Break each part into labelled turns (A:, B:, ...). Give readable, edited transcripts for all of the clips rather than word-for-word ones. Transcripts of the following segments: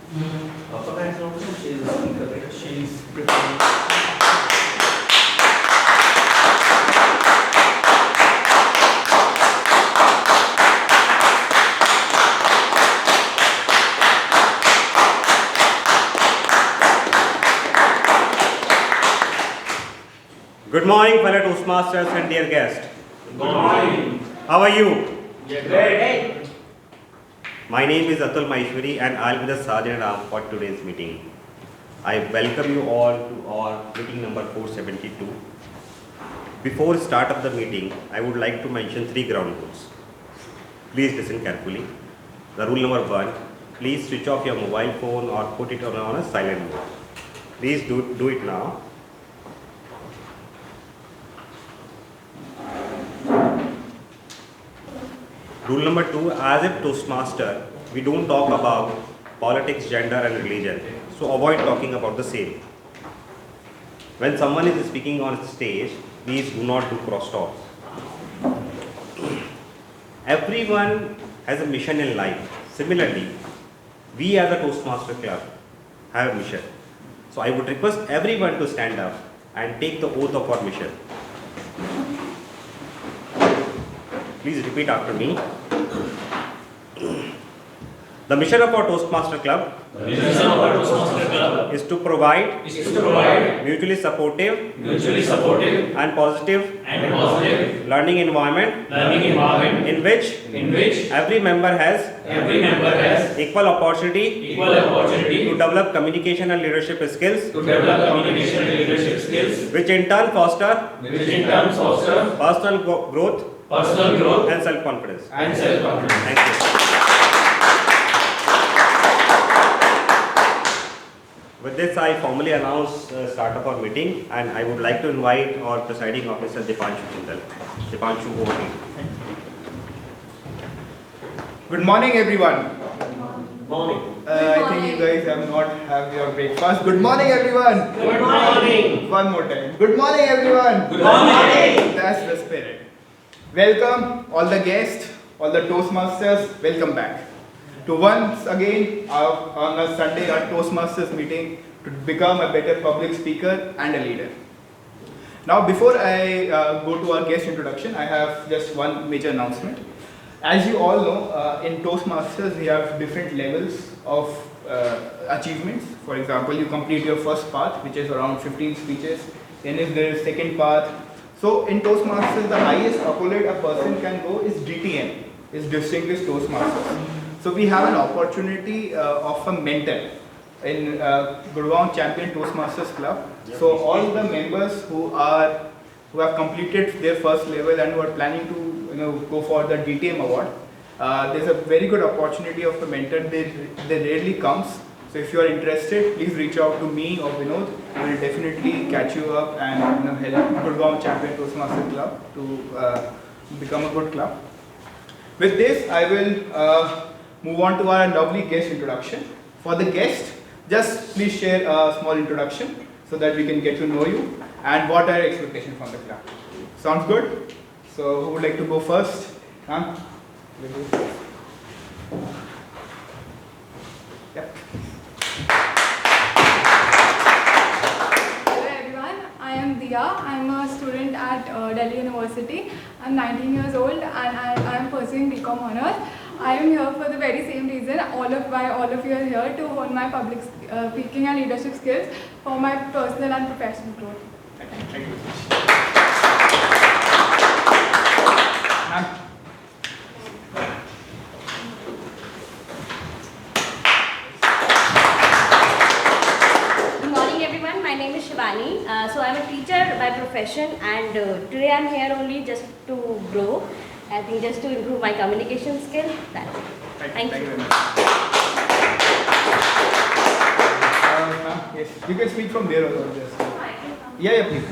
A: Aparna is not here. She is the speaker, right? She is preparing.
B: Good morning, fellow Toastmasters and dear guests.
A: Good morning.
B: How are you?
A: Great.
B: My name is Atul Maheshwari and I'll be the Sergeant at Arms for today's meeting. I welcome you all to our meeting number 472. Before start of the meeting, I would like to mention 3 ground rules. Please listen carefully. The rule number 1, please switch off your mobile phone or put it on a silent mode. Please do it now. Rule number 2, as a Toastmaster, we don't talk about politics, gender and religion. So avoid talking about the same. When someone is speaking on stage, please do not do crosstalks. Everyone has a mission in life. Similarly, we as a Toastmaster Club have a mission. So I would request everyone to stand up and take the oath of our mission. Please repeat after me. The mission of our Toastmaster Club is to provide mutually supportive and positive learning environment in which every member has equal opportunity to develop communication and leadership skills, which in turn foster personal growth and self-confidence. Thank you. With this, I formally announce the start of our meeting, and I would like to invite our Presiding Officer Deepanshu. Deepanshu, over to you.
C: Good morning, everyone.
A: Morning.
C: I think you guys have not had your breakfast. Good morning, everyone.
A: Good morning.
C: One more time. Good morning, everyone.
A: Good morning.
C: That's the spirit. Welcome, all the guests, all the Toastmasters. Welcome back to once again on a Sunday our Toastmasters meeting to become a better public speaker and a leader. Now, before I go to our guest introduction, I have just one major announcement. As you all know, in Toastmasters we have different levels of achievements. For example, you complete your first path, which is around 15 speeches. Then if there is second path. So in Toastmasters, the highest accolade a person can go is DTM, is Distinguished Toastmasters. So we have an opportunity of a mentor in Gurgaon Champion Toastmasters Club. So all the members who have completed their first level and who are planning to go for the DTM award, there's a very good opportunity of a mentor. They rarely comes. So if you are interested, please reach out to me or Vinod. We will definitely catch you up and help Gurgaon Champion Toastmasters Club to become a good club. With this, I will move on to our lovely guest introduction. For the guest, just please share a small introduction so that we can get to know you and what are your expectations from the club. Sounds good? So who would like to go first? Huh? Yeah.
D: Hello everyone, I am Riya. I am a student at Delhi University. I am 19 years old and I am pursuing BCom Honours. I am here for the very same reason. All of you are here to hone my public speaking and leadership skills for my personal and professional growth.
C: Thank you.
E: Good morning everyone, my name is Shivani. So I am a teacher by profession and today I am here only just to grow. I think just to improve my communication skill. That's it. Thank you.
C: Very much. Yes, you can speak from there also. Just. Yeah, please.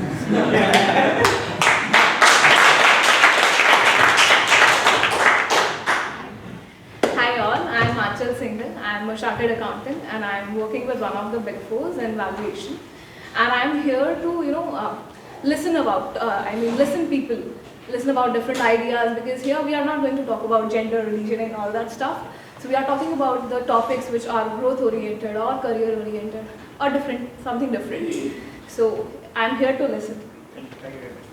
D: Hi all, I am Anchal. I am a chartered accountant and I am working with one of the big fours in valuation. And I am here to listen about different ideas, because here we are not going to talk about gender, religion and all that stuff. So we are talking about the topics which are growth oriented or career oriented or different, something different. So I'm here to listen.
C: Thank you very much.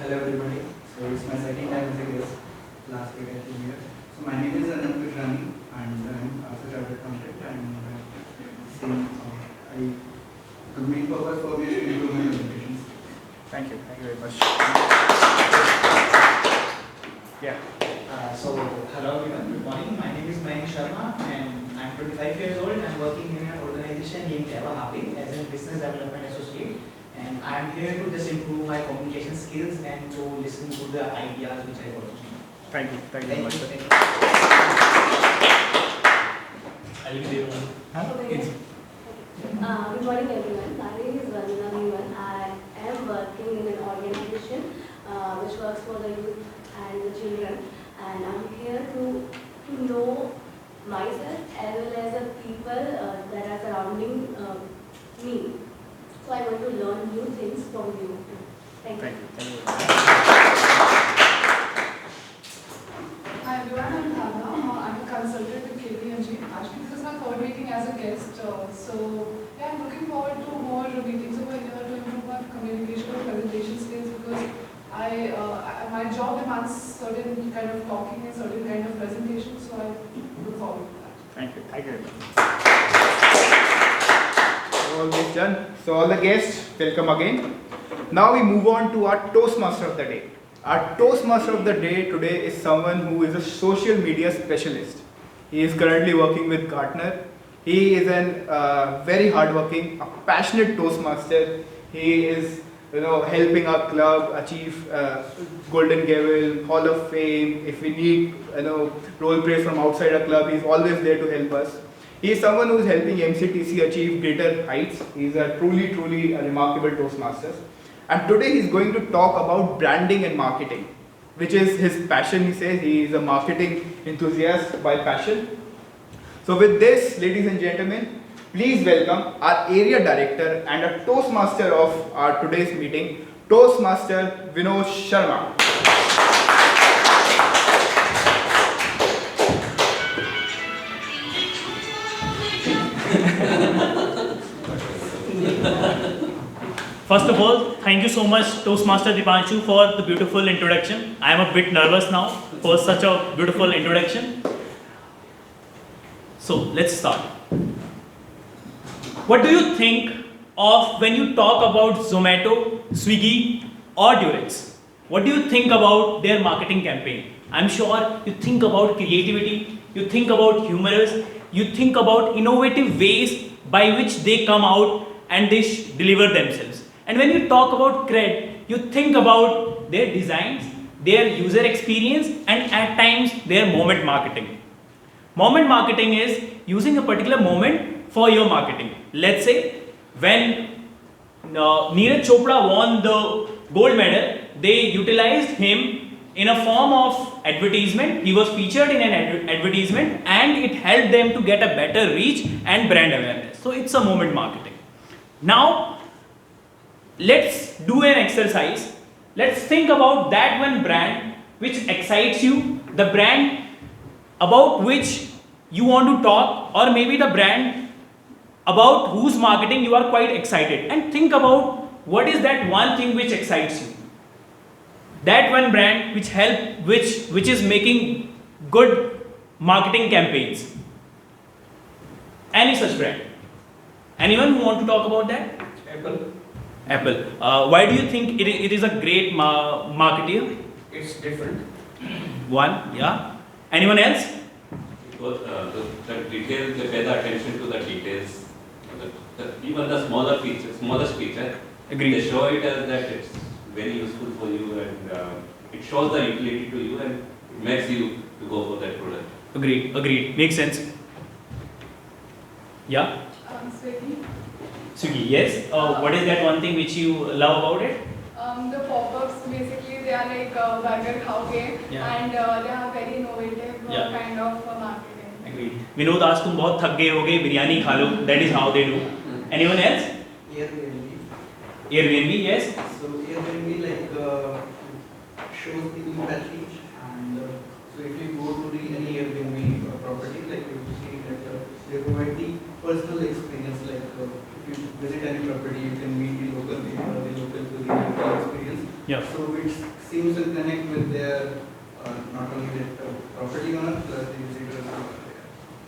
A: Hello everybody. So it's my second time as a guest. Last week I came here. So my name is Anant and I'm also a chartered accountant and the main purpose for me is to improve my communications.
C: Thank you very much. Yeah.
F: So, hello everyone, good morning. My name is Vinod Sharma and I'm 25 years old. I'm working in an organization named Happy as a business development associate. And I'm here to just improve my communication skills and to listen to the ideas which I got.
C: Thank you very much.
E: Good morning everyone. My name is Bhawna. I am working in an organization which works for the youth and the children, and I'm here to know myself as well as the people that are surrounding me. So I want to learn new things from you. Thank you.
D: Hi everyone, I'm Bhawna. I'm a consultant with KPMG. Actually, this is my third meeting as a guest. So yeah, I'm looking forward to more meetings over here to improve my communication and presentation skills because my job demands certain kind of talking and certain kind of presentation. So I look forward to that.
C: Thank you very much. All this done. So all the guests, welcome again. Now we move on to our Toastmaster of the day. Our Toastmaster of the day today is someone who is a social media specialist. He is currently working with Gartner. He is a very hardworking, a passionate Toastmaster. He is helping our club achieve Golden Gavel, Hall of Fame. If we need role plays from outside our club, he's always there to help us. He is someone who is helping MCTC achieve greater heights. He is a truly a remarkable Toastmaster. And today he is going to talk about branding and marketing, which is his passion. He says he is a marketing enthusiast by passion. So with this, ladies and gentlemen, please welcome our area director and a Toastmaster of our today's meeting, Toastmaster Vinod Sharma.
G: First of all, thank you so much Toastmaster Deepanshu for the beautiful introduction. I am a bit nervous now for such a beautiful introduction. So let's start. What do you think of when you talk about Zomato, Swiggy or Durex? What do you think about their marketing campaign? I'm sure you think about creativity, you think about humorous, you think about innovative ways by which they come out and they deliver themselves. And when you talk about cred, you think about their designs, their user experience, and at times their moment marketing. Moment marketing is using a particular moment for your marketing. Let's say when Neeraj Chopra won the gold medal, they utilized him in a form of advertisement. He was featured in an advertisement and it helped them to get a better reach and brand awareness. So it's a moment marketing. Now, let's do an exercise. Let's think about that one brand which excites you, the brand about which you want to talk, or maybe the brand about whose marketing you are quite excited, and think about what is that one thing which excites you. That one brand which is making good marketing campaigns. Any such brand. Anyone who want to talk about that? Apple. Why do you think it is a great marketeer?
A: It's different.
G: One, yeah. Anyone else?
H: Because the details, they pay the attention to the details. Even the smallest feature,
G: Agreed.
H: they show it as that it's very useful for you and it shows the utility to you and it makes you to go for that product.
G: Agreed. Makes sense. Yeah? Swiggy, yes. What is that one thing which you love about it?
D: The pop-ups, basically, they are like burger khauge,
G: Yeah.
D: and they are very innovative
G: Yeah.
D: kind of marketing.
G: Agreed. Vinod, आज तुम बहुत थक गए होगे, बिरयानी खा लो. That is how they do. Anyone else?
A: Airbnb.
G: Airbnb, yes.
A: So Airbnb, like shows the empathy. And so if you go to the any Airbnb property, like you see that they provide the personal experience. Like if you visit any property, you can meet the local people, the local to the local experience.
G: Yeah.
A: So which seems to connect with their not only the property owner plus the visitors.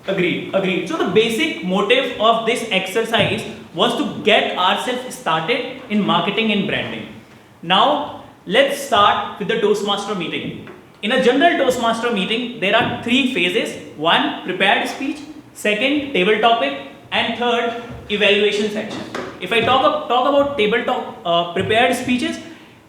G: Agreed. So the basic motive of this exercise was to get ourselves started in marketing and branding. Now let's start with the Toastmaster meeting. In a general Toastmaster meeting, there are 3 phases. 1, prepared speech. 2nd, table topic. And 3rd, evaluation section. If I talk about table talk, prepared speeches,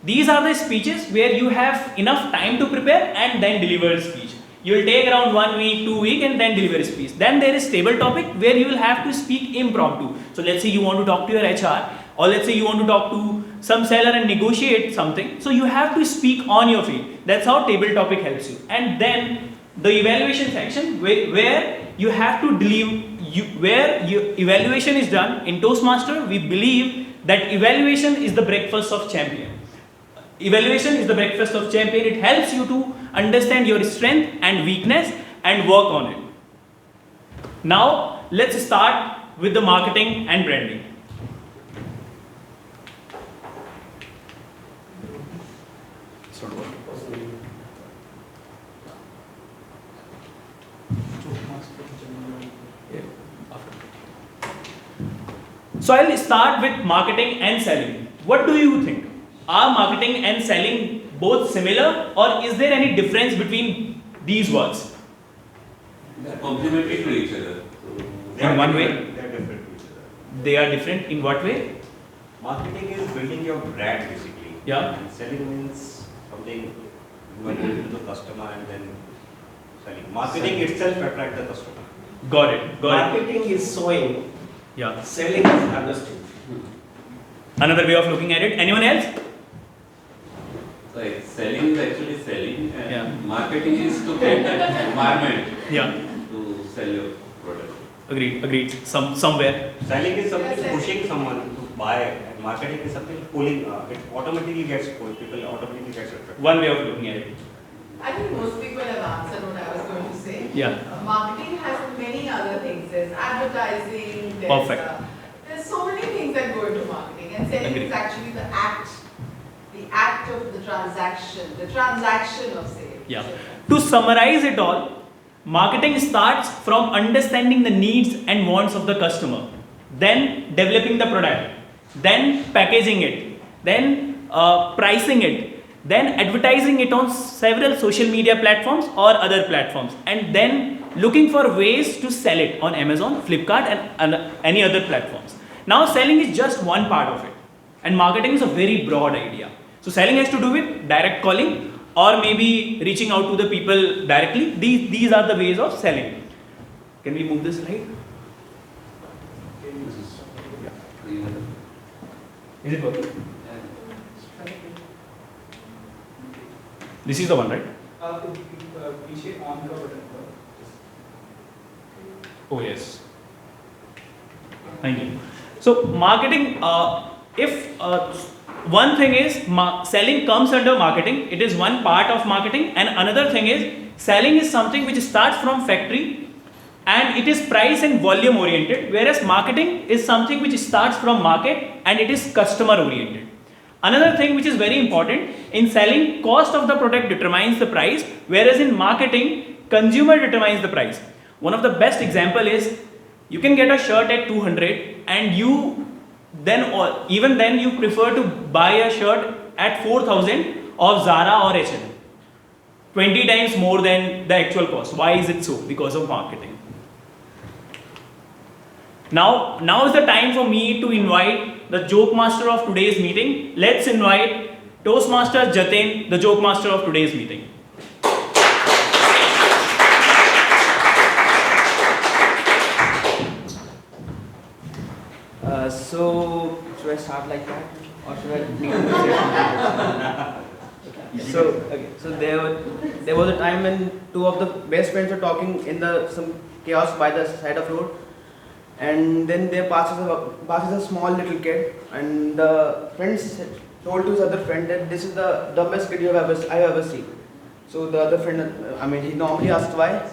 G: these are the speeches where you have enough time to prepare and then deliver a speech. You will take around 1 week, 2 weeks and then deliver a speech. Then there is table topic where you will have to speak impromptu. So let's say you want to talk to your HR, or let's say you want to talk to some seller and negotiate something. So you have to speak on your feet. That's how table topic helps you. And then the evaluation section where you have to deliver, where your evaluation is done. In Toastmaster, we believe that evaluation is the breakfast of champion. Evaluation is the breakfast of champion. It helps you to understand your strength and weakness and work on it. Now let's start with the marketing and branding. So I'll start with marketing and selling. What do you think? Are marketing and selling both similar, or is there any difference between these words?
H: They are complementary to each other.
G: In one way?
B: They are different to each other.
G: They are different in what way?
B: Marketing is building your brand basically.
G: Yeah.
B: And selling means something you are giving to the customer and then selling. Marketing itself attracts the customer.
G: Got it.
I: Marketing is showing,
G: Yeah.
I: selling is understood.
G: Another way of looking at it. Anyone else?
H: Like selling is actually selling, and
G: Yeah.
H: marketing is to create that environment
G: Yeah.
H: to sell your product.
G: Agreed. Somewhere.
B: Selling is something pushing someone to buy, and marketing is something pulling. It automatically gets pulled. People automatically gets attracted.
G: One way of looking at it.
J: I think most people have answered what I was going to say.
G: Yeah.
J: Marketing has many other things. There's advertising,
G: Perfect.
J: There's so many things that go into marketing, and selling
G: Agree.
J: is actually the act of the transaction of sale.
G: Yeah. To summarize it all, marketing starts from understanding the needs and wants of the customer, then developing the product, then packaging it, then pricing it, then advertising it on several social media platforms or other platforms, and then looking for ways to sell it on Amazon, Flipkart and any other platforms. Now selling is just one part of it, and marketing is a very broad idea. So selling has to do with direct calling or maybe reaching out to the people directly. These are the ways of selling. Can we move this slide? Is it working? This is the one, right? Oh yes. Thank you. So marketing, one thing is selling comes under marketing. It is one part of marketing, and another thing is selling is something which starts from factory and it is price and volume oriented, whereas marketing is something which starts from market and it is customer oriented. Another thing which is very important, in selling, cost of the product determines the price, whereas in marketing, consumer determines the price. One of the best example is you can get a shirt at 200 and even then you prefer to buy a shirt at 4,000 of Zara or H&M, 20 times more than the actual cost. Why is it so? Because of marketing. Now is the time for me to invite the Jokemaster of today's meeting. Let's invite Toastmaster Jatin, the Jokemaster of today's meeting.
I: So should I start like that, or should I need to say something? So there was a time when two of the best friends were talking in some chaos by the side of road, and then there passes a small little kid, and the friends told to his other friend that this is the dumbest kid I have ever seen. So the other friend, he normally asked why.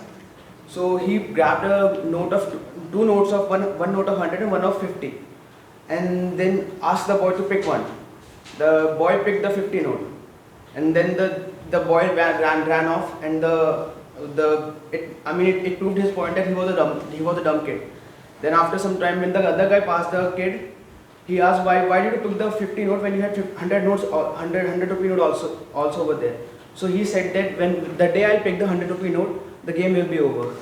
I: So he grabbed two notes of one note of 100 and one of 50, and then asked the boy to pick one. The boy picked the 50 note, and then the boy ran off, and it proved his point that he was a dumb kid. Then after some time, when the other guy passed the kid, he asked why did you pick the 50 note when you had 100 notes, 100 rupee note also over there. So he said that when the day I pick the 100 rupee note, the game will be over.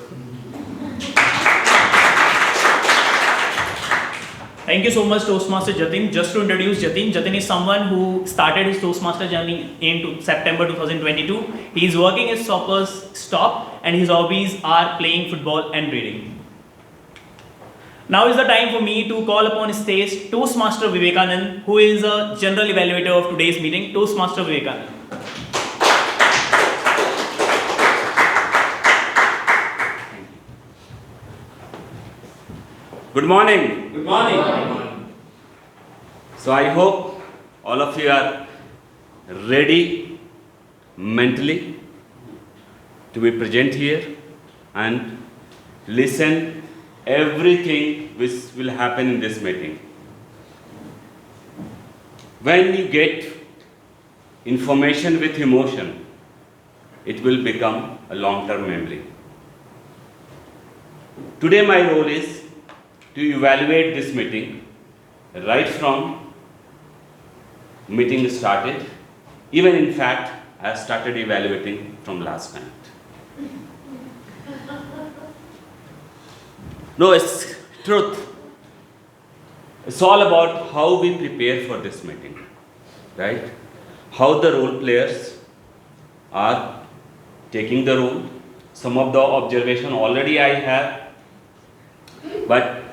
G: Thank you so much, Toastmaster Jatin. Just to introduce Jatin, Jatin is someone who started his Toastmaster journey in September 2022. He is working his stop and his hobbies are playing football and reading. Now is the time for me to call upon stage Toastmaster Vivekananda, who is a general evaluator of today's meeting. Toastmaster Vivekananda.
B: Good morning.
H: Good morning.
B: So I hope all of you are ready mentally to be present here and listen everything which will happen in this meeting. When you get information with emotion, it will become a long-term memory. Today my role is to evaluate this meeting right from meeting started. Even in fact, I started evaluating from last night. No, it's truth. It's all about how we prepare for this meeting, right? How the role players are taking the role. Some of the observation already I have, but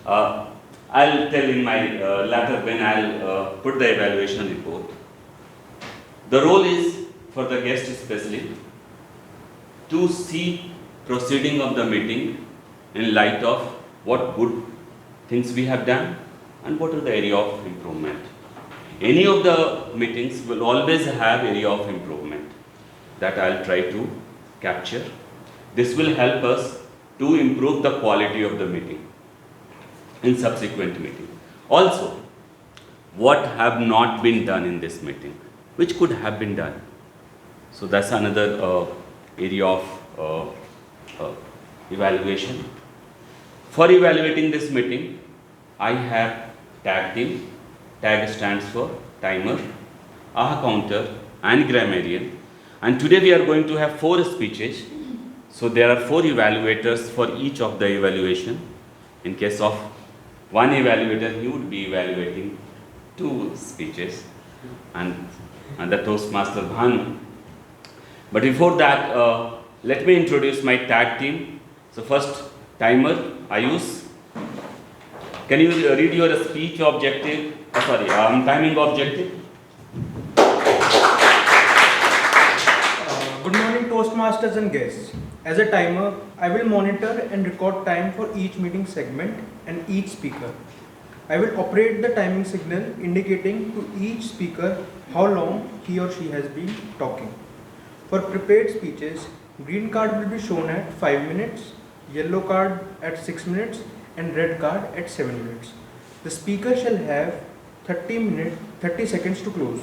B: I'll tell in my later when I'll put the evaluation report. The role is for the guest especially to see proceeding of the meeting in light of what good things we have done and what are the area of improvement. Any of the meetings will always have area of improvement that I'll try to capture. This will help us to improve the quality of the meeting in subsequent meeting. Also, what have not been done in this meeting, which could have been done. So that's another area of evaluation. For evaluating this meeting, I have tag team. Tag stands for timer, AHA counter and grammarian. And today we are going to have 4 speeches. So there are 4 evaluators for each of the evaluation. In case of one evaluator, he would be evaluating 2 speeches and the Toastmaster Bhanu. But before that, let me introduce my tag team. So first, timer, Ayush. Can you read your speech objective? Timing objective.
K: Good morning, Toastmasters and guests. As a timer, I will monitor and record time for each meeting segment and each speaker. I will operate the timing signal indicating to each speaker how long he or she has been talking. For prepared speeches, green card will be shown at 5 minutes, yellow card at 6 minutes and red card at 7 minutes. The speaker shall have 30 seconds to close.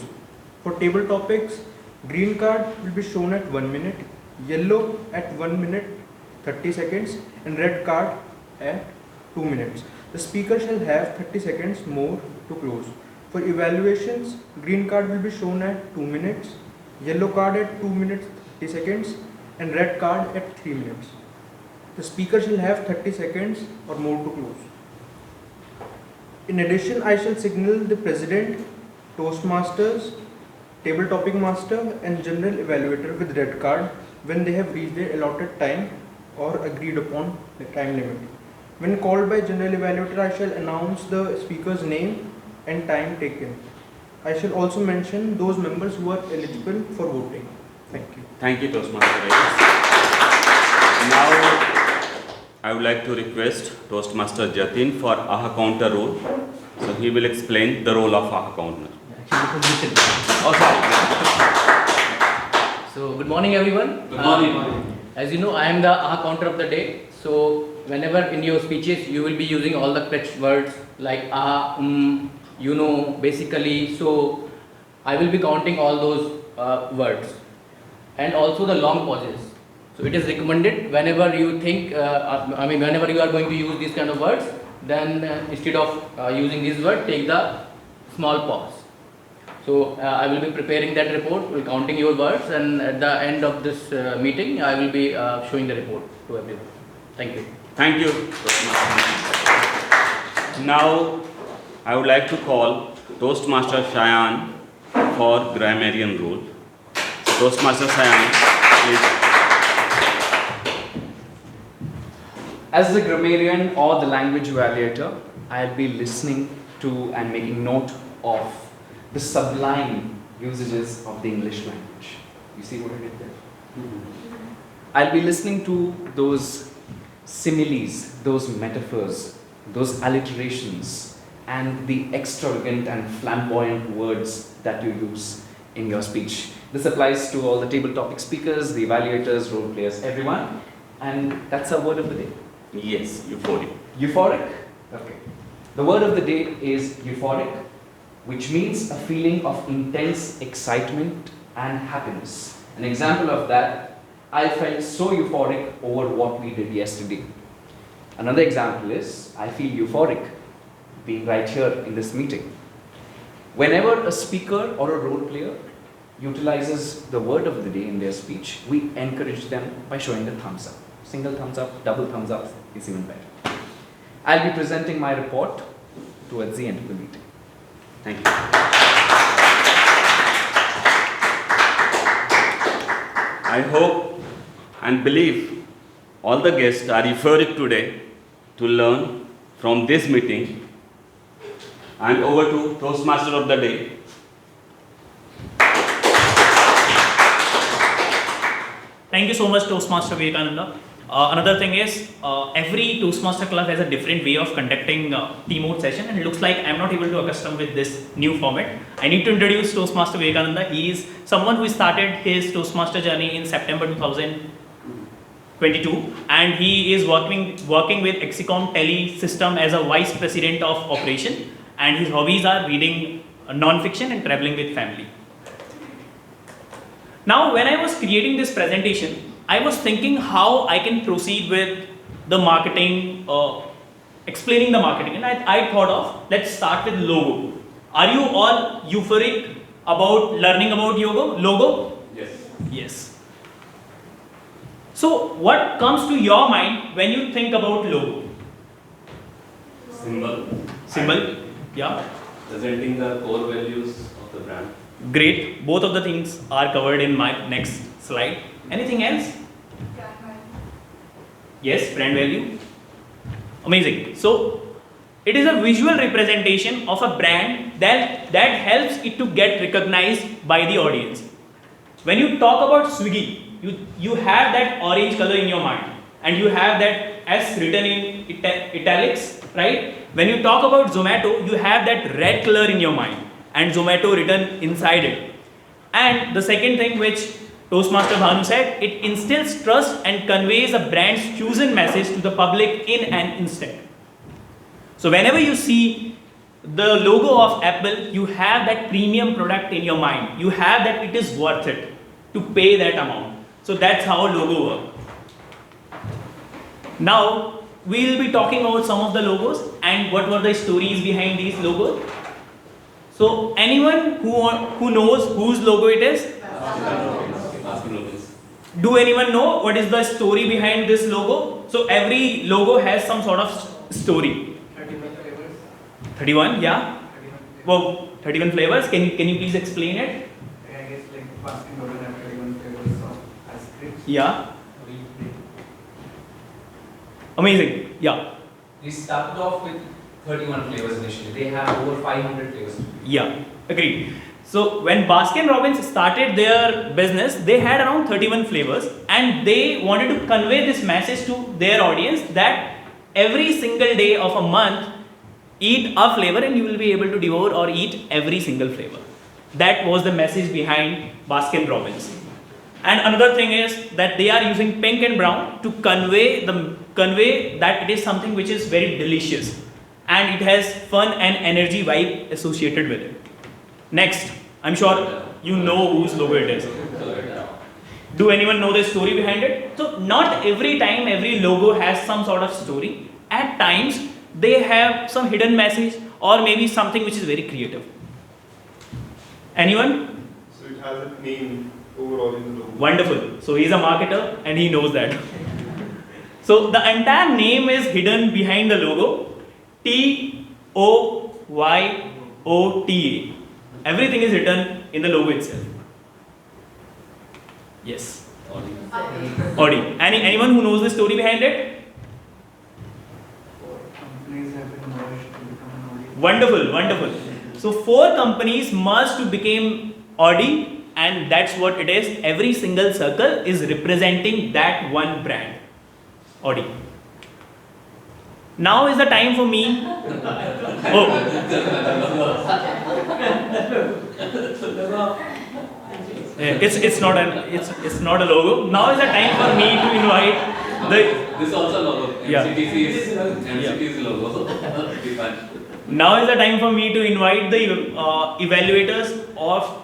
K: For table topics, green card will be shown at 1 minute, yellow at 1 minute 30 seconds and red card at 2 minutes. The speaker shall have 30 seconds more to close. For evaluations, green card will be shown at 2 minutes, yellow card at 2 minutes 30 seconds and red card at 3 minutes. The speaker shall have 30 seconds or more to close. In addition, I shall signal the President, Toastmasters, Table Topic Master and General Evaluator with red card when they have reached their allotted time or agreed upon the time limit. When called by General Evaluator, I shall announce the speaker's name and time taken. I shall also mention those members who are eligible for voting. Thank you.
B: Thank you, Toastmaster. Now, I would like to request Toastmaster Jatin for AHA counter role. So he will explain the role of AHA counter.
L: Oh, sorry. So, good morning, everyone.
H: Good morning.
L: As you know, I am the counter of the day. So, whenever in your speeches, you will be using all the clutch words like you know, basically. So, I will be counting all those words and also the long pauses. So, it is recommended whenever you think, whenever you are going to use these kind of words, then instead of using these words, take the small pause. So I will be preparing that report, will counting your words, and at the end of this meeting, I will be showing the report to everyone. Thank you.
B: Thank you. Now, I would like to call Toastmaster Shaayaan for grammarian rule. Toastmaster Shaayaan, please.
M: As the grammarian or the language evaluator, I'll be listening to and making note of the sublime usages of the English language. You see what I did there? I'll be listening to those similes, those metaphors, those alliterations, and the extravagant and flamboyant words that you use in your speech. This applies to all the table topic speakers, the evaluators, role players, everyone. And that's our word of the day.
B: Yes, euphoric.
M: Euphoric? Okay. The word of the day is euphoric, which means a feeling of intense excitement and happiness. An example of that, I felt so euphoric over what we did yesterday. Another example is, I feel euphoric being right here in this meeting. Whenever a speaker or a role player utilizes the word of the day in their speech, we encourage them by showing the thumbs up. Single thumbs up, double thumbs up is even better. I'll be presenting my report towards the end of the meeting.
B: Thank you. I hope and believe all the guests are euphoric today to learn from this meeting. And over to Toastmaster of the day.
G: Thank you so much, Toastmaster Vivekananda. Another thing is, every Toastmaster club has a different way of conducting TMOD session, and it looks like I'm not able to accustom with this new format. I need to introduce Toastmaster Vivekananda. He is someone who started his Toastmaster journey in September 2022, and he is working with Exicom Tele System as a Vice President of Operation, and his hobbies are reading non-fiction and traveling with family. Now, when I was creating this presentation, I was thinking how I can proceed with the marketing, explaining the marketing, and I thought of, let's start with logo. Are you all euphoric about learning about logo?
H: Yes.
G: Yes. So, what comes to your mind when you think about logo? Symbol, yeah.
H: Presenting the core values of the brand.
G: Great. Both of the things are covered in my next slide. Anything else? Yes, brand value. Amazing. So, it is a visual representation of a brand that helps it to get recognized by the audience. When you talk about Swiggy, you have that orange color in your mind, and you have that S written in italics, right? When you talk about Zomato, you have that red color in your mind, and Zomato written inside it. And the second thing which Toastmaster Bhanu said, it instills trust and conveys a brand's chosen message to the public in an instant. So whenever you see the logo of Apple, you have that premium product in your mind. You have that it is worth it to pay that amount. So that's how logo works. Now, we will be talking about some of the logos and what were the stories behind these logos. So anyone who knows whose logo it is? Do anyone know what is the story behind this logo? So every logo has some sort of story.
A: 31 flavors.
G: 31, yeah.
A: 31 flavors.
G: Wow, 31 flavors. Can you please explain it?
A: I guess like Baskin Robbins have 31 flavors of ice cream.
G: Yeah. Amazing. Yeah.
M: We started off with 31 flavors initially. They have over 500 flavors.
G: Yeah. Agreed. So when Baskin Robbins started their business, they had around 31 flavors, and they wanted to convey this message to their audience that every single day of a month, eat a flavor and you will be able to devour or eat every single flavor. That was the message behind Baskin Robbins. And another thing is that they are using pink and brown to convey that it is something which is very delicious and it has fun and energy vibe associated with it. Next, I'm sure you know whose logo it is. Do anyone know the story behind it? So not every time every logo has some sort of story. At times they have some hidden message or maybe something which is very creative. Anyone?
N: So it has a name overall in the logo.
G: Wonderful. So he's a marketer and he knows that. So the entire name is hidden behind the logo. TOYOTA. Everything is written in the logo itself. Yes. Audi. Anyone who knows the story behind it?
A: Companies have been merged to become an Audi.
G: Wonderful, wonderful. So 4 companies merged to become Audi, and that's what it is. Every single circle is representing that one brand, Audi. Now is the time for me. It's not a logo. Now is the time for me to invite the.
H: This also logo.
G: Yeah.
H: MCT's logo.
G: Now is the time for me to invite the evaluators of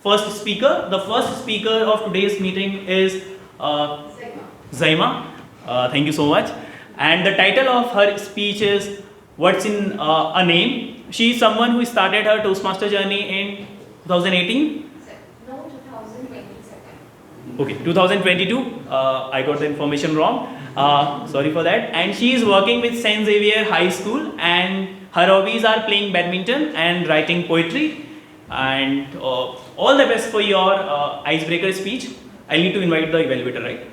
G: first speaker. The first speaker of today's meeting is Zaeema. Thank you so much. And the title of her speech is What's in a Name? She is someone who started her Toastmaster journey in 2018.
E: No, 2022.
G: Okay, 2022. I got the information wrong. Sorry for that. And she is working with St. Xavier High School, and her hobbies are playing badminton and writing poetry. And all the best for your icebreaker speech. I need to invite the evaluator, right?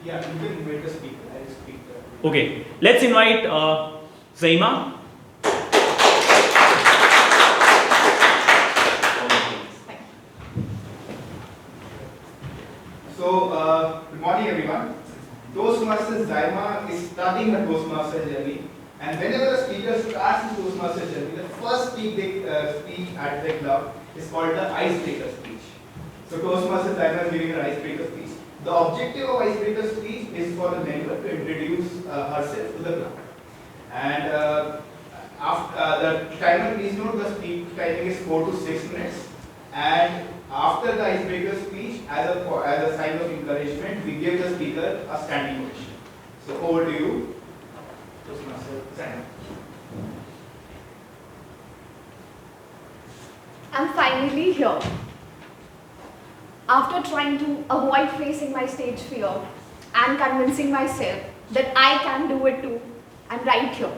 C: Yeah, you can invite the speaker. I'll speak.
G: Okay, let's invite Zaeema.
C: So, good morning everyone. Toastmasters Zaeema is starting her Toastmaster journey, and whenever a speaker starts his Toastmaster journey, the first speech at the club is called the icebreaker speech. So Toastmasters Zaeema is giving her icebreaker speech. The objective of icebreaker speech is for the member to introduce herself to the club. And after the timer, please note the speech timing is 4 to 6 minutes. And after the icebreaker speech, as a sign of encouragement, we give the speaker a standing ovation. So over to you, Toastmaster Zaeema.
O: I'm finally here. After trying to avoid facing my stage fear and convincing myself that I can do it too, I'm right here.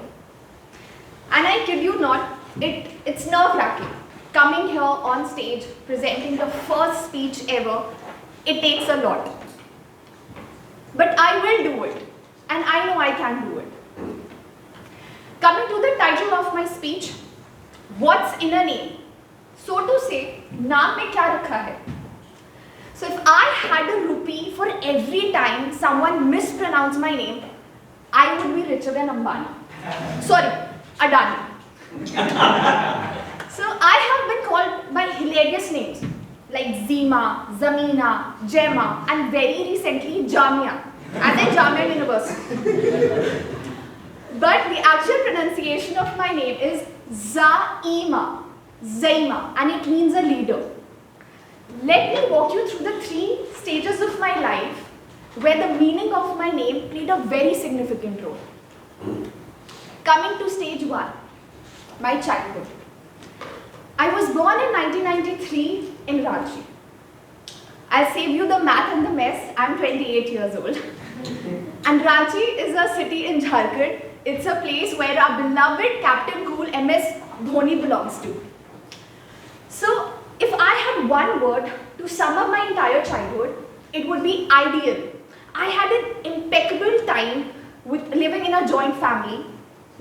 O: And I kid you not, it's nerve-wracking. Coming here on stage, presenting the first speech ever, it takes a lot. But I will do it, and I know I can do it. Coming to the title of my speech, What's in a Name? So to say, naam mein kya rakha hai? So if I had a rupee for every time someone mispronounced my name, I would be richer than Ambani. Sorry, Adani. So I have been called by hilarious names like Zeema, Zameena, Jaeema, and very recently Jamia, as in Jamia University. But the actual pronunciation of my name is Zaeema, and it means a leader. Let me walk you through the 3 stages of my life where the meaning of my name played a very significant role. Coming to stage 1, my childhood. I was born in 1993 in Ranchi. I'll save you the math and the mess. I'm 28 years old. And Ranchi is a city in Jharkhand. It's a place where our beloved Captain Cool MS Dhoni belongs to. So, if I had one word to sum up my entire childhood, it would be ideal. I had an impeccable time with living in a joint family,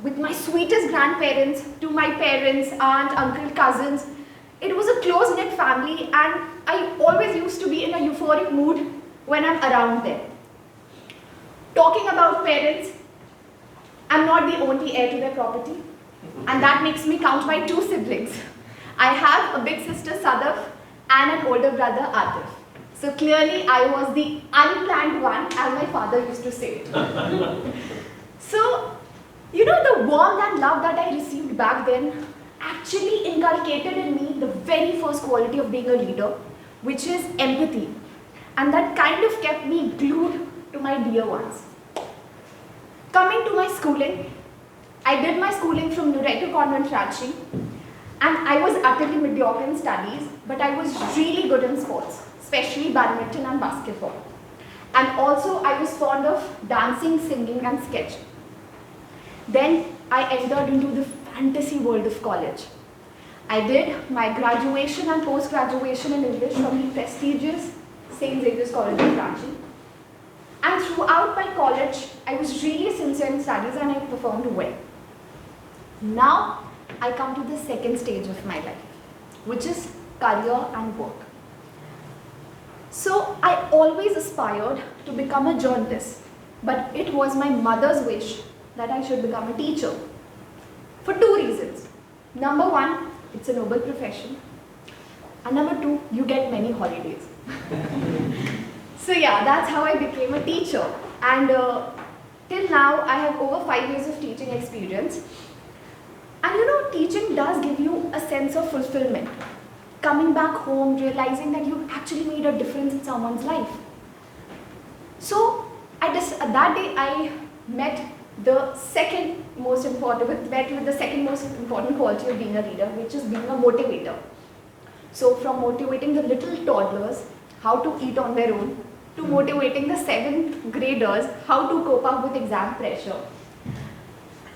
O: with my sweetest grandparents, to my parents, aunt, uncle, cousins. It was a close-knit family, and I always used to be in a euphoric mood when I'm around them. Talking about parents, I'm not the only heir to their property, and that makes me count my 2 siblings. I have a big sister Sadaf and an older brother Atif. So clearly I was the unplanned one, as my father used to say. So, you know, the warmth and love that I received back then actually inculcated in me the very first quality of being a leader, which is empathy. And that kind of kept me glued to my dear ones. Coming to my schooling, I did my schooling from Loreto Convent, Ranchi, and I was utterly mediocre in studies, but I was really good in sports, especially badminton and basketball. And also I was fond of dancing, singing and sketching. Then I entered into the fantasy world of college. I did my graduation and post-graduation in English from the prestigious St. Xavier's College of Ranchi. And throughout my college, I was really sincere in studies and I performed well. Now, I come to the second stage of my life, which is career and work. So, I always aspired to become a journalist, but it was my mother's wish that I should become a teacher. For two reasons. Number one, it's a noble profession. And number two, you get many holidays. So yeah, that's how I became a teacher. And till now, I have over 5 years of teaching experience. And you know, teaching does give you a sense of fulfillment. Coming back home, realizing that you actually made a difference in someone's life. So, that day I met the second most important quality of being a leader, which is being a motivator. So from motivating the little toddlers how to eat on their own, to motivating the 7th graders how to cope up with exam pressure,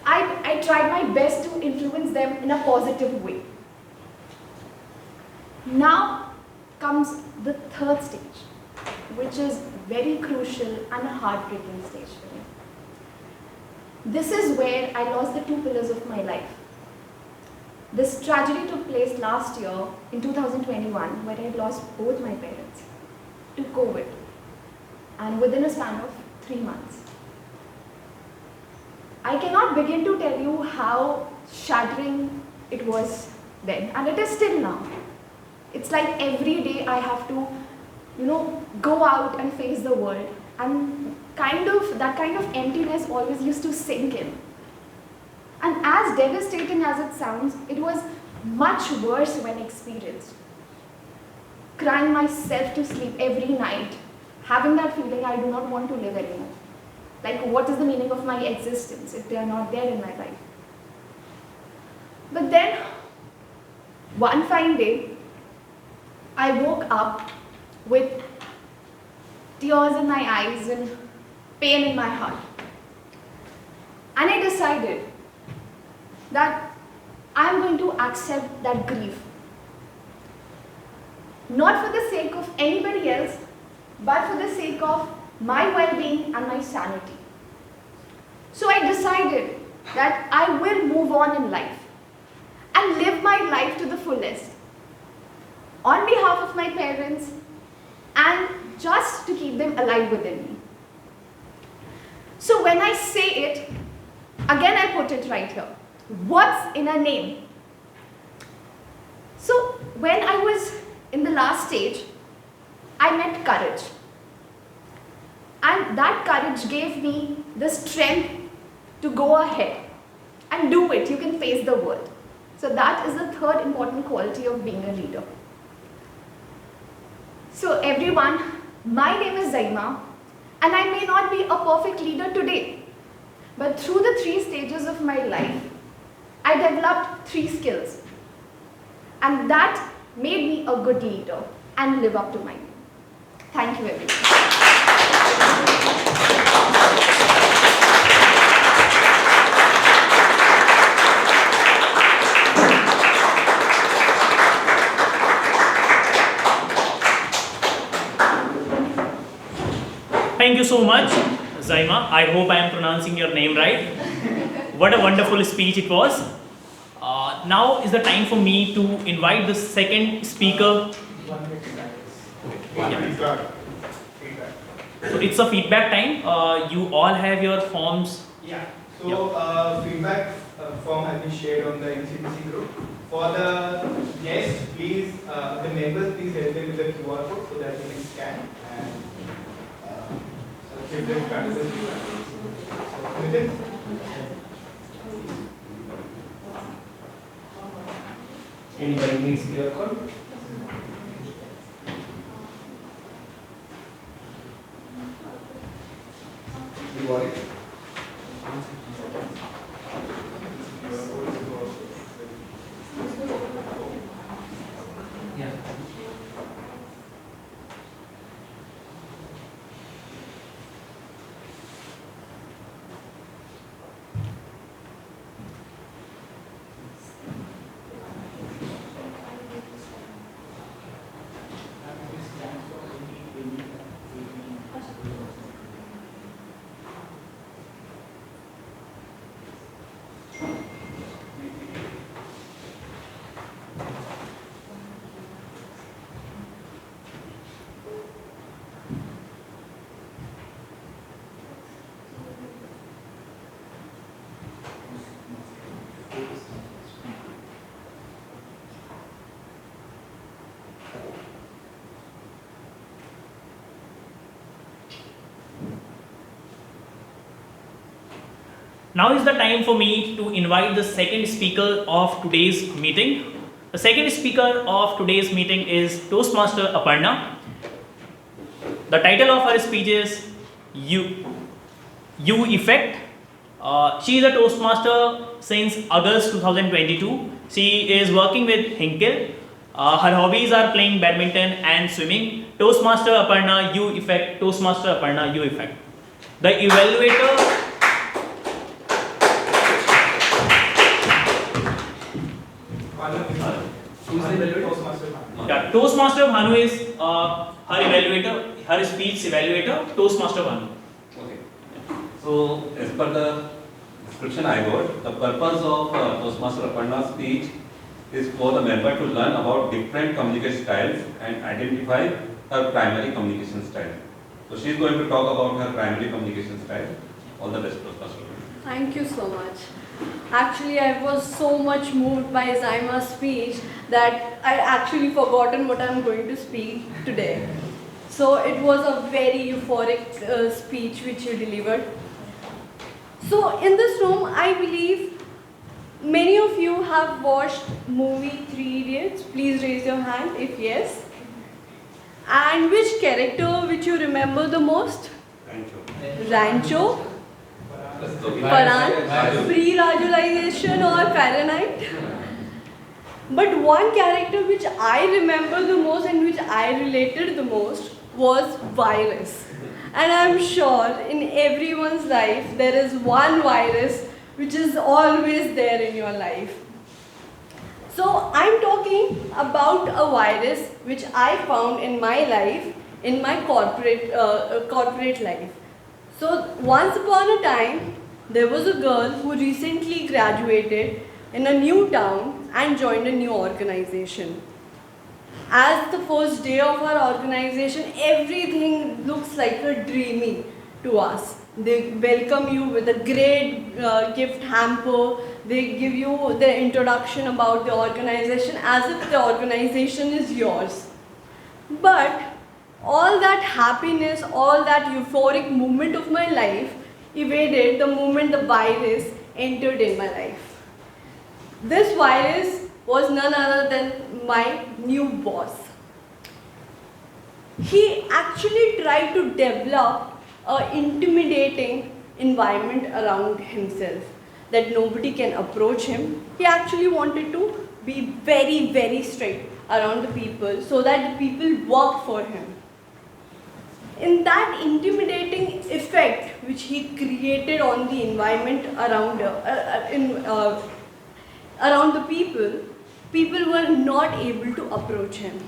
O: I tried my best to influence them in a positive way. Now comes the third stage, which is very crucial and a heartbreaking stage for me. This is where I lost the two pillars of my life. This tragedy took place last year in 2021, where I lost both my parents to COVID, and within a span of 3 months. I cannot begin to tell you how shattering it was then, and it is still now. It's like every day I have to, go out and face the world, and that kind of emptiness always used to sink in. And as devastating as it sounds, it was much worse when experienced. Crying myself to sleep every night, having that feeling I do not want to live anymore. Like, what is the meaning of my existence if they are not there in my life? But then, one fine day, I woke up with tears in my eyes and pain in my heart. And I decided that I am going to accept that grief. Not for the sake of anybody else, but for the sake of my well-being and my sanity. So I decided that I will move on in life and live my life to the fullest, on behalf of my parents and just to keep them alive within me. So when I say it, again I put it right here. What's in a name? So when I was in the last stage, I met courage. And that courage gave me the strength to go ahead and do it. You can face the world. So that is the third important quality of being a leader. So everyone, my name is Zaeema, and I may not be a perfect leader today, but through the 3 stages of my life, I developed 3 skills, and that made me a good leader and live up to my name. Thank you, everyone.
G: Thank you so much, Zaeema. I hope I am pronouncing your name right. What a wonderful speech it was. Now is the time for me to invite the second speaker. So it's a feedback time. You all have your forms.
C: Yeah. So feedback form has been shared on the MCPC group. For the guests, please, the members, please help them with the QR code so that we can scan and give them practices. Nitin?
F: Anybody needs QR code?
C: You got it?
F: Yeah.
G: Now is the time for me to invite the second speaker of today's meeting. The second speaker of today's meeting is Toastmaster Aparna. The title of her speech is You Effect. She is a Toastmaster since August 2022. She is working with Anchal. Her hobbies are playing badminton and swimming. Toastmaster Aparna, You Effect. Toastmaster Aparna, You Effect. The evaluator. Yeah, Toastmaster Bhanu is her evaluator, her speech evaluator, Toastmaster Bhanu.
H: Okay. So, as per the description I got, the purpose of Toastmaster Aparna's speech is for the member to learn about different communication styles and identify her primary communication style. So, she is going to talk about her primary communication style. All the best, Toastmaster.
E: Thank you so much. Actually, I was so much moved by Zaeema's speech that I actually forgotten what I'm going to speak today. So it was a very euphoric speech which you delivered. So in this room, I believe many of you have watched movie Three Idiots. Please raise your hand if yes. And which character which you remember the most? Rancho. Farhan, pre-Rajulization or Fahrenheit. But one character which I remember the most and which I related the most was virus. And I'm sure in everyone's life there is one virus which is always there in your life. So I'm talking about a virus which I found in my life, in my corporate life. So once upon a time, there was a girl who recently graduated in a new town and joined a new organization. As the first day of our organization, everything looks like a dreamy to us. They welcome you with a great gift hamper. They give you the introduction about the organization as if the organization is yours. But all that happiness, all that euphoric moment of my life evaded the moment the virus entered in my life. This virus was none other than my new boss. He actually tried to develop an intimidating environment around himself, that nobody can approach him. He actually wanted to be very, very strict around the people so that the people work for him. In that intimidating effect which he created on the environment around the people were not able to approach him.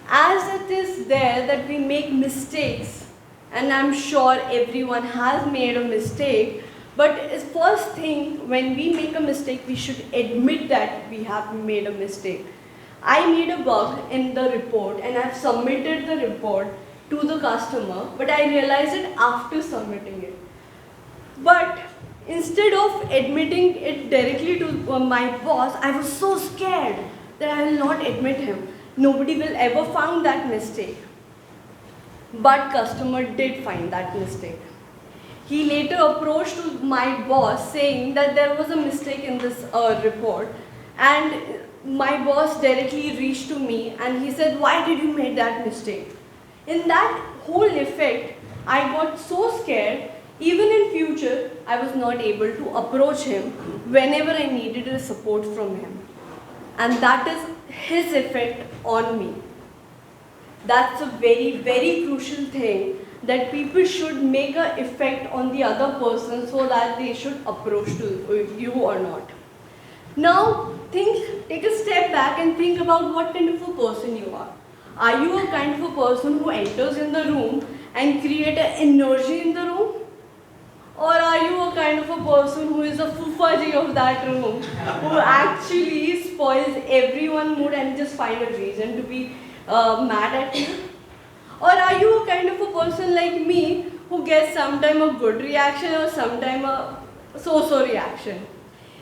E: As it is there that we make mistakes, and I'm sure everyone has made a mistake, but first thing, when we make a mistake, we should admit that we have made a mistake. I made a bug in the report and I've submitted the report to the customer, but I realized it after submitting it. But Instead of admitting it directly to my boss, I was so scared that I will not admit him. Nobody will ever find that mistake. But customer did find that mistake. He later approached to my boss saying that there was a mistake in this report, and my boss directly reached to me and he said, why did you make that mistake? In that whole effect, I got so scared. Even in future, I was not able to approach him whenever I needed a support from him. And that is his effect on me. That's a very, very crucial thing, that people should make an effect on the other person so that they should approach to you or not. Now, take a step back and think about what kind of a person you are. Are you a kind of a person who enters in the room and create an energy in the room? Or are you a kind of a person who is a fufaji of that room, who actually spoils everyone's mood and just find a reason to be mad at you? Or are you a kind of a person like me who gets sometime a good reaction or sometime a so-so reaction?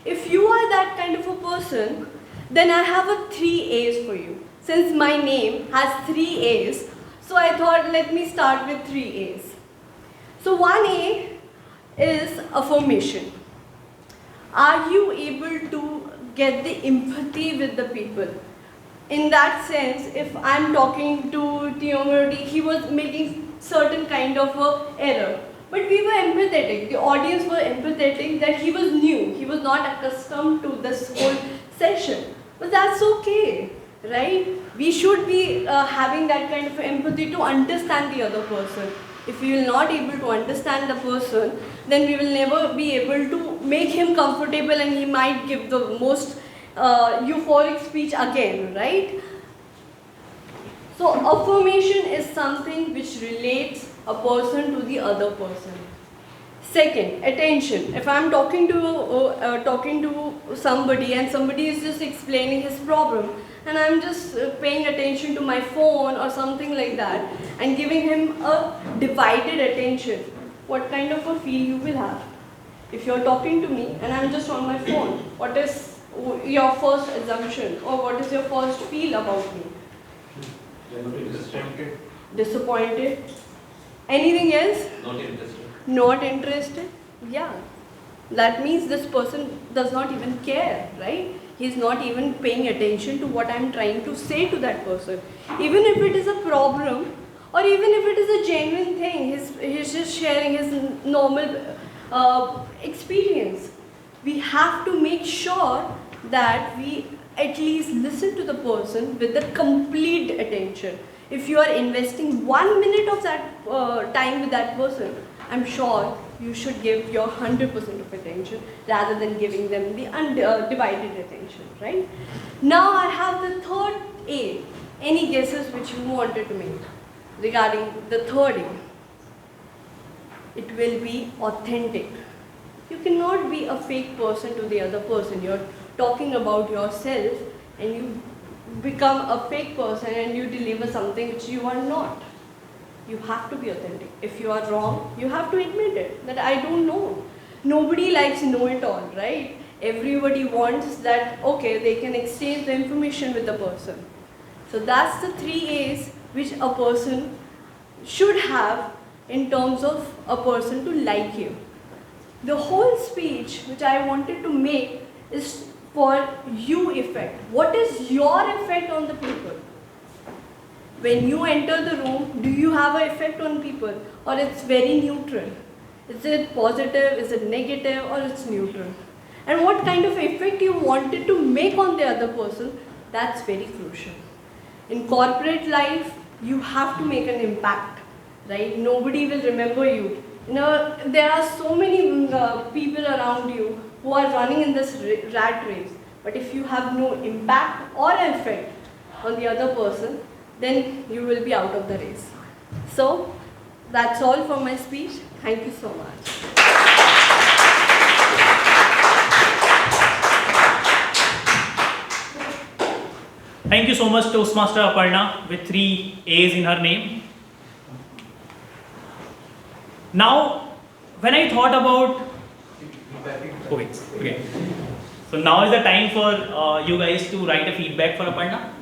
E: If you are that kind of a person, then I have a 3 A's for you. Since my name has 3 A's, so I thought let me start with 3 A's. So 1 A is affirmation. Are you able to get the empathy with the people? In that sense, if I'm talking to TMOD, he was making certain kind of a error. But we were empathetic, the audience were empathetic that he was new, he was not accustomed to this whole session. But that's okay, right? We should be having that kind of empathy to understand the other person. If we will not able to understand the person, then we will never be able to make him comfortable and he might give the most euphoric speech again, right? So affirmation is something which relates a person to the other person. Second, attention. If I'm talking to somebody and somebody is just explaining his problem and I'm just paying attention to my phone or something like that and giving him a divided attention, what kind of a feel you will have? If you're talking to me and I'm just on my phone, what is your first assumption or what is your first feel about me?
H: Disappointed.
E: Disappointed. Anything else?
H: Not interested.
E: Not interested? Yeah. That means this person does not even care, right? He's not even paying attention to what I'm trying to say to that person. Even if it is a problem or even if it is a genuine thing, he's just sharing his normal experience. We have to make sure that we at least listen to the person with the complete attention. If you are investing 1 minute of that time with that person, I'm sure you should give your 100% of attention rather than giving them the undivided attention, right? Now I have the third A. Any guesses which you wanted to make regarding the third A? It will be authentic. You cannot be a fake person to the other person. You're talking about yourself and you become a fake person and you deliver something which you are not. You have to be authentic. If you are wrong, you have to admit it, that I don't know. Nobody likes know-it-all, right? Everybody wants that, okay, they can exchange the information with the person. So that's the 3 A's which a person should have in terms of a person to like you. The whole speech which I wanted to make is for you effect. What is your effect on the people? When you enter the room, do you have an effect on people or it's very neutral? Is it positive, is it negative or it's neutral? And what kind of effect you wanted to make on the other person, that's very crucial. In corporate life, you have to make an impact, right? Nobody will remember you. You know, there are so many people around you who are running in this rat race. But if you have no impact or effect on the other person, then you will be out of the race. So, that's all for my speech. Thank you so much.
G: Thank you so much, Toastmaster Aparna, with 3 A's in her name. Now, when I thought about Okay. Okay. So now is the time for you guys to write a feedback for Aparna.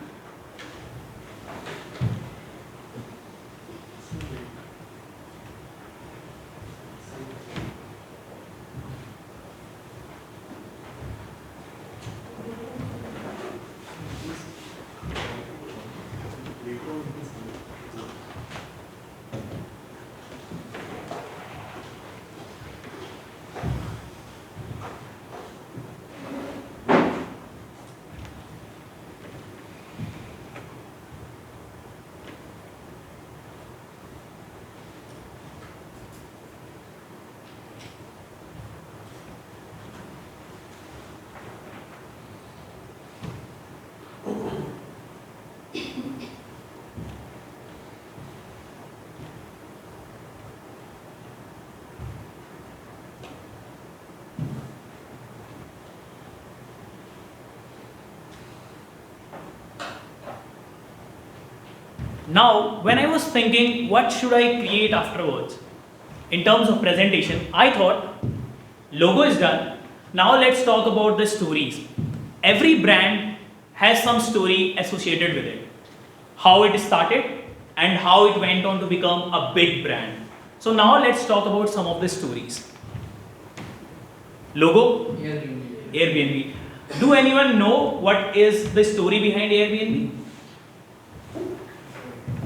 G: Now, when I was thinking what should I create afterwards in terms of presentation, I thought logo is done. Now let's talk about the stories. Every brand has some story associated with it. How it started and how it went on to become a big brand. So now let's talk about some of the stories. Logo? Airbnb. Do anyone know what is the story behind Airbnb?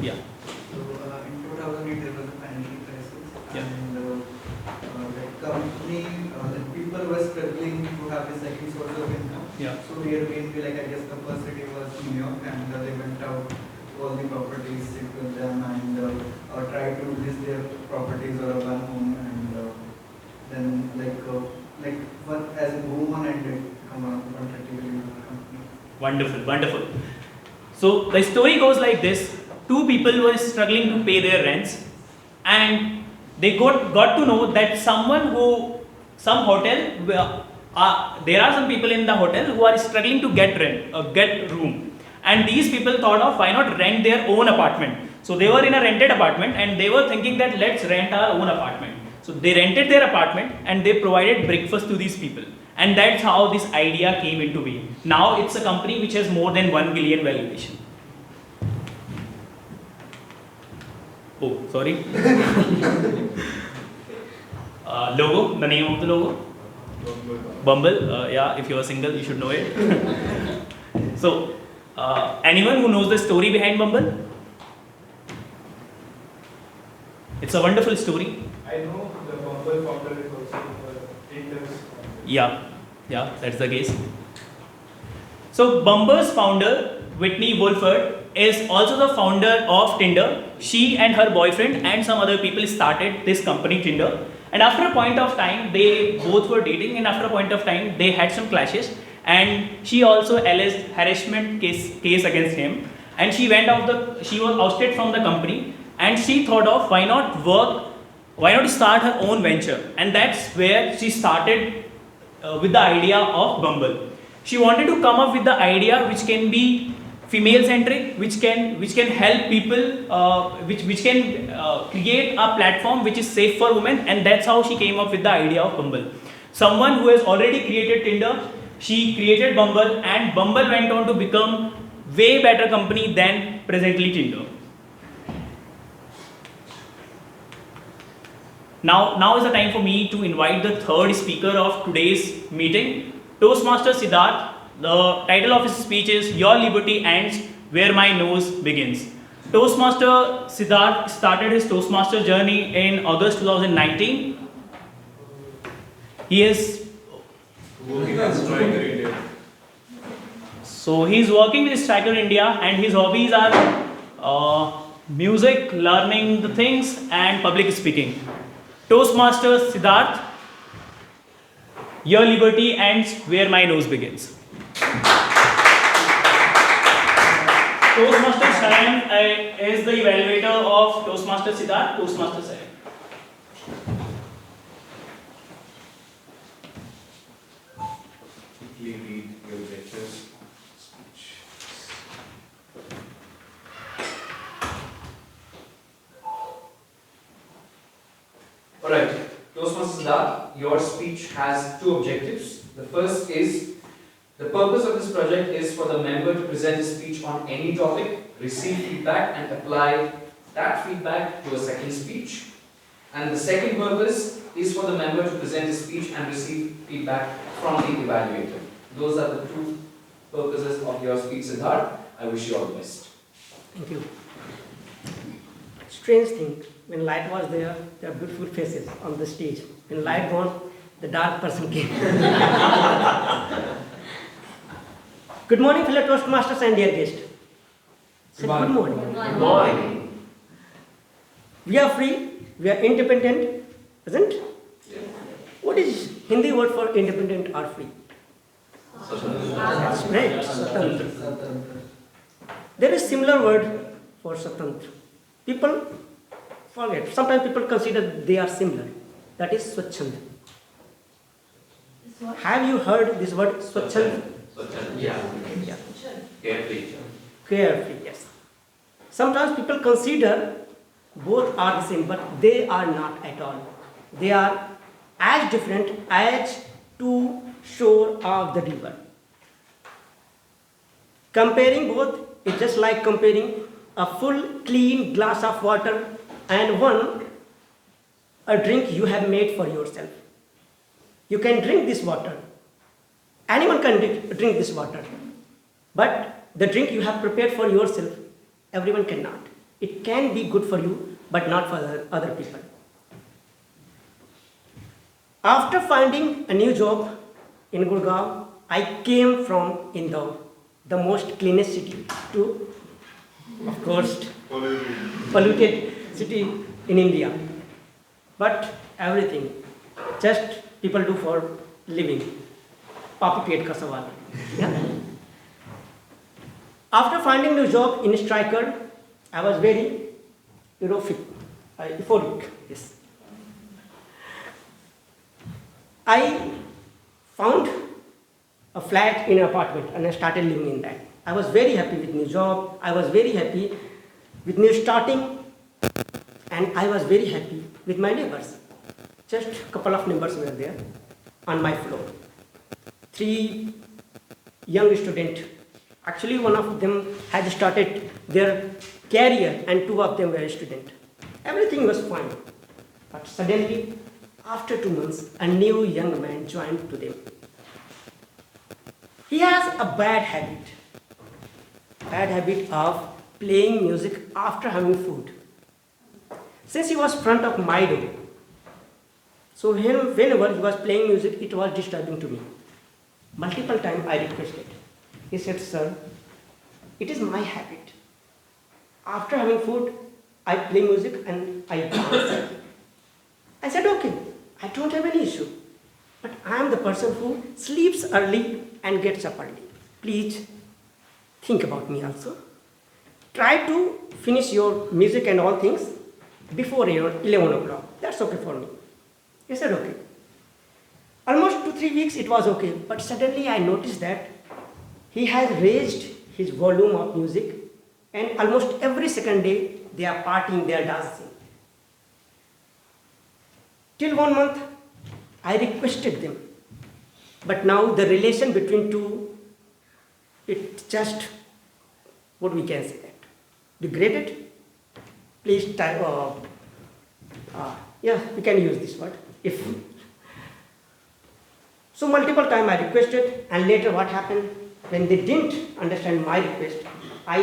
G: Yeah.
A: So in 2008 there was a financial crisis,
G: Yeah.
A: and the company, the people were struggling to have a second source of income.
G: Yeah.
A: So Airbnb, like I guess the first city was New York, and they went out to all the properties, sit with them, and try to list their properties or one home, and then like one as a boom on and it come on 130 billion company.
G: Wonderful, wonderful. So the story goes like this. Two people were struggling to pay their rents, and they got to know that some hotel, there are some people in the hotel who are struggling to get room, and these people thought of why not rent their own apartment. So they were in a rented apartment and they were thinking that let's rent our own apartment. So they rented their apartment and they provided breakfast to these people, and that's how this idea came into being. Now it's a company which has more than 1 billion valuation. Oh, sorry. Logo, the name of the logo? Bumble. Yeah, if you are single, you should know it. So, anyone who knows the story behind Bumble? It's a wonderful story.
C: I know the Bumble founder is also Tinder's.
G: Yeah, that's the case. So, Bumble's founder, Whitney Wolford, is also the founder of Tinder. She and her boyfriend and some other people started this company Tinder, and after a point of time they both were dating, and after a point of time they had some clashes, and she also alleged harassment case against him, and she was ousted from the company, and she thought of why not start her own venture, and that's where she started with the idea of Bumble. She wanted to come up with the idea which can be female centric, which can help people, which can create a platform which is safe for women, and that's how she came up with the idea of Bumble. Someone who has already created Tinder, she created Bumble, and Bumble went on to become way better company than presently Tinder. Now is the time for me to invite the third speaker of today's meeting, Toastmaster Siddharth. The title of his speech is Your Liberty Ends Where My Nose Begins. Toastmaster Siddharth started his Toastmaster journey in August 2019. He is
N: working as Striker India.
G: So he is working with Striker India, and his hobbies are music, learning the things, and public speaking. Toastmaster Siddharth, Your Liberty Ends Where My Nose Begins. Toastmaster Shaayaan is the evaluator of Toastmaster Siddharth. Toastmaster Shaayaan.
N: Quickly read your lectures, speech.
P: Alright,
M: Toastmaster Siddharth, your speech has two objectives. The first is, the purpose of this project is for the member to present his speech on any topic, receive feedback and apply that feedback to a second speech. And the second purpose is for the member to present his speech and receive feedback from the evaluator. Those are the two purposes of your speech, Siddharth. I wish you all the best.
P: Thank you. Strange thing, when light was there are beautiful faces on the stage. When light gone, the dark person came. Good morning, fellow Toastmasters and dear guests. Say good morning.
M: Good morning.
P: We are free, we are independent, isn't?
M: Yes.
P: What is Hindi word for independent or free? That's right, Swatantra. There is similar word for Swatantra. People forget. Sometimes people consider they are similar. That is Swachhand. Have you heard this word Swachhand?
M: Yeah.
P: Yeah.
M: Carefree.
P: Carefree, yes. Sometimes people consider both are the same, but they are not at all. They are as different as two shores of the river. Comparing both is just like comparing a full clean glass of water and a drink you have made for yourself. You can drink this water. Anyone can drink this water. But the drink you have prepared for yourself, everyone cannot. It can be good for you, but not for other people. After finding a new job in Gurgaon, I came from Indore, the most cleanest city, to, of course, polluted city in India. But everything, just people do for living. Papi pet ka sawal. Yeah? After finding new job in Striker, I was very euphoric. Yes. I found a flat in an apartment and I started living in that. I was very happy with new job. I was very happy with new starting, and I was very happy with my neighbors. Just a couple of neighbors were there on my floor. 3 young students. Actually, one of them had started their career and 2 of them were students. Everything was fine. But suddenly, after 2 months, a new young man joined to them. He has a bad habit of playing music after having food. Since he was front of my door, so whenever he was playing music, it was disturbing to me. Multiple times I requested. He said, "Sir, it is my habit. After having food, I play music and I dance." I said, "Okay, I don't have any issue. But I am the person who sleeps early and gets up early. Please think about me also. Try to finish your music and all things before 11 o'clock. That's okay for me." He said, "Okay." Almost 2-3 weeks it was okay, but suddenly I noticed that he has raised his volume of music, and almost every second day they are partying, they are dancing. Till 1 month I requested them, but now the relation between two, it's just, what we can say that, degraded. Please type, yeah, we can use this word, if. So multiple times I requested, and later what happened, when they didn't understand my request, I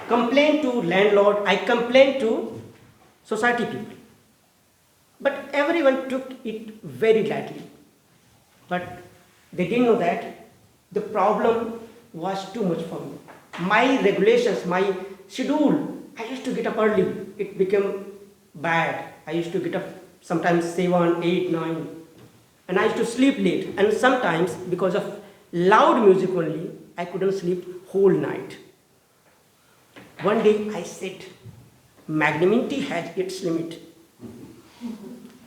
P: complained to landlord, I complained to society people. But everyone took it very lightly. But they didn't know that the problem was too much for me. My regulations, my schedule, I used to get up early. It became bad. I used to get up sometimes 7, 8, 9. And I used to sleep late. And sometimes, because of loud music only, I couldn't sleep whole night. One day I said, magnanimity has its limit.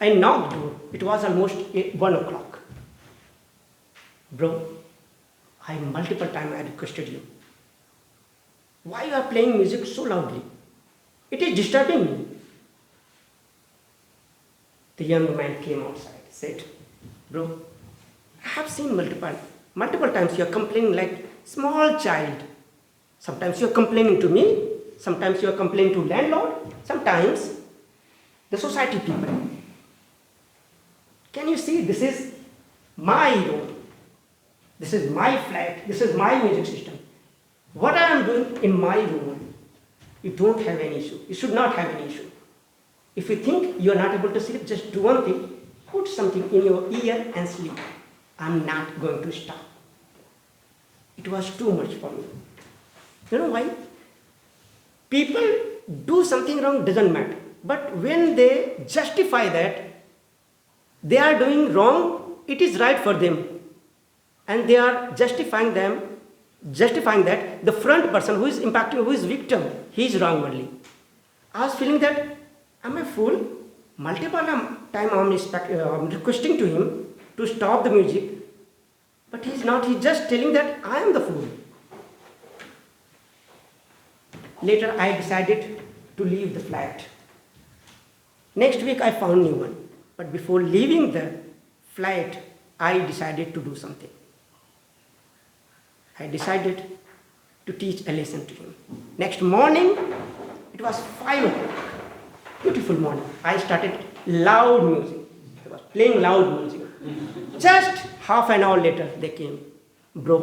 P: I knocked door. It was almost 1 o'clock. "Bro, I multiple times I requested you. Why you are playing music so loudly? It is disturbing me." The young man came outside, said, "Bro, I have seen multiple times you are complaining like small child. Sometimes you are complaining to me, sometimes you are complaining to landlord, sometimes the society people. Can you see, this is my room, this is my flat, this is my music system. What I am doing in my room, you don't have any issue. You should not have any issue. If you think you are not able to sleep, just do one thing, put something in your ear and sleep. I'm not going to stop." It was too much for me. You know why? People do something wrong, doesn't matter. But when they justify that they are doing wrong, it is right for them. And they are justifying that the front person who is impacting, who is victim, he is wrong only. I was feeling that I'm a fool. Multiple time I'm requesting to him to stop the music, but he's not. He's just telling that I am the fool. Later I decided to leave the flat. Next week I found new one. But before leaving the flat, I decided to do something. I decided to teach a lesson to him. Next morning, it was 5 o'clock. Beautiful morning. I started loud music. I was playing loud music. Just half an hour later, they came. "Bro,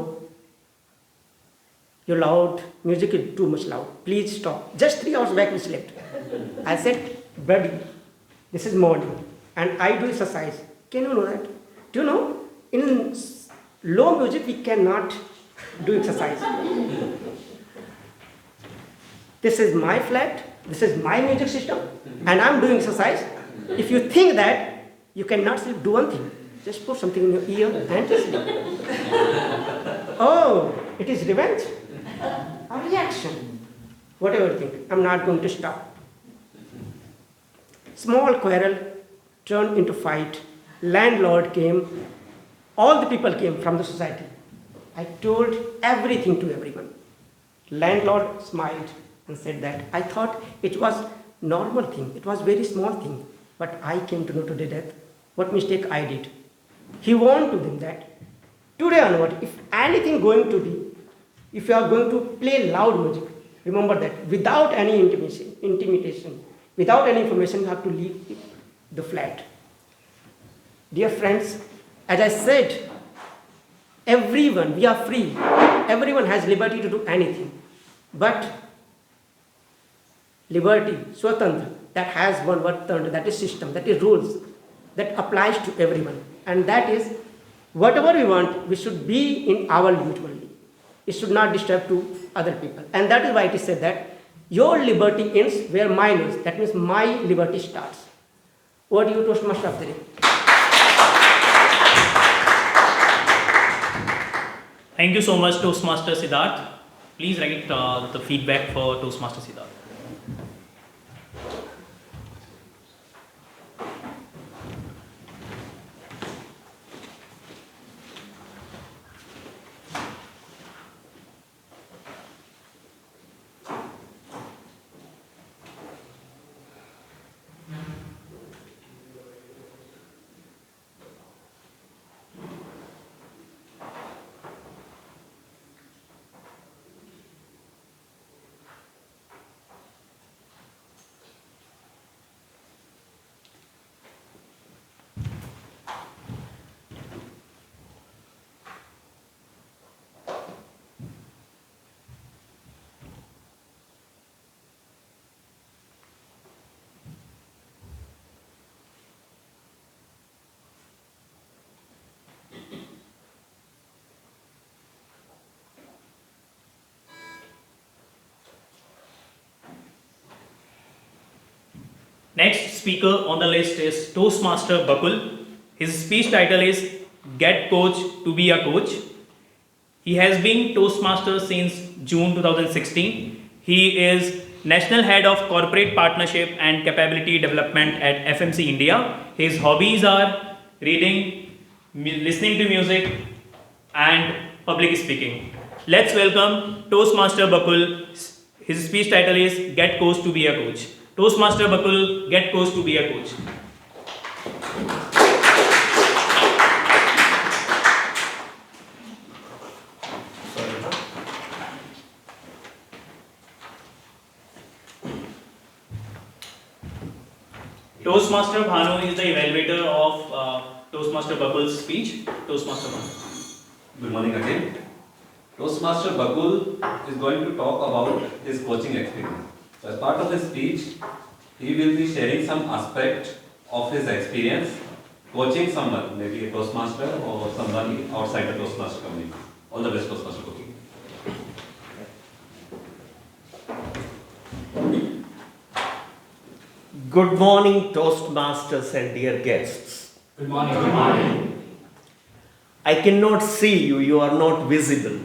P: your loud music is too much loud. Please stop. Just 3 hours back we slept." I said, "Buddy, this is morning and I do exercise. Can you know that? Do you know, in low music we cannot do exercise. This is my flat, this is my music system, and I'm doing exercise. If you think that you cannot sleep, do one thing. Just put something in your ear and sleep." Oh, it is revenge? A reaction. Whatever you think, I'm not going to stop. Small quarrel turned into fight. Landlord came. All the people came from the society. I told everything to everyone. Landlord smiled and said that I thought it was normal thing. It was very small thing. But I came to know today that what mistake I did. He warned to them that today onward, if anything going to be, if you are going to play loud music, remember that without any intimidation, without any information, you have to leave the flat. Dear friends, as I said, everyone, we are free. Everyone has liberty to do anything. But liberty, swatantra, that has one word, tantra, that is system, that is rules, that applies to everyone. And that is, whatever we want, we should be in our limit only. It should not disturb to other people. And that is why it is said that your liberty ends where mine is. That means my liberty starts. Over to you, Toastmaster of the day.
G: Thank you so much, Toastmaster Siddharth. Please write the feedback for Toastmaster Siddharth. Next speaker on the list is Toastmaster Bakul. His speech title is Get Coach to be a Coach. He has been Toastmaster since June 2016. He is National Head of Corporate Partnership and Capability Development at FMC India. His hobbies are reading, listening to music, and public speaking. Let's welcome Toastmaster Bakul. His speech title is Get Coach to be a Coach. Toastmaster Bakul, get coach to be a coach. Toastmaster Bhanu is the evaluator of Toastmaster Bakul's speech. Toastmaster Bhanu.
H: Good morning again. Toastmaster Bakul is going to talk about his coaching experience. So as part of his speech, he will be sharing some aspect of his experience coaching someone, maybe a Toastmaster or somebody outside the Toastmaster community. All the best, Toastmaster Bakul.
Q: Good morning, Toastmasters and dear guests.
G: Good morning. Good morning.
Q: I cannot see you, you are not visible.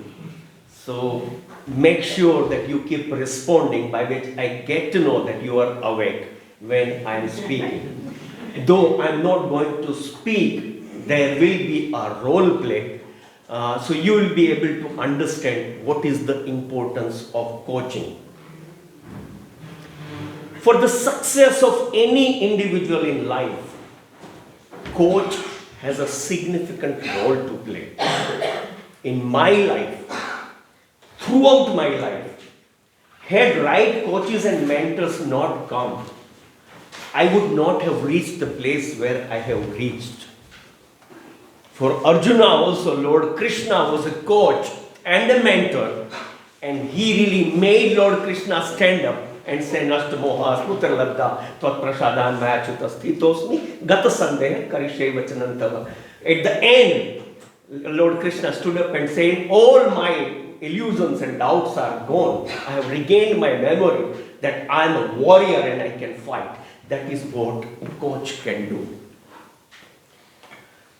Q: So make sure that you keep responding, by which I get to know that you are awake when I am speaking. Though I am not going to speak, there will be a role play. So you will be able to understand what is the importance of coaching. For the success of any individual in life, coach has a significant role to play. In my life, throughout my life, had right coaches and mentors not come, I would not have reached the place where I have reached. For Arjuna also, Lord Krishna was a coach and a mentor, and he really made Lord Krishna stand up and say, Nashtamoha Smutra Labda Tvat Prasadan Mayachuta Sthitosmi Gata Sandeha Karishe Vachanantava. At the end, Lord Krishna stood up and said, all my illusions and doubts are gone. I have regained my memory that I am a warrior and I can fight. That is what a coach can do.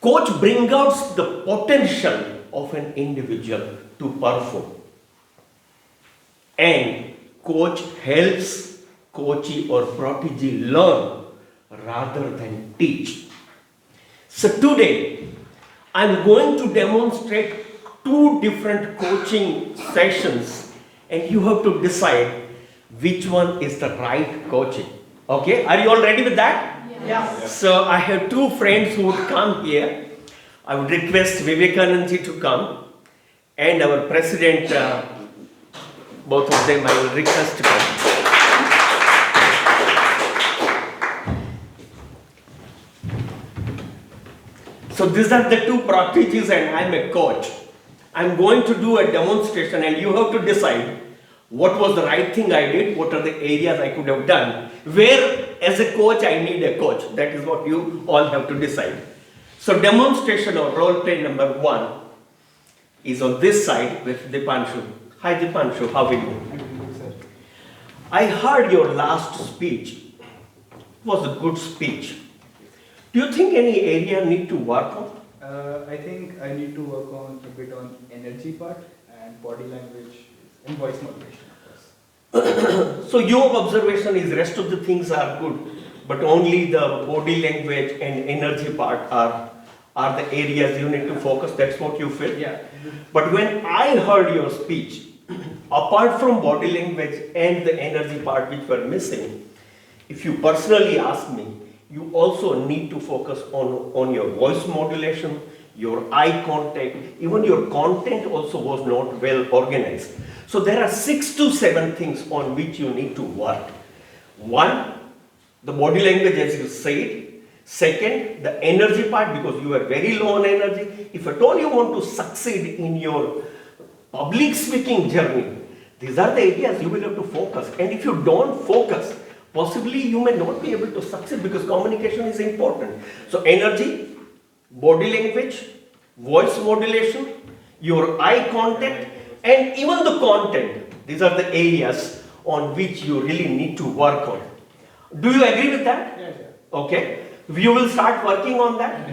Q: Coach brings out the potential of an individual to perform. And coach helps coachee or protege learn rather than teach. So today, I am going to demonstrate two different coaching sessions, and you have to decide which one is the right coaching. Okay, are you all ready with that?
J: Yes.
Q: So I have two friends who would come here. I would request Vivekananda to come, and our president, both of them I will request to come. So these are the two proteges and I am a coach. I am going to do a demonstration and you have to decide what was the right thing I did, what are the areas I could have done, where as a coach I need a coach. That is what you all have to decide. So demonstration or role play number 1 is on this side with Deepanshu. Hi Deepanshu, how are you? I heard your last speech. It was a good speech. Do you think any area need to work on?
C: I think I need to work on a bit on energy part and body language and voice modulation, of course.
Q: So your observation is rest of the things are good, but only the body language and energy part are the areas you need to focus. That's what you feel?
C: Yeah.
Q: But when I heard your speech, apart from body language and the energy part which were missing, if you personally ask me, you also need to focus on your voice modulation, your eye contact, even your content also was not well organized. So there are 6 to 7 things on which you need to work. 1, the body language as you said. Second, the energy part, because you are very low on energy. If at all you want to succeed in your public speaking journey, these are the areas you will have to focus. And if you don't focus, possibly you may not be able to succeed because communication is important. So energy, body language, voice modulation, your eye contact, and even the content. These are the areas on which you really need to work on. Do you agree with that?
C: Yes.
Q: Okay. You will start working on that.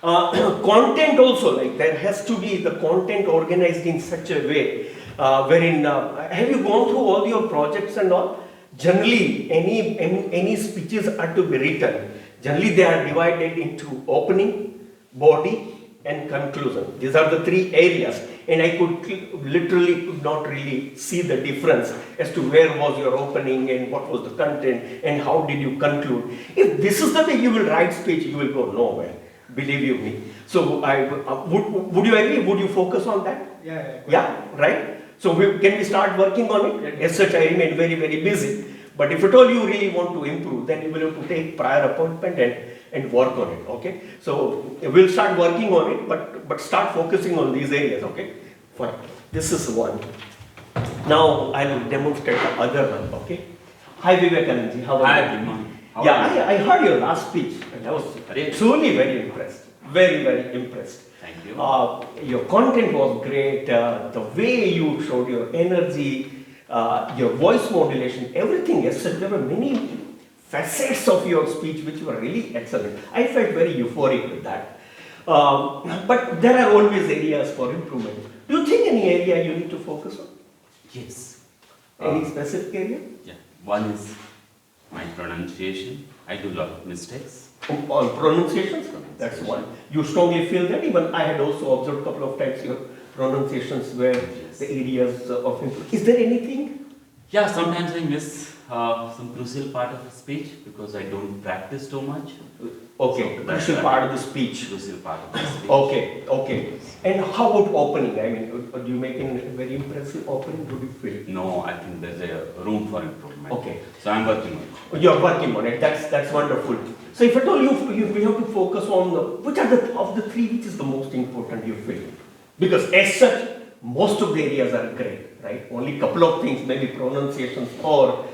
Q: Content also, like there has to be the content organized in such a way wherein, have you gone through all your projects and all? Generally, any speeches are to be written. Generally, they are divided into opening, body, and conclusion. These are the 3 areas. and I could not really see the difference as to where was your opening and what was the content and how did you conclude. If this is the way you will write speech, you will go nowhere. Believe you me. So would you agree? Would you focus on that? Yeah, right? So can we start working on it? As such, I remain very, very busy. But if at all you really want to improve, then you will have to take prior appointment and work on it, okay? So we'll start working on it, but start focusing on these areas, okay? Fine. This is one. Now I will demonstrate the other one, okay? Hi Vivekananda, how are you? Yeah, I heard your last speech and I was truly very impressed. Very, very impressed.
B: Thank you.
Q: Your content was great, the way you showed your energy, your voice modulation, everything. Yes, there were many facets of your speech which were really excellent. I felt very euphoric with that. But there are always areas for improvement. Do you think any area you need to focus on?
R: Yes.
Q: Any specific area?
R: Yeah. One is my pronunciation. I do a lot of mistakes.
Q: On pronunciations? That's one. You strongly feel that? Even I had also observed a couple of times your pronunciations were the areas of improvement. Is there anything?
R: Yeah, sometimes I miss some crucial part of the speech because I don't practice too much.
Q: Okay,
R: so
Q: crucial part of the speech.
R: Crucial part of the speech.
Q: Okay, okay. And how about opening? I mean, do you make a very impressive opening? Do you feel?
R: No, I think there's a room for improvement.
Q: Okay.
R: So I'm working on it.
Q: You're working on it. That's wonderful. So if at all we have to focus on which are of the three which is the most important you feel? Because as such, most of the areas are great, right? Only a couple of things, maybe pronunciations or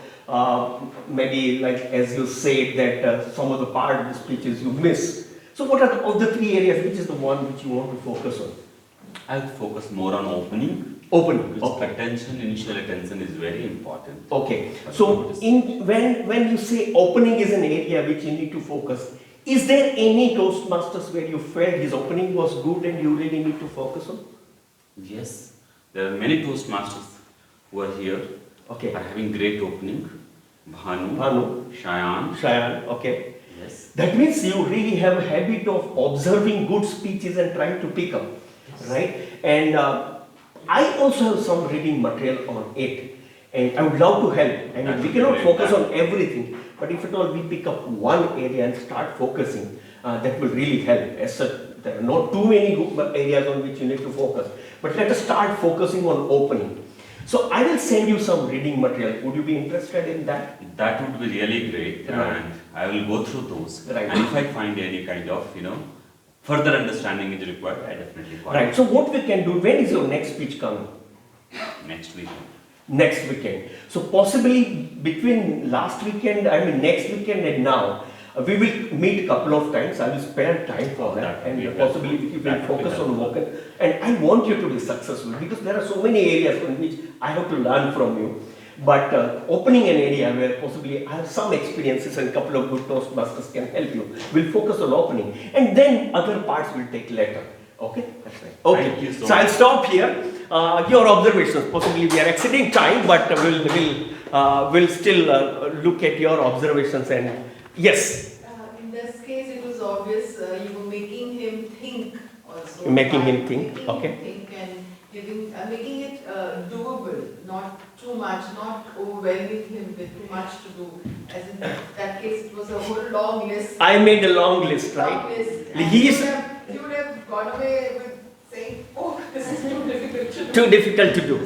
Q: maybe like as you said that some of the part of the speeches you miss. So what are of the three areas, which is the one which you want to focus on?
R: I would focus more on opening.
Q: Opening,
R: because attention, initial attention is very important.
Q: Okay. So when you say opening is an area which you need to focus, is there any Toastmasters where you felt his opening was good and you really need to focus on?
R: Yes. There are many Toastmasters who are here.
Q: Okay.
R: Are having great opening. Bhanu.
Q: Shaayaan, okay.
R: Yes.
Q: That means you really have a habit of observing good speeches and trying to pick up, right? And I also have some reading material on it, and I would love to help. I mean, we cannot focus on everything, but if at all we pick up one area and start focusing, that will really help. As such, there are not too many areas on which you need to focus, but let us start focusing on opening. So I will send you some reading material. Would you be interested in that?
R: That would be really great, and I will go through those.
Q: Right.
R: And if I find any kind of, further understanding is required, I definitely follow.
Q: Right. So what we can do, when is your next speech coming?
R: Next weekend.
Q: Next weekend. So possibly between last weekend, next weekend and now, we will meet a couple of times. I will spare time for that, and possibly we will focus on vocal. And I want you to be successful because there are so many areas in which I have to learn from you. But opening an area where possibly I have some experiences and a couple of good Toastmasters can help you. We'll focus on opening, and then other parts will take later. Okay? That's right. Okay.
R: Thank you so
Q: So I'll
R: much.
Q: stop here. Your observations. Possibly we are exceeding time, but we'll still look at your observations and yes.
J: In this case, it was obvious you were making him think also.
Q: Making him think.
J: Making
Q: Okay.
J: him think and making it doable, not too much, not overwhelming him with too much to do. As in that case, it was a whole long list.
Q: I made a long list, right?
J: Long list. And
Q: He is
J: you would have gone away with saying, oh, this is too difficult to do.
Q: too difficult to do.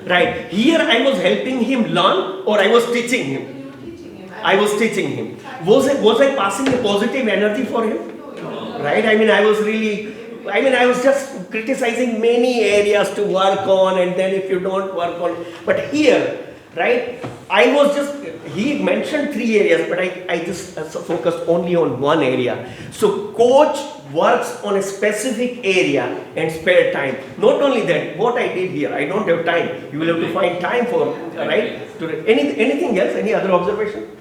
Q: Right. Here I was helping him learn or I was teaching him. I was teaching him. Was I passing a positive energy for him? Right? I was just criticizing many areas to work on, and then if you don't work on, but here, right, he mentioned 3 areas, but I just focused only on one area. So coach works on a specific area and spare time. Not only that, what I did here, I don't have time. You will have to find time for, right? Anything else? Any other observation?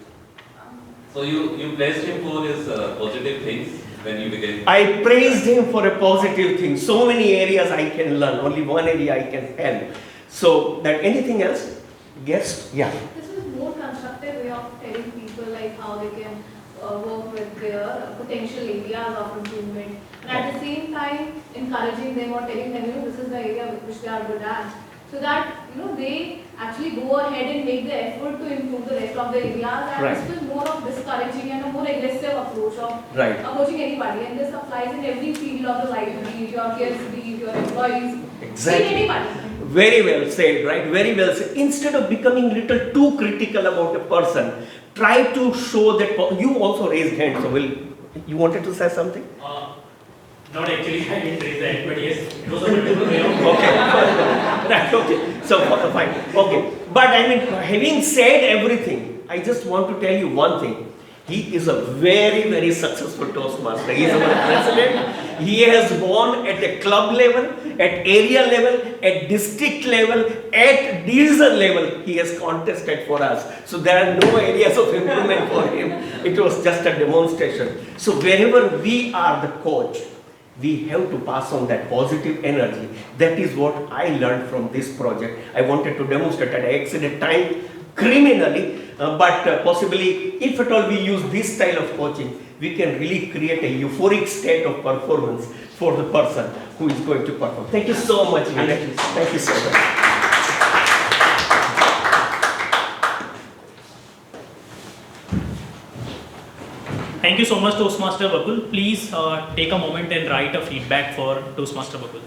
R: So you praised him for his positive things when you began.
Q: I praised him for a positive thing. So many areas I can learn. Only one area I can help. So that anything else? Yes? Yeah.
D: This is more constructive way of telling people like how they can work with their their potential areas of improvement, and at the same time encouraging them or telling them, this is the area which they are good at, so that they actually go ahead and make the effort to improve the rest of the areas. And
Q: Right.
D: this is more of discouraging and a more aggressive approach of
Q: Right.
D: approaching anybody, and this applies in every field of the life, be it your kids, be it your employees,
Q: Exactly.
D: be it anybody.
Q: Very well said, right? Very well said. Instead of becoming little too critical about a person, try to show that you also raised hand. So you wanted to say something?
G: Not actually, I didn't raise that, but yes, it was a wonderful way of.
Q: Okay. Right, okay. So fine. Okay. But I mean, having said everything, I just want to tell you one thing. He is a very, very successful Toastmaster. He is our president. He has won at the club level, at area level, at district level, at division level. He has contested for us. So there are no areas of improvement for him. It was just a demonstration. So wherever we are the coach, we have to pass on that positive energy. That is what I learned from this project. I wanted to demonstrate that I exceeded time criminally, but possibly if at all we use this style of coaching, we can really create a euphoric state of performance for the person who is going to perform. Thank you so much, Vinod. Thank you so much.
G: Thank you so much, Toastmaster Bakul. Please take a moment and write a feedback for Toastmaster Bakul.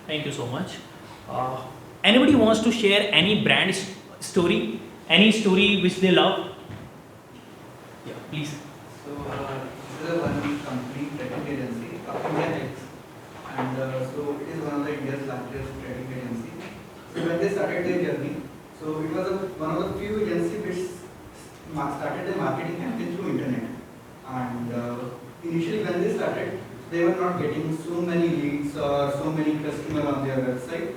G: Thank you so much. Anybody wants to share any brand story? Any story which they love? Yeah, please.
A: So, this is a one company, trading agency, India X. And so it is one of the India's largest trading agency. So when they started their journey, so it was one of the few agencies which started the marketing campaign through internet. And initially when they started, they were not getting so many leads or so many customers on their website.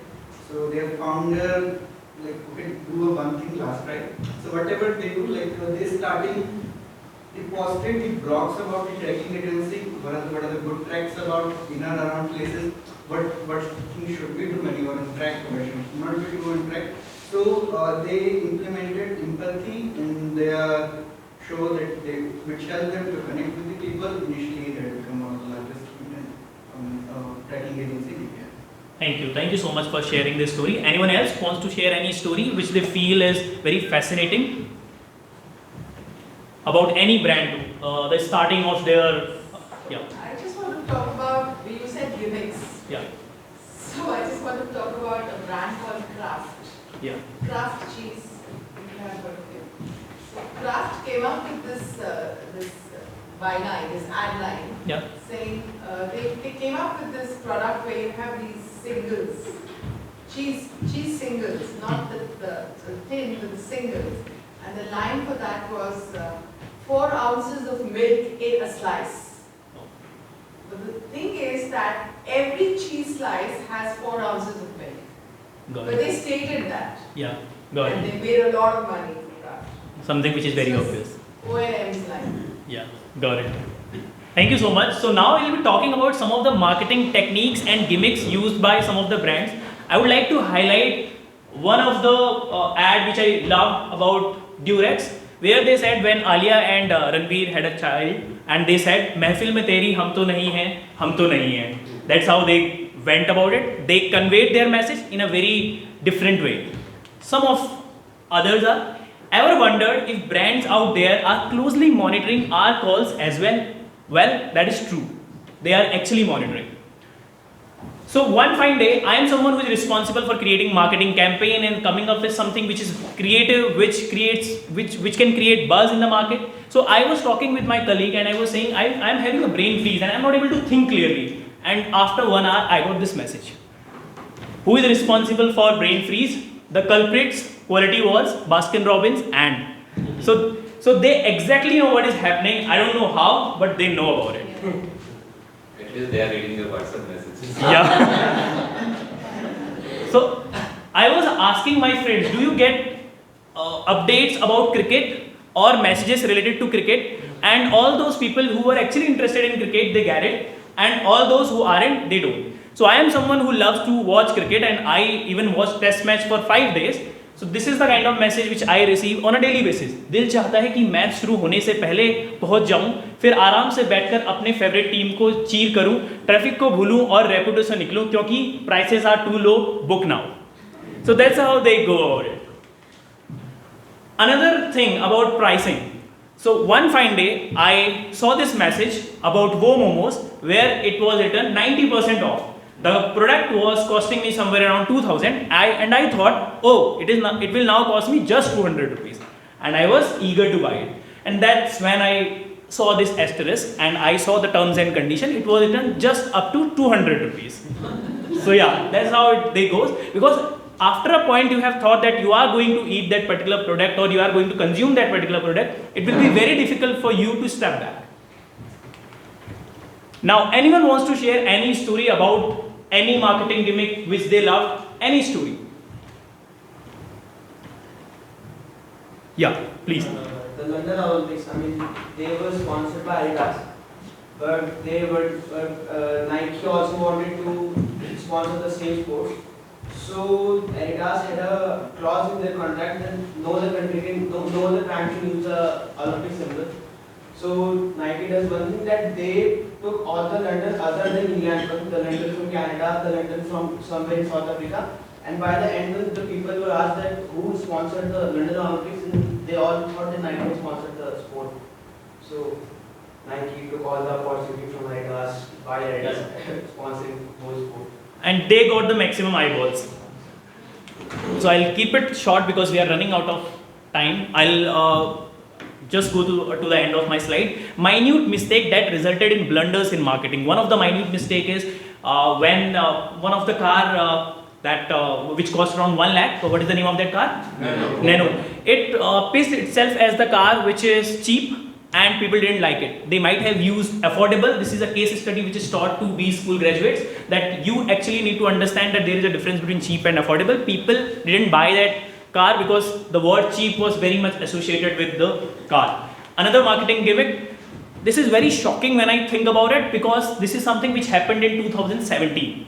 A: So their founder do one thing last, right? So whatever they do, they posted the blogs about the trekking agency, what are the good tracks about in and around places, what things should we do when you are in track profession, not to go in track. So they implemented empathy in their show which helped them to connect with the people. Initially they had become one of the largest tracking agency in India.
G: Thank you so much for sharing this story. Anyone else wants to share any story which they feel is very fascinating about any brand, the starting of their, yeah.
J: I just want to talk about, you said gimmicks.
G: Yeah.
J: So I just want to talk about a brand called Kraft.
G: Yeah.
J: Kraft cheese. If you have heard of it. So Kraft came up with this byline, this ad line,
G: Yeah.
J: saying they came up with this product where you have these singles, cheese singles, not the thin, but the singles. And the line for that was 4 ounces of milk in a slice. But the thing is that every cheese slice has 4 ounces of milk.
G: Got
J: But
G: it.
J: they stated that.
G: Yeah, got
J: And
G: it.
J: they made a lot of money from that.
G: Something which is very obvious.
J: O&M's line.
G: Yeah, got it. Thank you so much. So now we'll be talking about some of the marketing techniques and gimmicks used by some of the brands. I would like to highlight one of the ad which I love about Durex, where they said when Alia and Ranveer had a child, and they said, "Mehfil mein teri, hum to nahi hain, hum to nahi hain." That's how they went about it. They conveyed their message in a very different way. Some of others are, ever wondered if brands out there are closely monitoring our calls as well? Well, that is true. They are actually monitoring. So one fine day, I am someone who is responsible for creating marketing campaign and coming up with something which is creative, which can create buzz in the market. So I was talking with my colleague and I was saying I am having a brain freeze and I am not able to think clearly. And after 1 hour, I got this message. Who is responsible for brain freeze? The culprits, quality was Baskin Robbins and. So they exactly know what is happening. I don't know how, but they know about it.
H: At least they are reading your WhatsApp messages.
G: Yeah. So I was asking my friends, do you get updates about cricket or messages related to cricket? And all those people who were actually interested in cricket, they get it. And all those who aren't, they don't. So I am someone who loves to watch cricket and I even watch test match for 5 days. So this is the kind of message which I receive on a daily basis. दिल चाहता है कि match शुरू होने से पहले पहुंच जाऊं, फिर आराम से बैठकर अपने फेवरेट टीम को चीर करूं, ट्रैफिक को भूलूं और रैपिडो से निकलूं क्योंकि prices are too low, book now. So that's how they go about it. Another thing about pricing. So one fine day, I saw this message about Wo Momos where it was written 90% off. The product was costing me somewhere around 2000 and I thought, oh, it will now cost me just 200 rupees. And I was eager to buy it. And that's when I saw this asterisk and I saw the terms and condition. It was written just up to 200 rupees. So yeah, that's how it goes. Because after a point you have thought that you are going to eat that particular product or you are going to consume that particular product, it will be very difficult for you to step back. Now, anyone wants to share any story about any marketing gimmick which they loved? Any story? Yeah, please.
I: The London Olympics, I mean, they were sponsored by Adidas, but Nike also wanted to sponsor the same sport. So Adidas had a clause in their contract that no other brand can use the Olympic symbol. So Nike does one thing, that they took all the London other than England, the London from Canada, the London from somewhere in South Africa, and by the end the people were asked that who sponsored the London Olympics, and they all thought that Nike sponsored the sport. So Nike took all the opportunity from Adidas by Adidas sponsoring whole sport.
G: And they got the maximum eyeballs. So I'll keep it short because we are running out of time. I'll just go to the end of my slide. Minute mistake that resulted in blunders in marketing. One of the minute mistake is when one of the car which cost around 1 lakh. So what is the name of that car? Nano. It pitched itself as the car which is cheap and people didn't like it. They might have used affordable. This is a case study which is taught to B school graduates, that you actually need to understand that there is a difference between cheap and affordable. People didn't buy that car because the word cheap was very much associated with the car. Another marketing gimmick. This is very shocking when I think about it because this is something which happened in 2017.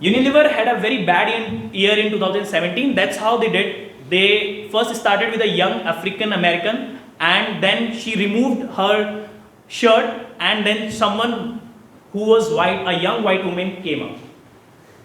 G: Unilever had a very bad year in 2017. That's how they did. They first started with a young African American and then she removed her shirt and then someone who was white, a young white woman, came up.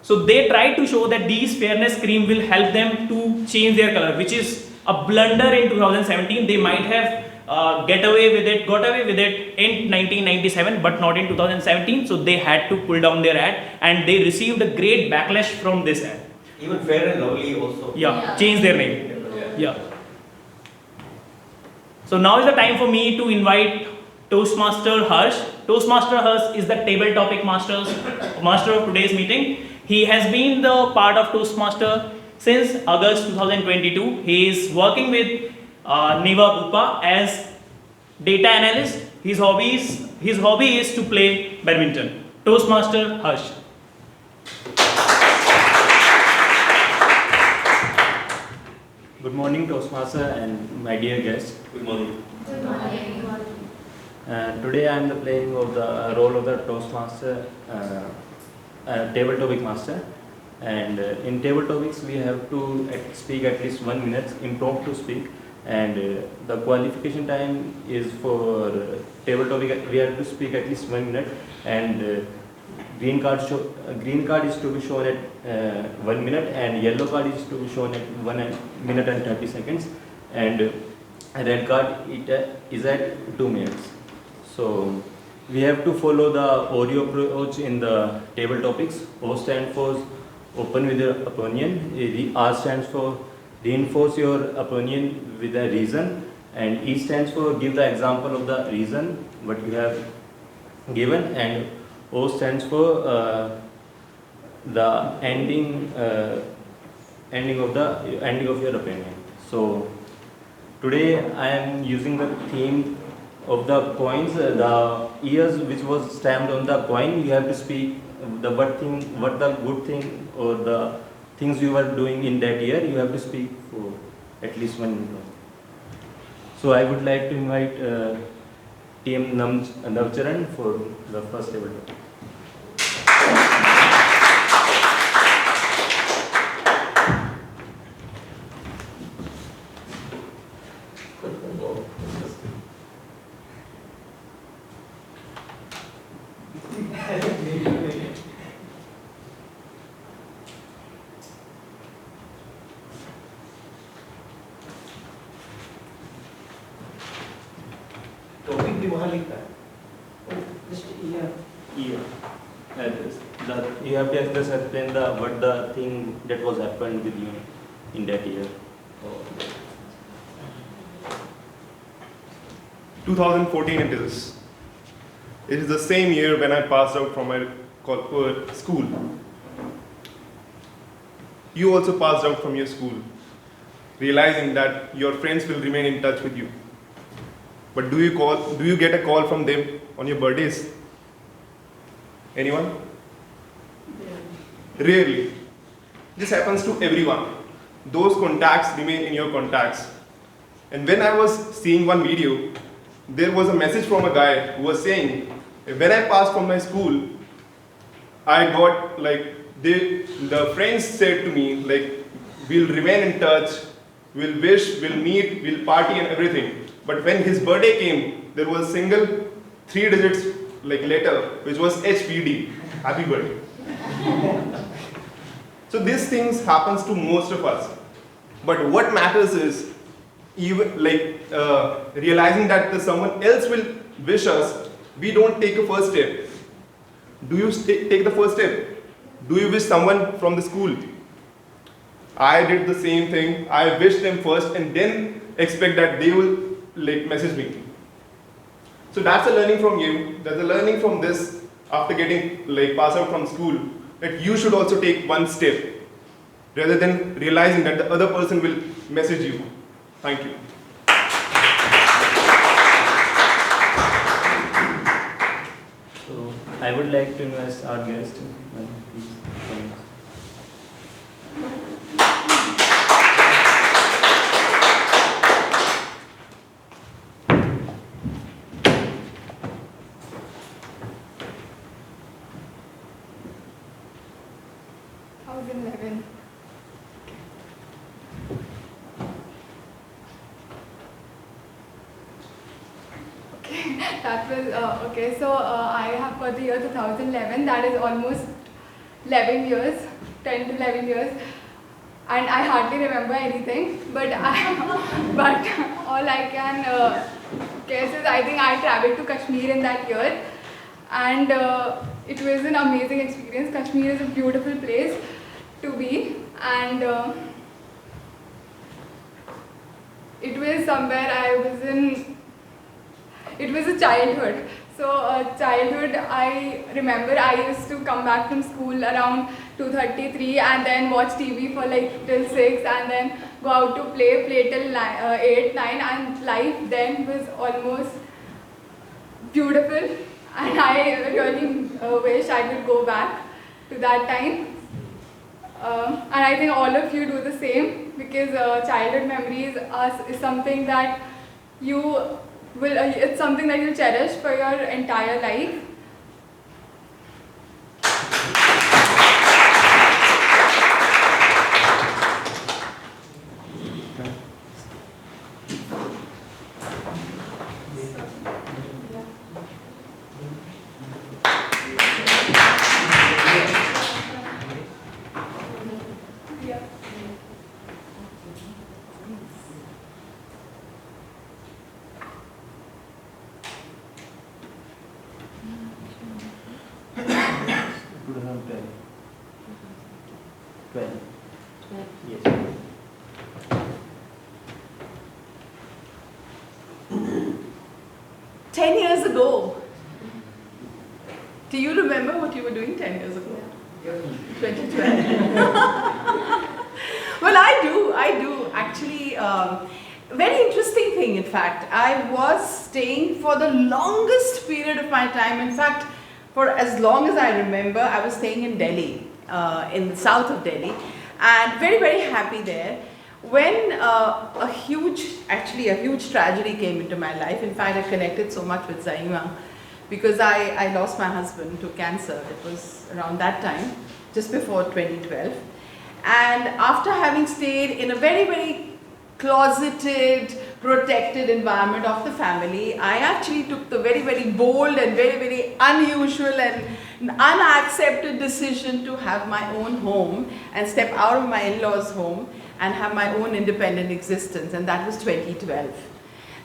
G: So they tried to show that these fairness cream will help them to change their color, which is a blunder in 2017. They might have got away with it in 1997 but not in 2017. So they had to pull down their ad and they received a great backlash from this ad.
Q: Even Fair and Lovely also.
G: Yeah, changed their name. Yeah. So now is the time for me to invite Toastmaster Harsh. Toastmaster Harsh is the table topic master of today's meeting. He has been the part of Toastmaster since August 2022. He is working with Neva Bupa as data analyst. His hobby is to play badminton. Toastmaster Harsh.
S: Good morning, Toastmaster and my dear guests.
H: Good morning.
O: Good morning.
S: Today I am playing of the role of the Toastmaster, table topic master. And in table topics we have to speak at least 1 minute, impromptu speak. And the qualification time is for table topic. We have to speak at least 1 minute. And green card is to be shown at 1 minute and yellow card is to be shown at 1 minute and 30 seconds and red card is at 2 minutes. So we have to follow the OREO approach in the table topics. O stands for open with your opinion, R stands for reinforce your opinion with a reason, and E stands for give the example of the reason what you have given, and O stands for the ending of your opinion. So today I am using the theme of the coins, the years which was stamped on the coin. You have to speak the what the good thing or the things you were doing in that year. You have to speak for at least 1 minute. So I would like to invite TM Navcharan for the first table.
Q: Topic भी वहाँ लिखता है
S: Just year. That you have to just explain what the thing that was happened with you in that year.
T: 2014 it is. It is the same year when I passed out from my school. You also passed out from your school, realizing that your friends will remain in touch with you. But do you get a call from them on your birthdays? Anyone? Rarely. This happens to everyone. Those contacts remain in your contacts. And when I was seeing one video, there was a message from a guy who was saying, when I passed from my school, I got the friends said to me, we'll remain in touch, we'll wish, we'll meet, we'll party and everything. But when his birthday came, there was a single 3 digits letter, which was HBD, happy birthday. So these things happens to most of us. But what matters is even realizing that someone else will wish us, we don't take a first step. Do you take the first step? Do you wish someone from the school? I did the same thing. I wished them first and then expect that they will message me. So that's a learning from you. That's a learning from this after getting passed out from school, that you should also take one step rather than realizing that the other person will message you. Thank you.
S: So I would like to invite our guest.
D: That was, okay, so I have for the year 2011, that is almost 11 years, 10 to 11 years, and I hardly remember anything, but all I can guess is I think I traveled to Kashmir in that year, and it was an amazing experience. Kashmir is a beautiful place to be, and it was somewhere I was in. It was a childhood. So childhood, I remember I used to come back from school around 2:33 and then watch TV for till 6 and then go out to play till 8, 9, and life then was almost beautiful, and I really wish I could go back to that time. And I think all of you do the same, because childhood memories is something that it's something that you cherish for your entire life.
S: 2012. 12. Yes.
J: 10 years ago. Do you remember what you were doing 10 years ago? 2012. Well, I do. Actually, very interesting thing, in fact. I was staying for the longest period of my time. In fact, for as long as I remember, I was staying in Delhi, in the south of Delhi, and very, very happy there. When a huge tragedy came into my life. In fact, I connected so much with Zaeema because I lost my husband to cancer. It was around that time, just before 2012. And after having stayed in a very, very closeted, protected environment of the family, I actually took the very, very bold and very, very unusual and unaccepted decision to have my own home and step out of my in-laws' home and have my own independent existence, and that was 2012.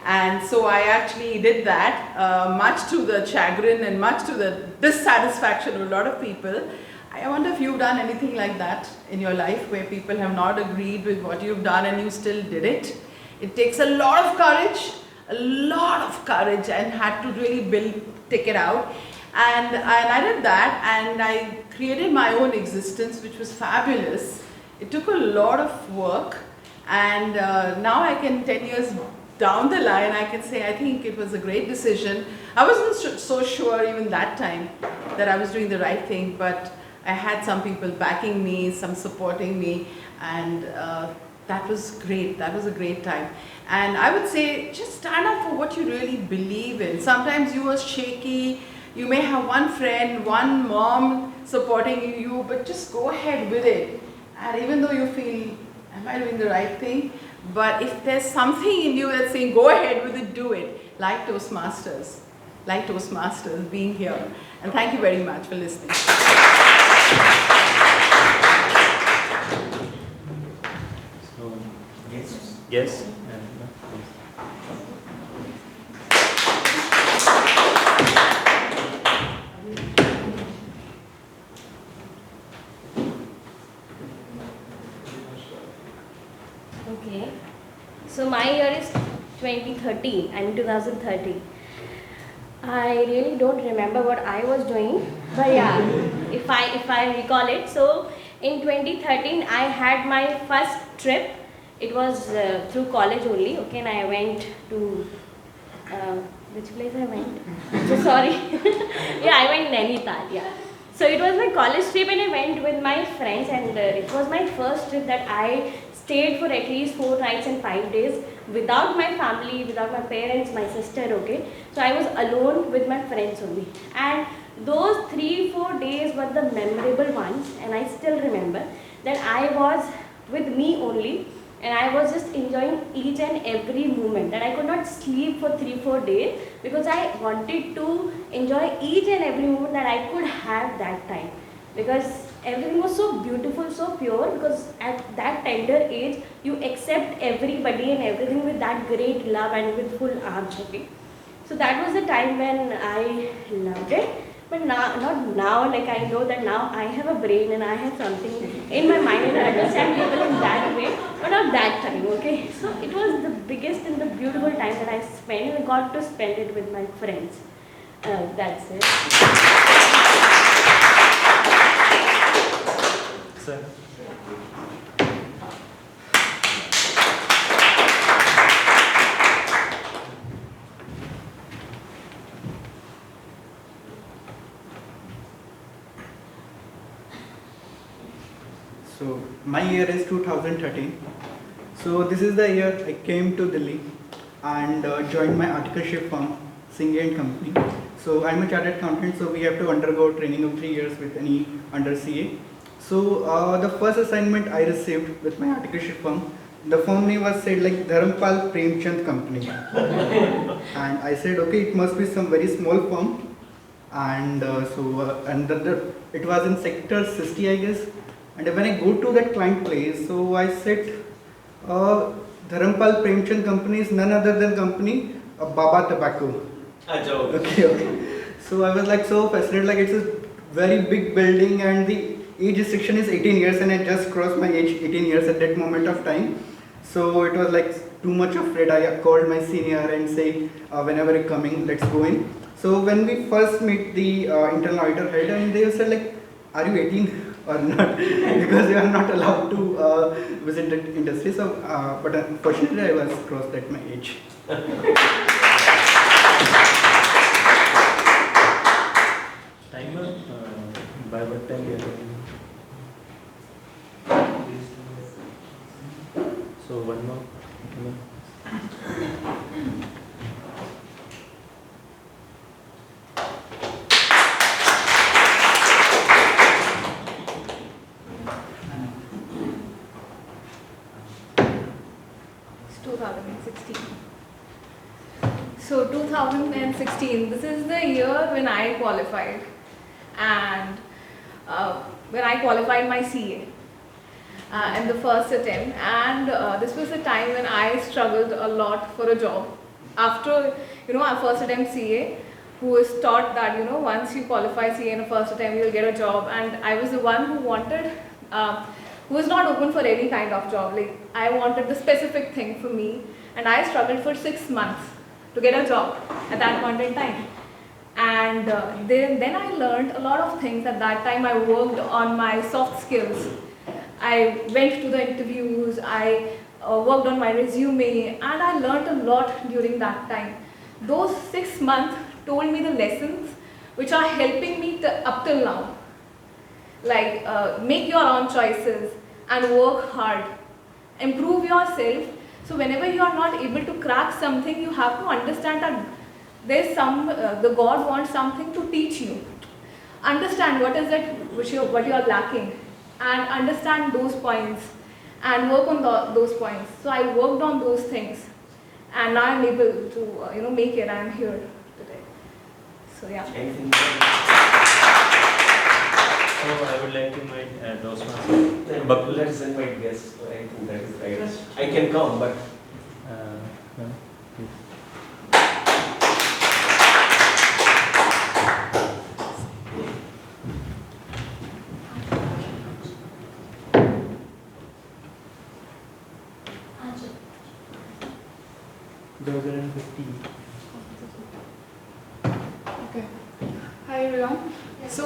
J: And so I actually did that, much to the chagrin and much to the dissatisfaction of a lot of people. I wonder if you've done anything like that in your life, where people have not agreed with what you've done and you still did it. It takes a lot of courage, and had to really take it out. And I did that, and I created my own existence, which was fabulous. It took a lot of work, and now I can, 10 years down the line, I can say I think it was a great decision. I wasn't so sure even that time that I was doing the right thing, but I had some people backing me, some supporting me, and that was great. That was a great time. And I would say just stand up for what you really believe in. Sometimes you are shaky, you may have one friend, one mom supporting you, but just go ahead with it. And even though you feel, am I doing the right thing? But if there's something in you that's saying, go ahead with it, do it. Like Toastmasters being here. And thank you very much for listening.
S: So, yes.
E: Okay. So my year is 2013. I'm 2013. I really don't remember what I was doing, but yeah, if I recall it. So in 2013, I had my first trip. It was through college only. Okay, and I went to which place I went? So sorry. Yeah, I went Nainital. Yeah. So it was my college trip, and I went with my friends, and it was my first trip that I stayed for at least 4 nights and 5 days without my family, without my parents, my sister, okay. So I was alone with my friends only. And those 3-4 days were the memorable ones, and I still remember that I was with me only, and I was just enjoying each and every moment, that I could not sleep for 3-4 days because I wanted to enjoy each and every moment that I could have that time, because everything was so beautiful, so pure, because at that tender age you accept everybody and everything with that great love and with full arms, okay. So that was the time when I loved it. But now, not now, like I know that now I have a brain and I have something in my mind and I understand people in that way, but not that time, okay. So it was the biggest and the beautiful time that I spent, and I got to spend it with my friends. That's it.
S: Sir.
A: So my year is 2013. So this is the year I came to Delhi and joined my articleship firm, Singh & Company. So I'm a chartered accountant, so we have to undergo training of 3 years with any under CA. So the first assignment I received with my articleship firm, the firm name was said like Dharampal Premchand Company. And I said, okay, it must be some very small firm. And it was in sector 60, I guess. And when I go to that client place, so I said, Dharampal Premchand Company is none other than company Baba Tobacco. Okay. So I was like so fascinated, like it's a very big building, and the age restriction is 18 years, and I just crossed my age 18 years at that moment of time. So it was like too much afraid. I called my senior and say, whenever you're coming, let's go in. So when we first meet the internal auditor head, and they said like, are you 18 or not? Because you are not allowed to visit the industry. So, but unfortunately I was crossed at my age.
S: Timer, by what time we are going? So one more.
D: It's 2016. So 2016, this is the year when I qualified, and when I qualified my CA. In the first attempt, and this was the time when I struggled a lot for a job. After our first attempt CA, who was taught that once you qualify CA in a first attempt you'll get a job, and I was the one who wanted, who was not open for any kind of job. Like I wanted the specific thing for me, and I struggled for 6 months to get a job at that point in time. And then I learned a lot of things. At that time I worked on my soft skills. I went to the interviews, I worked on my resume, and I learned a lot during that time. Those 6 months told me the lessons which are helping me up till now. Like make your own choices and work hard. Improve yourself. So whenever you are not able to crack something, you have to understand that there's the God wants something to teach you. Understand what is it what you are lacking, and understand those points and work on those points. So I worked on those things, and now I'm able to make it. I'm here today. So yeah.
Q: Anything?
S: So I would like to invite Toastmasters.
Q: Bakul, let's invite guests. So I think that is right. I can come, but
S: no, please.
D: 2015. Okay. Hi everyone. So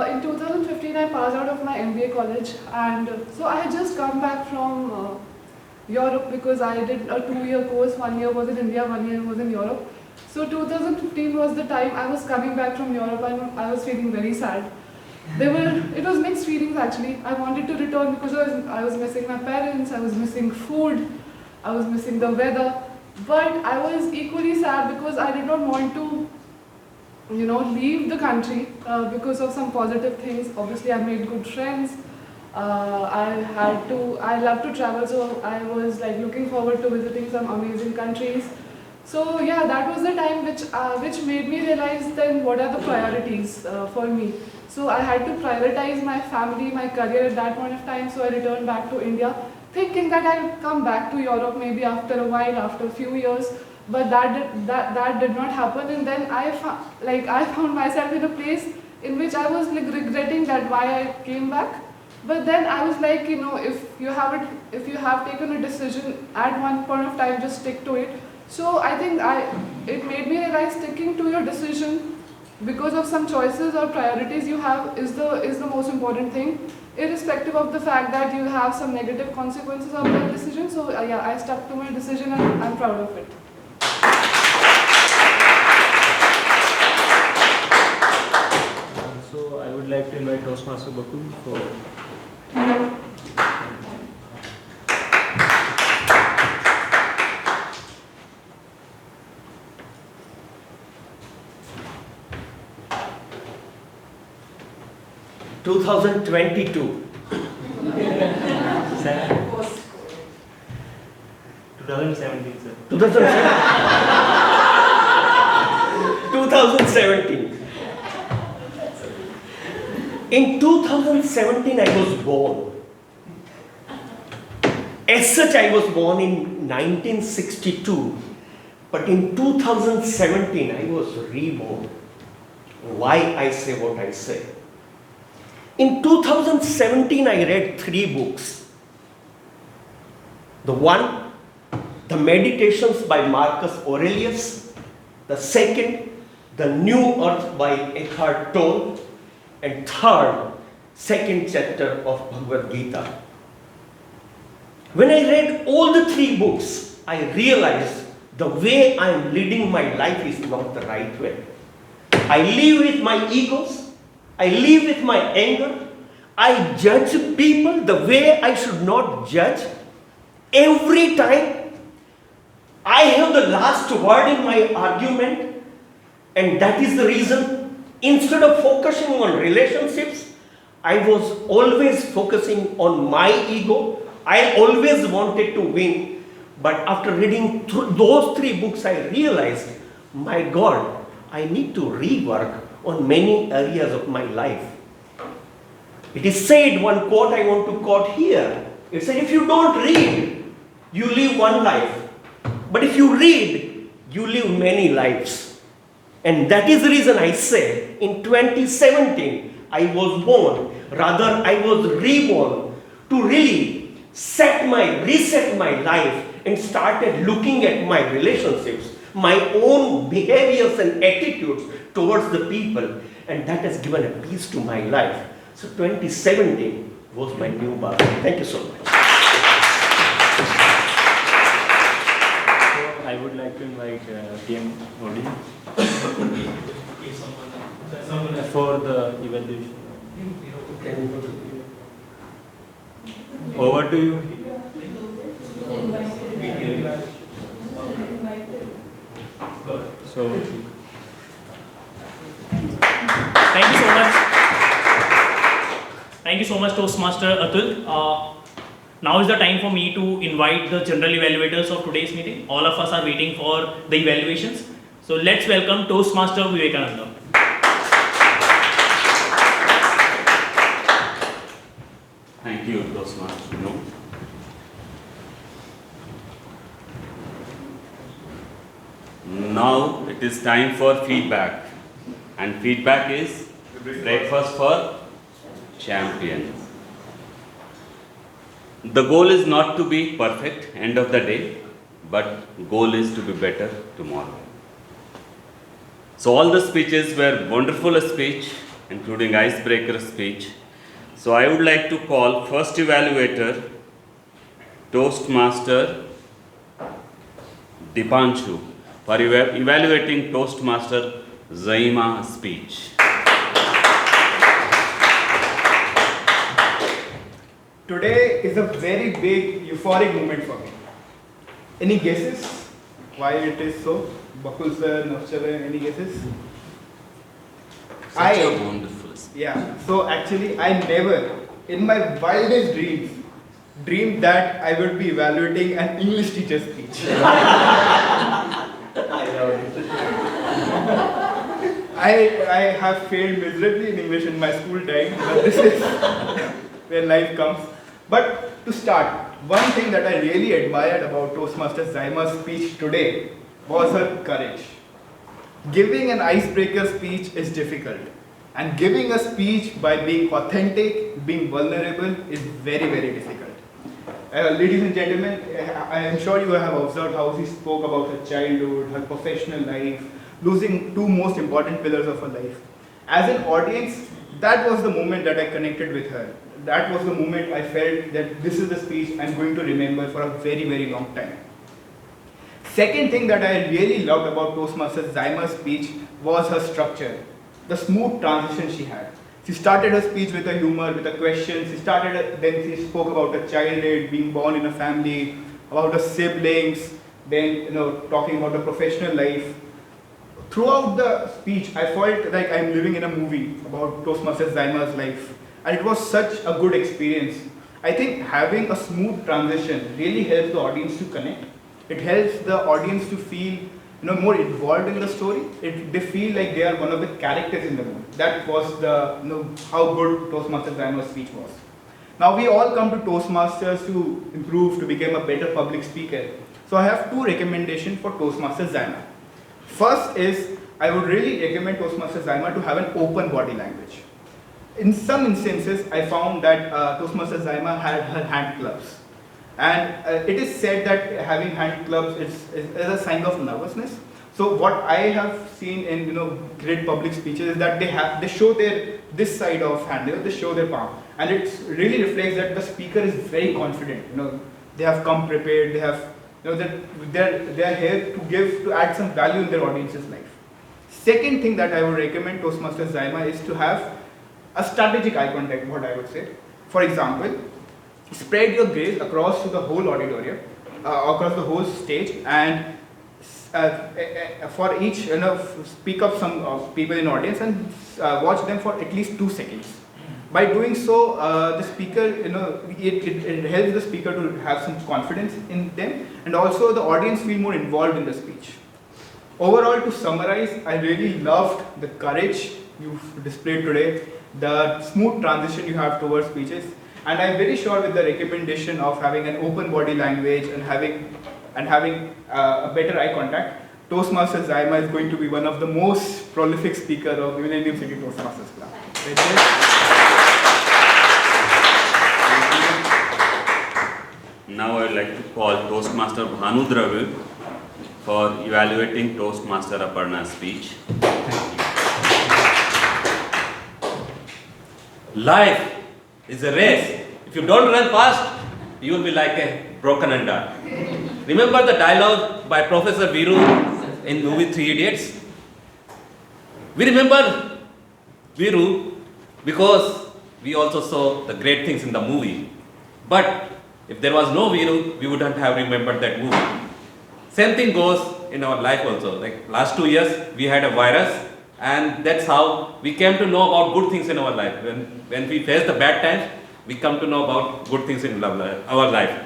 D: in 2015 I passed out of my MBA college, and so I had just come back from Europe because I did a 2-year course. 1 year was in India, 1 year was in Europe. So 2015 was the time I was coming back from Europe, and I was feeling very sad. It was mixed feelings actually. I wanted to return because I was missing my parents, I was missing food, I was missing the weather. But I was equally sad because I did not want to, leave the country because of some positive things. Obviously, I made good friends. I love to travel, so I was like looking forward to visiting some amazing countries. So yeah, that was the time which made me realize then what are the priorities for me. So I had to prioritize my family, my career at that point of time. So I returned back to India, thinking that I'll come back to Europe maybe after a while, after a few years. But that did not happen, and then I found myself in a place in which I was like regretting that why I came back. But then I was like, if you have taken a decision at one point of time, just stick to it. So I think it made me realize sticking to your decision because of some choices or priorities you have is the most important thing, irrespective of the fact that you have some negative consequences of that decision. So yeah, I stuck to my decision and I'm proud of it.
S: So I would like to invite Toastmaster Bakul for.
Q: Two 2022.
S: 2017, sir.
Q: 2017. In 2017, I was born. As such, I was born in 1962. But in 2017, I was reborn. Why I say what I say? In 2017, I read 3 books. The one, The Meditations by Marcus Aurelius. The second, The New Earth by Eckhart Tolle. And third, second chapter of Bhagavad Gita. When I read all the 3 books, I realized the way I am leading my life is not the right way. I live with my egos. I live with my anger. I judge people the way I should not judge. Every time I have the last word in my argument, and that is the reason, instead of focusing on relationships, I was always focusing on my ego. I always wanted to win. But after reading those 3 books, I realized, my God, I need to rework on many areas of my life. It is said, one quote I want to quote here. It said, if you don't read, you live one life. But if you read, you live many lives. And that is the reason I say, in 2017, I was born, rather I was reborn, to really reset my life and started looking at my relationships, my own behaviors and attitudes towards the people, and that has given a peace to my life. So 2017 was my new birth. Thank you so much.
S: I would like to invite TM Modi for the evaluation. Over to you. So,
G: Thank you so much. Thank you so much, Toastmaster Atul. Now is the time for me to invite the general evaluators of today's meeting. All of us are waiting for the evaluations. So let's welcome Toastmaster Vivekananda.
R: Thank you, Toastmaster Vinod. Now it is time for feedback. And feedback is breakfast for champions. The goal is not to be perfect end of the day, but goal is to be better tomorrow. So all the speeches were wonderful speech, including icebreaker speech. So I would like to call first evaluator, Toastmaster Deepanshu, for evaluating Toastmaster Zaeema speech.
C: Today is a very big euphoric moment for me. Any guesses why it is so? Bakul sir, Navcharan, any guesses?
R: Such a wonderful speech.
C: Yeah, so actually I never, in my wildest dreamed that I would be evaluating an English teacher's speech.
Q: I love it.
C: I have failed miserably in English in my school time, but this is where life comes. But to start, one thing that I really admired about Toastmaster Zaeema's speech today was her courage. Giving an icebreaker speech is difficult, and giving a speech by being authentic, being vulnerable is very, very difficult. Ladies and gentlemen, I am sure you have observed how she spoke about her childhood, her professional life, losing 2 most important pillars of her life. As an audience, that was the moment that I connected with her. That was the moment I felt that this is the speech I'm going to remember for a very, very long time. Second thing that I really loved about Toastmaster Zaeema's speech was her structure, the smooth transition she had. She started her speech with a humor, with a question. Then she spoke about her childhood, being born in a family, about her siblings, then talking about her professional life. Throughout the speech, I felt like I'm living in a movie about Toastmaster Zaeema's life. And it was such a good experience. I think having a smooth transition really helps the audience to connect. It helps the audience to feel more involved in the story. They feel like they are one of the characters in the movie. That was how good Toastmaster Zaeema's speech was. Now we all come to Toastmasters to improve, to become a better public speaker. So I have 2 recommendations for Toastmaster Zaeema. First is, I would really recommend Toastmaster Zaeema to have an open body language. in some instances, I found that Toastmasters Zaeema had her hand clubs. And it is said that having hand clubs is a sign of nervousness. So what I have seen in great public speeches is that they show this side of hand, they show their palm, and it really reflects that the speaker is very confident. They have come prepared. They have they are here to add some value in their audience's life. Second thing that I would recommend Toastmasters Zaeema is to have a strategic eye contact. What I would say, for example, spread your gaze across to the whole auditorium, across the whole stage, and for each, speak up some people in audience and watch them for at least 2 seconds. By doing so, the speaker, it helps the speaker to have some confidence in them, and also the audience feel more involved in the speech. Overall, to summarize, I really loved the courage you've displayed today, the smooth transition you have towards speeches, and I'm very sure with the recommendation of having an open body language and having a better eye contact, Toastmasters Zaeema is going to be one of the most prolific speaker of the Millennium City Toastmasters Club.
R: Now I would like to call Toastmaster Bhanu for evaluating Toastmaster Aparna's speech. Life is a race. If you don't run fast, you will be like a broken under. Remember the dialogue by Professor Viru in movie Three Idiots? We remember Viru because we also saw the great things in the movie. But if there was no Viru, we wouldn't have remembered that movie. Same thing goes in our life also. Like last 2 years, we had a virus, and that's how we came to know about good things in our life. When we face the bad times, we come to know about good things in our life.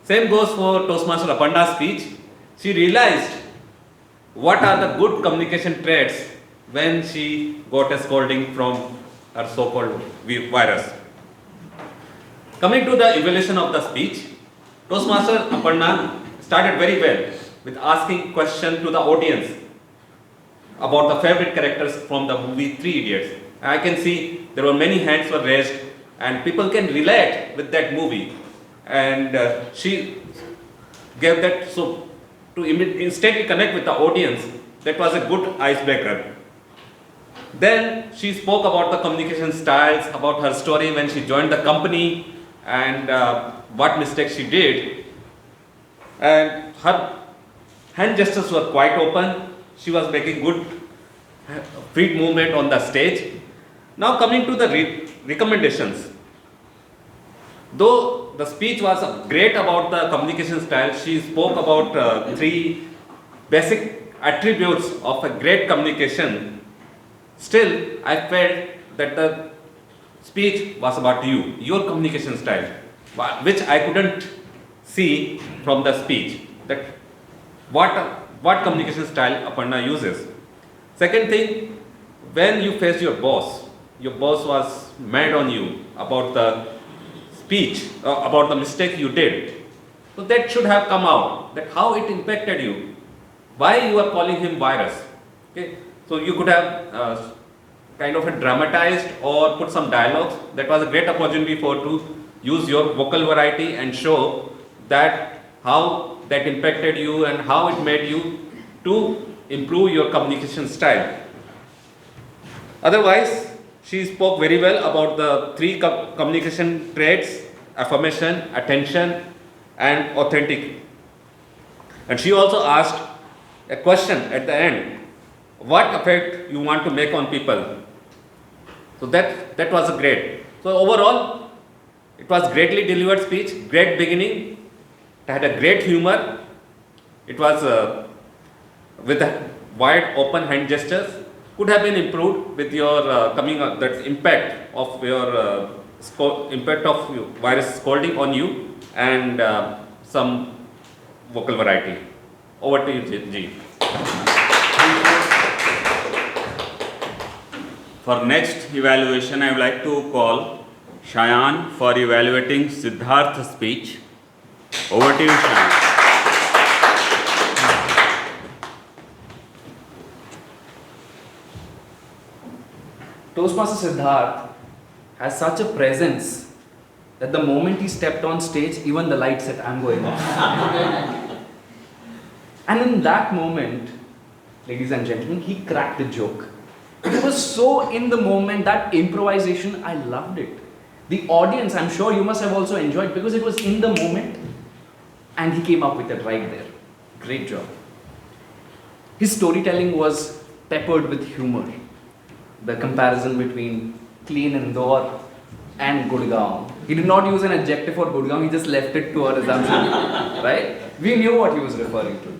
R: Same goes for Toastmaster Aparna's speech. She realized what are the good communication traits when she got a scolding from her so-called virus. Coming to the evaluation of the speech, Toastmaster Aparna started very well with asking questions to the audience about the favorite characters from the movie Three Idiots. I can see there were many hands were raised and people can relate with that movie. And she gave that, so to instantly connect with the audience, that was a good icebreaker. Then she spoke about the communication styles, about her story when she joined the company and what mistakes she did. And her hand gestures were quite open. She was making good free movement on the stage. Now coming to the recommendations. Though the speech was great about the communication style, she spoke about 3 basic attributes of a great communication. Still, I felt that the speech was about you, your communication style, which I couldn't see from the speech, that what communication style Aparna uses. Second thing, when you face your boss was mad on you about the speech, about the mistake you did. So that should have come out, that how it impacted you, why you are calling him virus. Okay? So you could have kind of a dramatized or put some dialogues. That was a great opportunity to use your vocal variety and show that how that impacted you and how it made you to improve your communication style. Otherwise, she spoke very well about the 3 communication traits: affirmation, attention, and authentic. And she also asked a question at the end: what effect you want to make on people? So that was great. So overall, it was greatly delivered speech, great beginning. It had a great humor. It was with a wide open hand gestures. Could have been improved with your that impact of your impact of virus scolding on you and some vocal variety. Over to you, Ji. For next evaluation, I would like to call Shaayaan for evaluating Siddharth's speech. Over to you, Shaayaan.
M: Toastmaster Siddharth has such a presence that the moment he stepped on stage, even the lights said, I'm going off. And in that moment, ladies and gentlemen, he cracked a joke. It was so in the moment, that improvisation, I loved it. The audience, I'm sure you must have also enjoyed because it was in the moment and he came up with it right there. Great job. His storytelling was peppered with humor. The comparison between clean Indore and Gurgaon. He did not use an adjective for Gurgaon, he just left it to our assumption, right? We knew what he was referring to.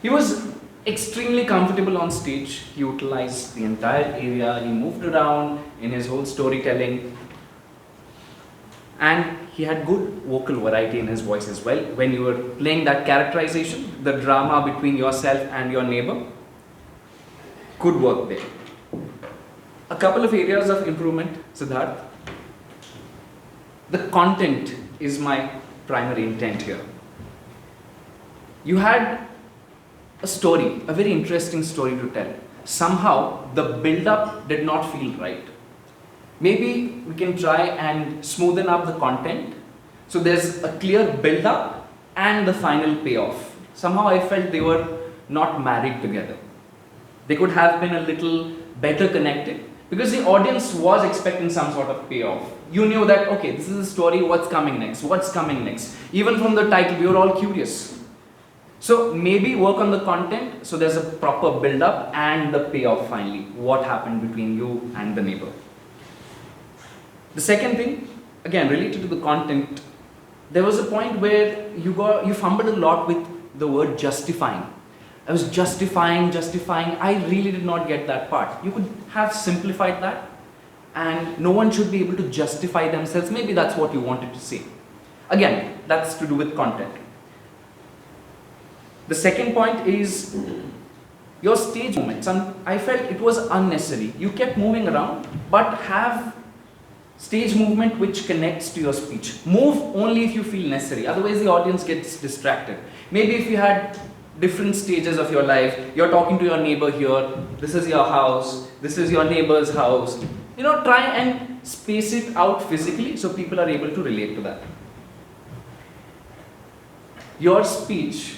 M: He was extremely comfortable on stage. He utilized the entire area, he moved around in his whole storytelling. And he had good vocal variety in his voice as well. When you were playing that characterization, the drama between yourself and your neighbor could work there. A couple of areas of improvement, Siddharth. The content is my primary intent here. You had a story, a very interesting story to tell. Somehow, the build-up did not feel right. Maybe we can try and smoothen up the content. So there's a clear build-up and the final payoff. Somehow I felt they were not married together. They could have been a little better connected because the audience was expecting some sort of payoff. You knew that, okay, this is a story, what's coming next? What's coming next? Even from the title, we were all curious. So maybe work on the content so there's a proper build-up and the payoff finally. What happened between you and the neighbor? The second thing, again related to the content, there was a point where you fumbled a lot with the word justifying. I was justifying. I really did not get that part. You could have simplified that and no one should be able to justify themselves. Maybe that's what you wanted to say. Again, that's to do with content. The second point is your stage movements. I felt it was unnecessary. You kept moving around, but have stage movement which connects to your speech. Move only if you feel necessary, otherwise the audience gets distracted. Maybe if you had different stages of your life, you're talking to your neighbor here, this is your house, this is your neighbor's house. You know, try and space it out physically so people are able to relate to that. Your speech,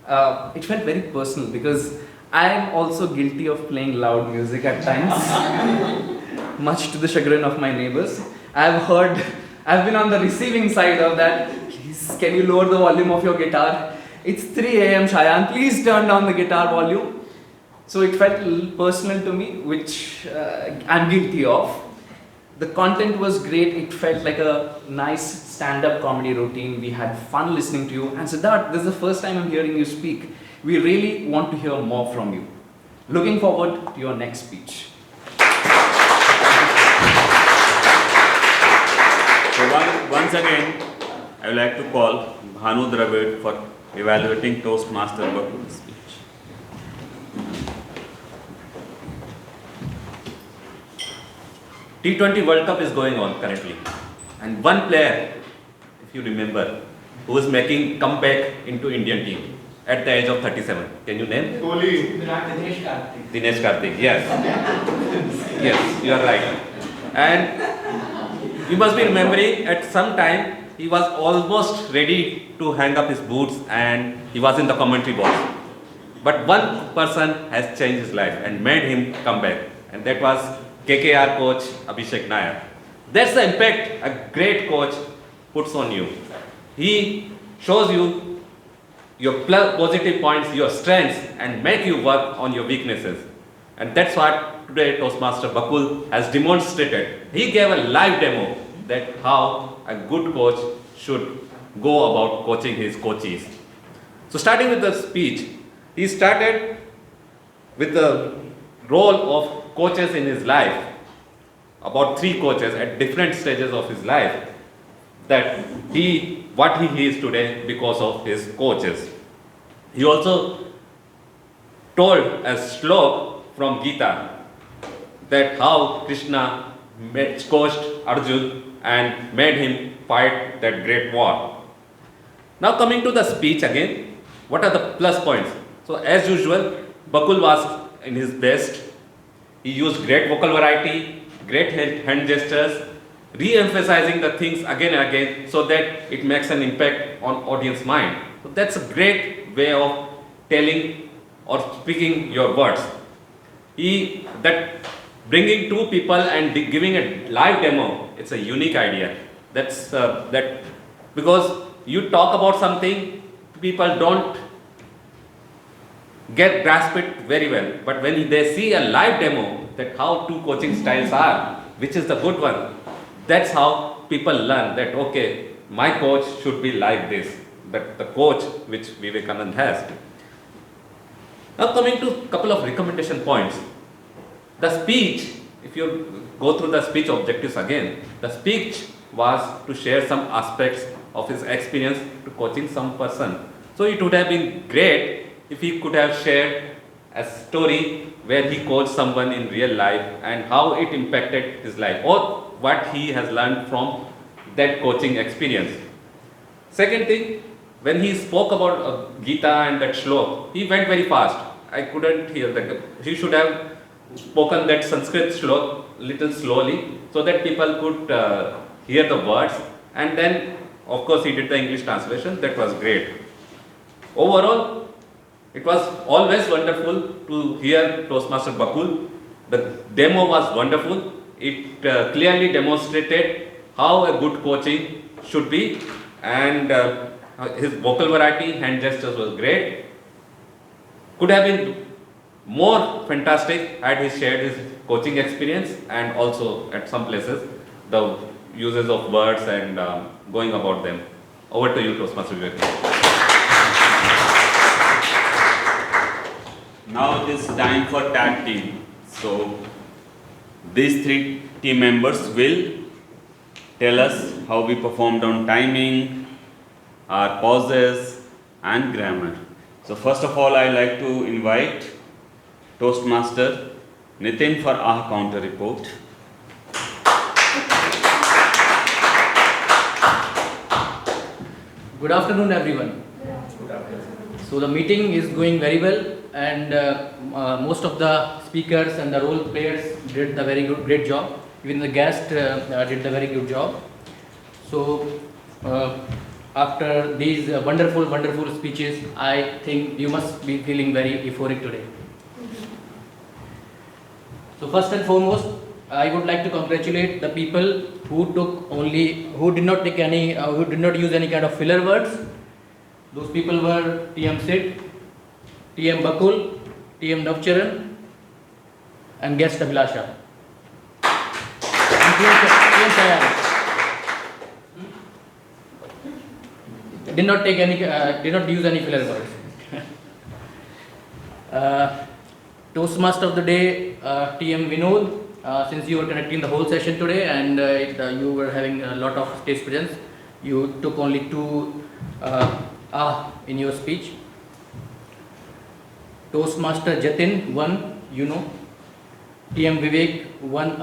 M: it felt very personal because I am also guilty of playing loud music at times. Much to the chagrin of my neighbors. I've been on the receiving side of that. Please, can you lower the volume of your guitar? It's 3 a.m. Shaayaan, please turn down the guitar volume. So it felt a little personal to me, which I'm guilty of. The content was great. It felt like a nice stand-up comedy routine. We had fun listening to you. And Siddharth, this is the first time I'm hearing you speak. We really want to hear more from you. Looking forward to your next speech.
R: So once again, I would like to call Bhanu Dravid for evaluating Toastmaster Bakul's speech. T20 World Cup is going on currently, and one player, if you remember, who is making comeback into Indian team at the age of 37. Can you name? Dinesh Karthik. Yes. Yes, you are right. And you must be remembering at some time he was almost ready to hang up his boots and he was in the commentary box. But one person has changed his life and made him come back, and that was KKR coach Abhilasha. That's the impact a great coach puts on you. He shows you your positive points, your strengths, and make you work on your weaknesses. And that's what today Toastmaster Bakul has demonstrated. He gave a live demo that how a good coach should go about coaching his coaches. So starting with the speech, he started with the role of coaches in his life, about 3 coaches at different stages of his life, that what he is today because of his coaches. He also told a slok from Gita that how Krishna coached Arjun and made him fight that great war. Now coming to the speech again, what are the plus points? So as usual, Bakul was in his best.
H: He used great vocal variety, great hand gestures, re-emphasizing the things again and again so that it makes an impact on audience mind. So that's a great way of telling or speaking your words. That bringing two people and giving a live demo, it's a unique idea. That's that because you talk about something, people don't grasp it very well. But when they see a live demo, that how two coaching styles are, which is the good one, that's how people learn that okay, my coach should be like this. That the coach which Vivekananda has. Now coming to a couple of recommendation points. The speech, if you go through the speech objectives again, the speech was to share some aspects of his experience to coaching some person. So it would have been great if he could have shared a story where he coached someone in real life and how it impacted his life or what he has learned from that coaching experience. Second thing, when he spoke about Gita and that shlok, he went very fast. I couldn't hear that. He should have spoken that Sanskrit shlok little slowly so that people could hear the words, and then of course he did the English translation. That was great. Overall, it was always wonderful to hear Toastmaster Bakul. The demo was wonderful. It clearly demonstrated how a good coaching should be, and his vocal variety, hand gestures was great. Could have been more fantastic had he shared his coaching experience and also at some places the uses of words and going about them. Over to you, Toastmaster Vivekananda.
R: Now it is time for tag team. So these three team members will tell us how we performed on timing, our pauses and grammar. So first of all, I like to invite Toastmaster Nitin for our counter report.
L: Good afternoon, everyone. So the meeting is going very well, and most of the speakers and the role players did the great job. Even the guest did the very good job. So after these wonderful speeches, I think you must be feeling very euphoric today. So first and foremost, I would like to congratulate the people who did not use any kind of filler words. Those people were TM Sid, TM Bakul, TM Navcharan, and guest Abhilasha. And TM Shaayaan. Did not use any filler words. Toastmaster of the day, TM Vinod. Since you were conducting the whole session today and you were having a lot of stage presence, you took only two in your speech. Toastmaster Jatin, 1 you know. TM Vivek, 1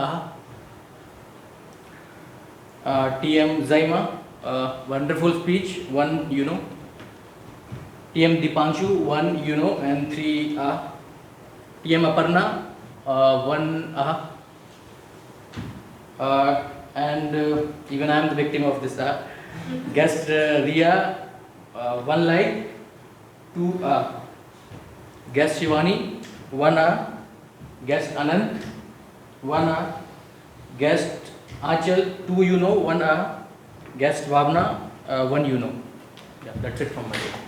L: TM Zaeema, wonderful speech, 1 you know. TM Deepanshu, 1 you know and 3 TM Aparna, 1 and even I am the victim of this. Guest Riya, 1 like, 2 Guest Shivani, 1 Guest Anant, 1 Guest Anchal, 2 you know, 1 Guest Bhawna, 1 you know. Yeah, that's it from my side.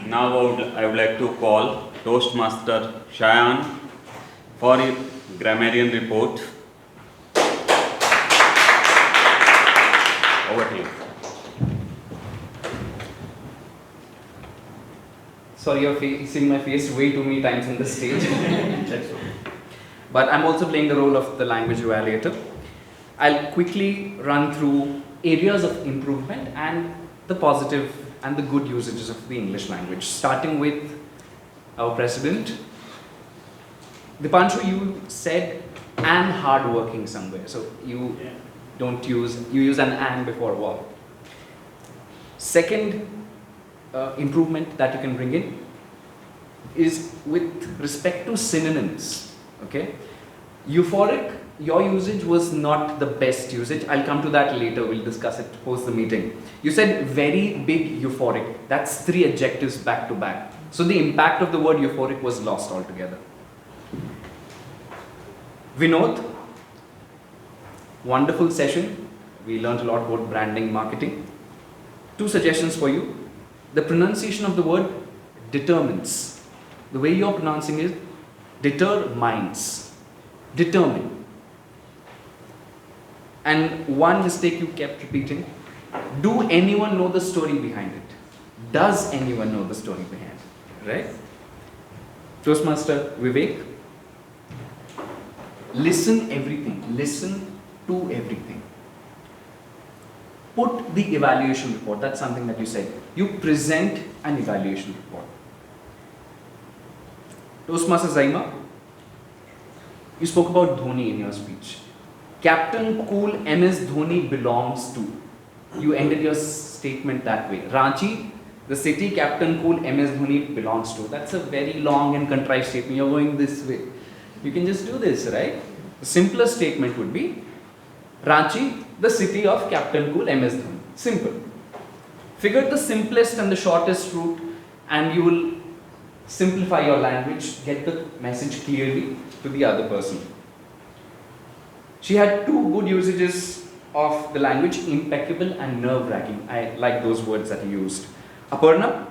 R: Now I would like to call Toastmaster Shaayaan for a grammarian report. Over to you.
M: Sorry, you're seeing my face way too many times on the stage. That's okay. But I'm also playing the role of the language evaluator. I'll quickly run through areas of improvement and the positive and the good usages of the English language, starting with our president. Deepanshu, you said "and hardworking" somewhere, so you use an "and" before "was." Second improvement that you can bring in, is with respect to synonyms. Okay, euphoric, your usage was not the best usage. I'll come to that later. We'll discuss it post the meeting. You said very big euphoric. That's 3 adjectives back to back. So the impact of the word euphoric was lost altogether. Vinod, wonderful session. We learned a lot about branding, marketing. 2 suggestions for you. The pronunciation of the word determines. The way you're pronouncing it, determines. Determine. And one mistake you kept repeating. Do anyone know the story behind it? Does anyone know the story behind it? Right? Toastmaster Vivek. Listen everything. Listen to everything. Put the evaluation report. That's something that you said. You present an evaluation report. Toastmaster Zaeema, you spoke about Dhoni in your speech. Captain Cool MS Dhoni belongs to. You ended your statement that way. Ranchi, the city Captain Cool MS Dhoni belongs to. That's a very long and contrived statement. You're going this way. You can just do this, right? The simplest statement would be Ranchi, the city of Captain Cool MS Dhoni. Simple. Figure the simplest and the shortest route, and you will simplify your language, get the message clearly to the other person. She had 2 good usages of the language, impeccable and nerve-wracking. I like those words that you used. Aparna,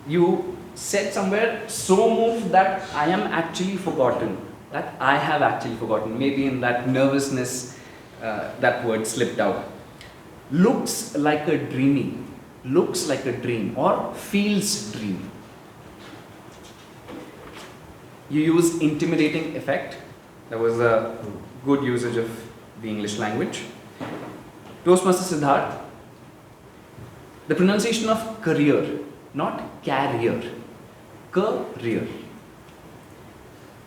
M: you said somewhere, so moved that I am actually forgotten. That I have actually forgotten. Maybe in that nervousness, that word slipped out. Looks like a dreamy. Looks like a dream or feels dream. You used intimidating effect. That was a good usage of the English language. Toastmaster Siddharth, the pronunciation of career, not carrier. Career.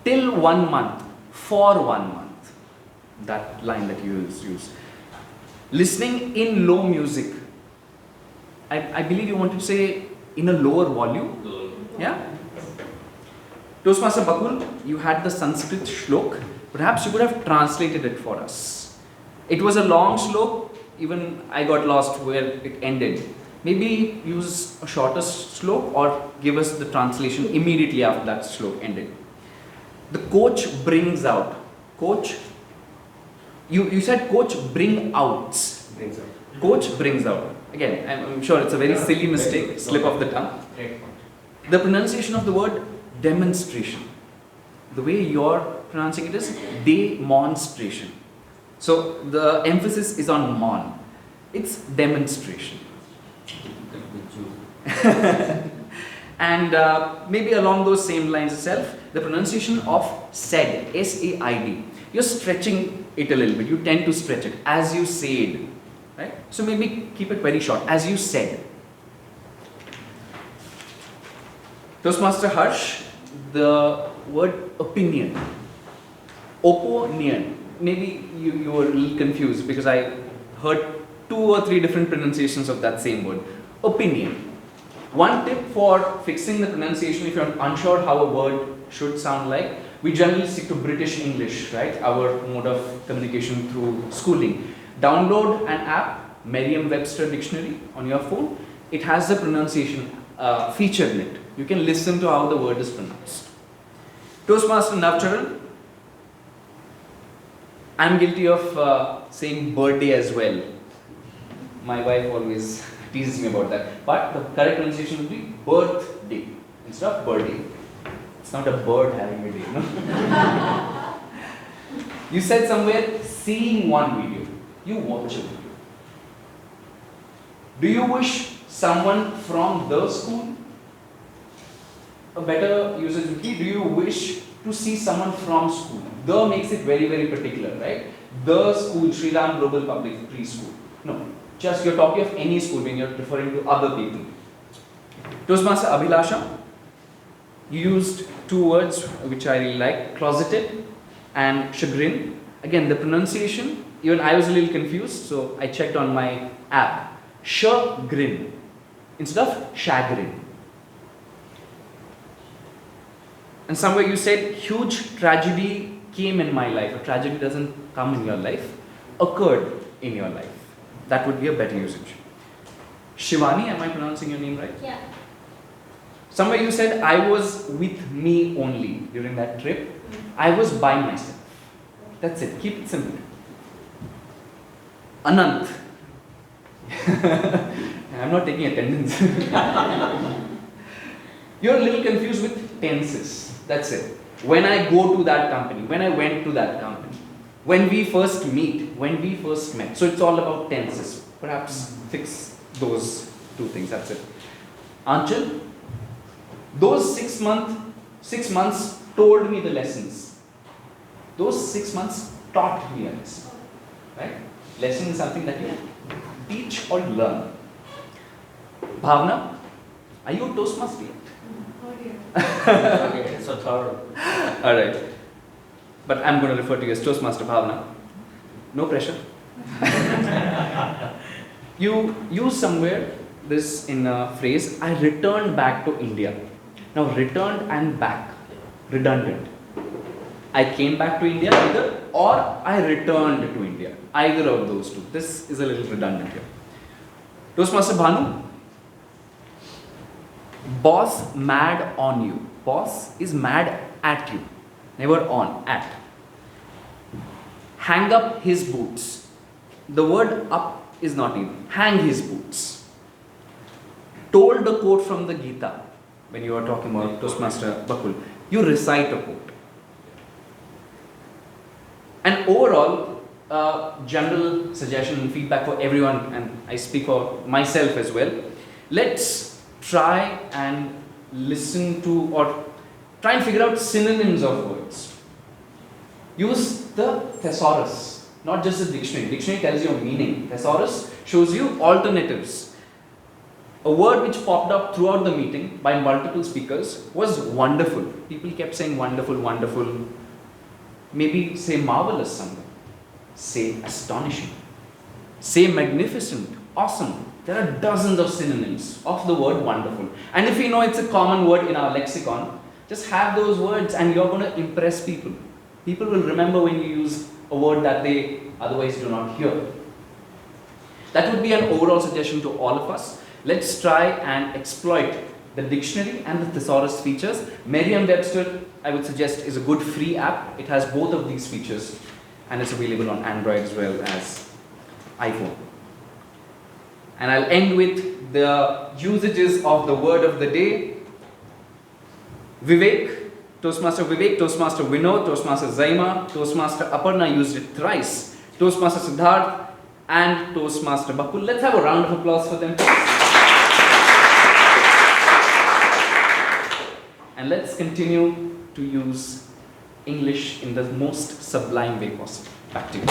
M: Till 1 month, for 1 month. That line that you use. Listening in low music. I believe you want to say in a lower volume. Yeah? Toastmaster Bakul, you had the Sanskrit shlok. Perhaps you could have translated it for us. It was a long shlok. Even I got lost where it ended. Maybe use a shorter shlok or give us the translation immediately after that shlok ended. The coach brings out. Coach, you said coach bring outs.
N: Brings out.
M: Coach brings out. Again, I'm sure it's a very silly mistake, slip of the tongue. The pronunciation of the word demonstration. The way you're pronouncing it is demonstration. So the emphasis is on mon. It's demonstration. And maybe along those same lines itself, the pronunciation of said, S-A-I-D. You're stretching it a little bit. You tend to stretch it as you said. Right? So maybe keep it very short, as you said. Toastmaster Harsh, the word opinion. Opinion. Maybe you were a little confused because I heard 2 or 3 different pronunciations of that same word. Opinion. One tip for fixing the pronunciation, if you're unsure how a word should sound like, we generally stick to British English, right? Our mode of communication through schooling. Download an app, Merriam-Webster Dictionary on your phone. It has the pronunciation feature in it. You can listen to how the word is pronounced. Toastmaster Navcharan, I'm guilty of saying birthday as well. My wife always teases me about that. But the correct pronunciation would be birthday instead of birthday. It's not a bird having a day, no? You said somewhere, seeing one video. You watch a video. Do you wish someone from the school? A better usage would be, do you wish to see someone from school? The makes it very, very particular, right? The school, Sri Ram Global Public Preschool. No, just you're talking of any school when you're referring to other people. Toastmaster Abhilasha, you used 2 words which I really like, closeted and chagrin. Again, the pronunciation, even I was a little confused, so I checked on my app. Chagrin instead of chagrin. And somewhere you said, huge tragedy came in my life. A tragedy doesn't come in your life, occurred in your life. That would be a better usage. Shivani, am I pronouncing your name right?
E: Yeah.
M: Somewhere you said, I was with me only during that trip. I was by myself. That's it. Keep it simple. Anant. I'm not taking attendance. You're a little confused with tenses. That's it. When I go to that company, when I went to that company, when we first meet, when we first met. So it's all about tenses. Perhaps fix those two things. That's it. Anchal, those 6 months told me the lessons. Those 6 months taught me a lesson. Right? Lesson is something that you teach or learn. Bhawna, are you a Toastmaster yet? Okay, so thorough. Alright. But I'm going to refer to you as Toastmaster Bhawna. No pressure. You use somewhere this in a phrase, I returned back to India. Now, returned and back, redundant. I came back to India either, or I returned to India. Either of those two. This is a little redundant here. Toastmaster Bhanu, boss mad on you. Boss is mad at you. Never on, at. Hang up his boots. The word up is not in. Hang his boots. Told a quote from the Gita. When you are talking about Toastmaster Bakul, you recite a quote. And overall, general suggestion and feedback for everyone, and I speak for myself as well, let's try and listen to or try and figure out synonyms of words. Use the thesaurus, not just the dictionary. Dictionary tells you a meaning. Thesaurus shows you alternatives. A word which popped up throughout the meeting by multiple speakers was wonderful. People kept saying wonderful, wonderful. Maybe say marvelous somewhere. Say astonishing. Say magnificent, awesome. There are dozens of synonyms of the word wonderful. And if you know it's a common word in our lexicon, just have those words and you're going to impress people. People will remember when you use a word that they otherwise do not hear. That would be an overall suggestion to all of us. Let's try and exploit the dictionary and the thesaurus features. Merriam-Webster, I would suggest, is a good free app. It has both of these features and it's available on Android as well as iPhone. And I'll end with the usages of the word of the day. Vivek, Toastmaster Vivek, Toastmaster Vinod, Toastmaster Zaeema, Toastmaster Aparna used it thrice, Toastmaster Siddharth and Toastmaster Bakul. Let's have a round of applause for them. And let's continue to use English in the most sublime way possible. Back to you.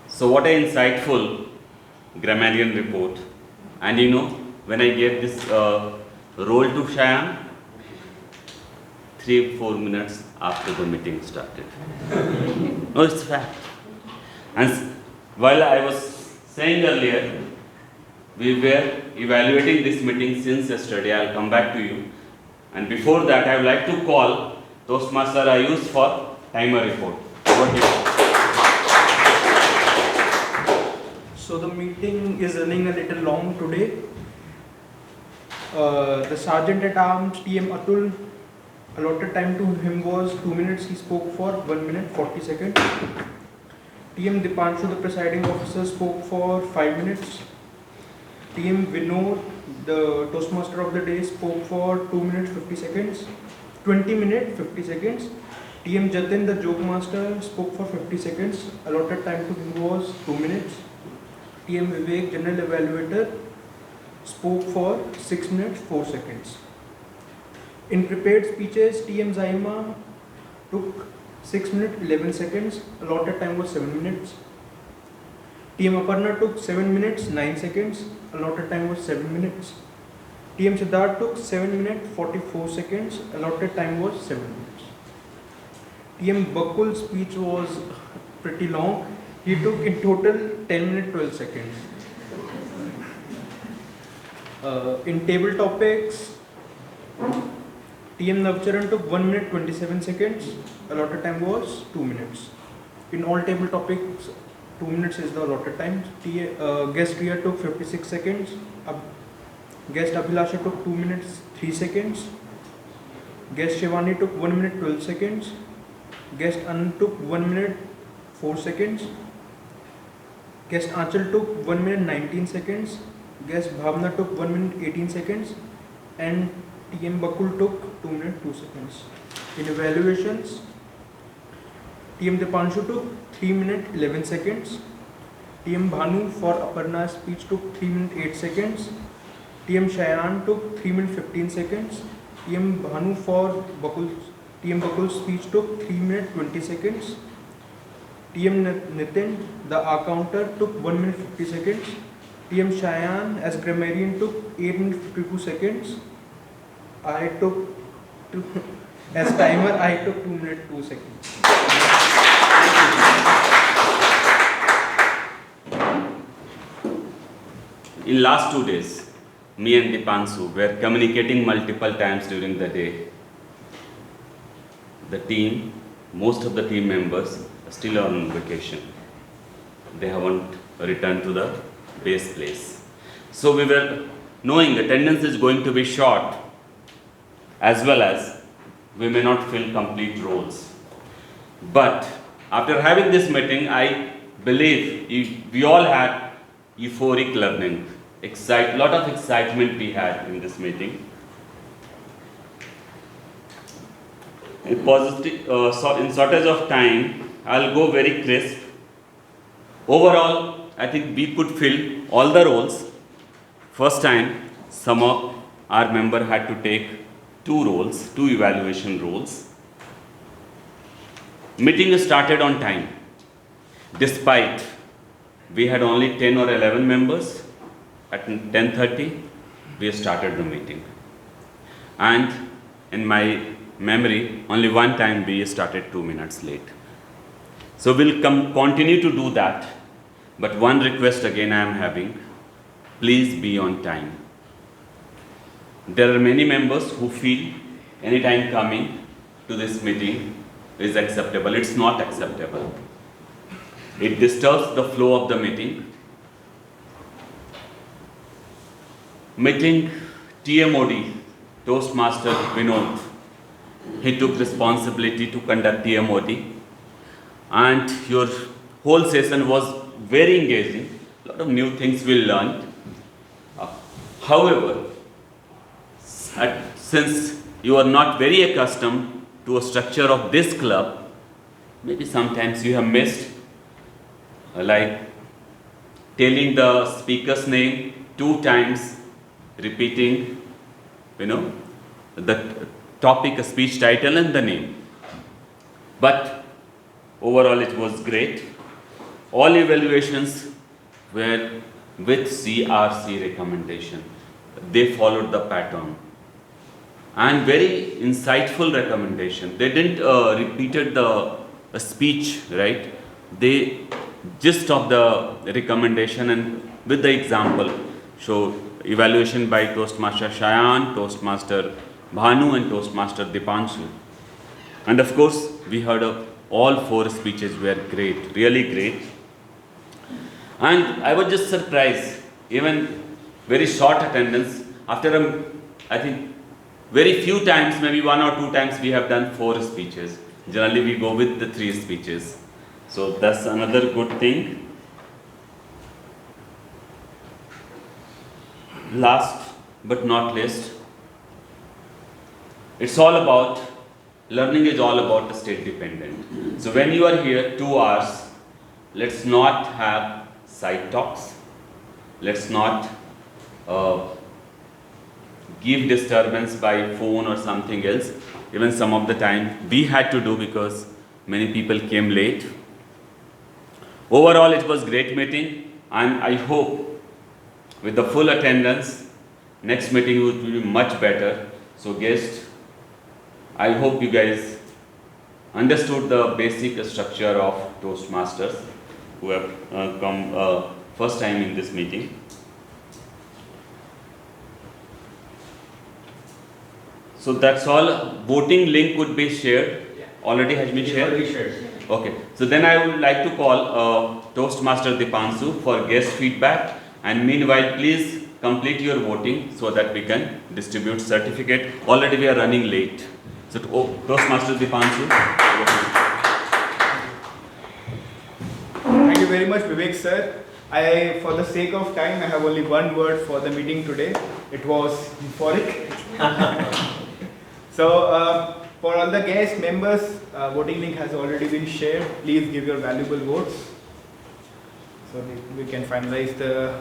R: So what an insightful grammarian report. And you know, when I gave this role to Shaayaan, 3-4 minutes after the meeting started. No, it's fact. And while I was saying earlier, we were evaluating this meeting since yesterday. I'll come back to you. And before that, I would like to call Toastmaster Ayush for timer report. Over to you.
K: So the meeting is running a little long today. The Sergeant at Arms, TM Atul, allotted time to him was 2 minutes. He spoke for 1 minute 40 seconds. TM Deepanshu, the Presiding Officer, spoke for 5 minutes. TM Vinod, the Toastmaster of the day, spoke for 2 minutes 50 seconds. 20 minutes 50 seconds. TM Jatin, the Jokemaster, spoke for 50 seconds. Allotted time to him was 2 minutes. TM Vivek, General Evaluator, spoke for 6 minutes 4 seconds. In prepared speeches, TM Zaeema took 6 minutes 11 seconds. Allotted time was 7 minutes. TM Aparna took 7 minutes 9 seconds. Allotted time was 7 minutes. TM Siddharth took 7 minutes 44 seconds. Allotted time was 7 minutes. TM Bakul's speech was pretty long. He took in total 10 minutes 12 seconds. In table topics, TM Navcharan took 1 minute 27 seconds. Allotted time was 2 minutes. In all table topics, 2 minutes is the allotted time. Guest Riya took 56 seconds. Guest Abhilasha took 2 minutes 3 seconds. Guest Shivani took 1 minute 12 seconds. Guest Anant took 1 minute 4 seconds. Guest Anchal took 1 minute 19 seconds. Guest Bhawna took 1 minute 18 seconds. And TM Bakul took 2 minutes 2 seconds. In evaluations, TM Deepanshu took 3 minutes 11 seconds. TM Bhanu for Aparna's speech took 3 minutes 8 seconds. TM Shaayaan took 3 minutes 15 seconds. TM Bhanu for TM Bakul's speech took 3 minutes 20 seconds. TM Nitin, the accounter, took 1 minute 50 seconds. TM Shaayaan as grammarian took 8 minutes 52 seconds. I took as timer I took 2 minutes 2 seconds.
R: In last 2 days, me and Deepanshu were communicating multiple times during the day. The team, most of the team members are still on vacation. They haven't returned to the base place. So we were knowing attendance is going to be short, as well as we may not fill complete roles. But after having this meeting, I believe we all had euphoric learning. Lot of excitement we had in this meeting. In shortage of time, I'll go very crisp. Overall, I think we could fill all the roles. First time, some of our member had to take 2 evaluation roles. Meeting started on time. Despite we had only 10 or 11 members, at 10:30 we started the meeting. And in my memory, only one time we started 2 minutes late. So we'll continue to do that. But one request again I am having, please be on time. There are many members who feel any time coming to this meeting is acceptable. It's not acceptable. It disturbs the flow of the meeting. Meeting TMOD, Toastmaster Vinod. He took responsibility to conduct TMOD. And your whole session was very engaging. A lot of new things we learned. However, since you are not very accustomed to a structure of this club, maybe sometimes you have missed, like telling the speaker's name 2 times, repeating, the topic, a speech title and the name. But overall it was great. All evaluations were with CRC recommendation. They followed the pattern. And very insightful recommendation. They didn't repeated the speech, right? They gist of the recommendation and with the example. So evaluation by Toastmaster Shaayaan, Toastmaster Bhanu and Toastmaster Deepanshu. And of course, we heard of all 4 speeches were great, really great. And I was just surprised, even very short attendance, after I think very few times, maybe 1 or 2 times we have done 4 speeches. Generally we go with the 3 speeches. So that's another good thing. Last but not least, it's all about, learning is all about state dependent. So when you are here 2 hours, let's not have side talks. Let's not give disturbance by phone or something else. Even some of the time we had to do because many people came late. Overall, it was great meeting, and I hope with the full attendance, next meeting would be much better. So guests, I hope you guys understood the basic structure of Toastmasters who have come first time in this meeting. So that's all. Voting link would be shared. Already has been shared?
M: Already shared.
R: Okay. So then I would like to call Toastmaster Deepanshu for guest feedback. And meanwhile, please complete your voting so that we can distribute certificate. Already we are running late. So Toastmaster Deepanshu.
C: Thank you very much, Vivek sir. For the sake of time, I have only one word for the meeting today. It was euphoric. So, for all the guest members, voting link has already been shared. Please give your valuable votes so that we can finalize the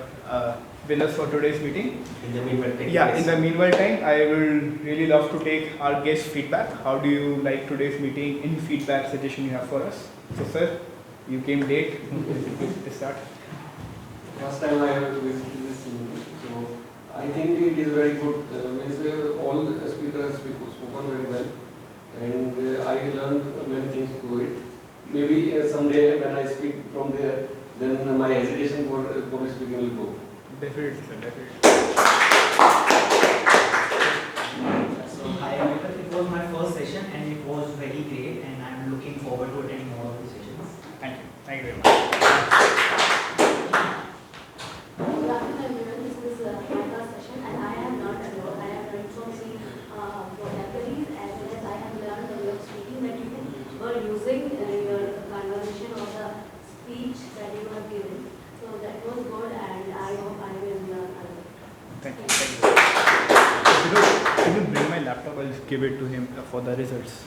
C: winners for today's meeting.
M: In the meanwhile,
C: in the meanwhile time, I will really love to take our guest feedback. How do you like today's meeting? Any feedback, suggestion you have for us? So, sir, you came late to start.
U: First time I have visited this meeting, so I think it is very good. All the speakers have spoken very well, and I learned many things through it. Maybe someday when I speak from there, then my hesitation for public speaking will go.
C: Definitely, sir, definitely.
F: So hi, it was my first session and it was very great, and I'm looking forward to attending more of the sessions.
C: Thank you. Thank you very much.
E: Good afternoon everyone, this is my first session and I have learned a lot. I have learned from the vocabularies as well as I have learned the way of speaking that you were using in your conversation or the speech that you have given. So that was good and I hope I will learn a lot.
C: Thank you. Can you bring my laptop? I'll just give it to him for the results.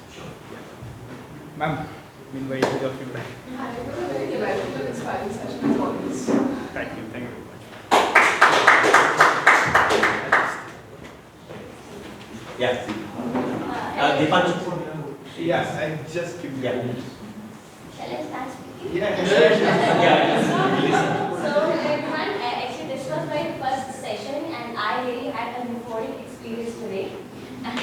C: Ma'am, meanwhile, you have feedback.
J: I was a very valuable, inspiring session as always.
C: Thank you very much.
M: Yes. Deepanshu.
C: Yes, I just give you.
E: Shall I start speaking?
C: Yeah.
E: So everyone, actually this was my first session and I really had a euphoric experience today. And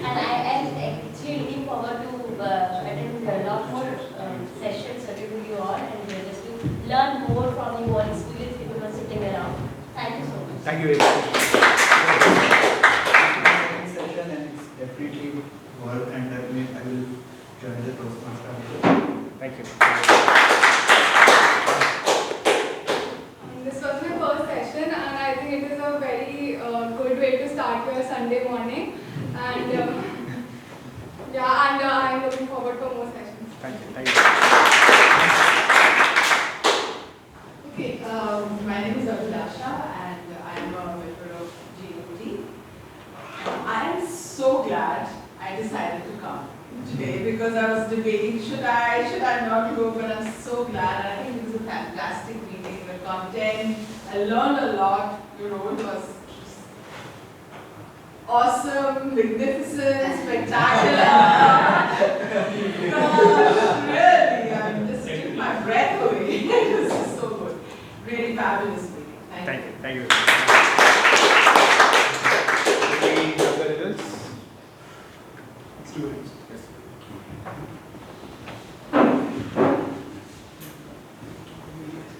E: I am actually looking forward to attend a lot more sessions with you all and just to learn more from you all experience people were sitting around. Thank you so much.
C: Thank you very much.
A: Session and it's definitely worth, and definitely I will join the Toastmasters.
C: Thank you.
D: This was my first session and I think it is a very good way to start your Sunday morning. And I'm looking forward for more sessions.
C: Thank you. Thank you.
J: Okay, my name is Abhilasha and I am a member of GOT. I am so glad I decided to come today because I was debating should I not go, but I'm so glad. I think it was a fantastic meeting. The content, I learned a lot. Your role was awesome, magnificent, spectacular. Gosh, really, I just took my breath away. It was just so good. Really fabulous meeting. Thank you.
C: Thank you. Any other results? Students. Yes.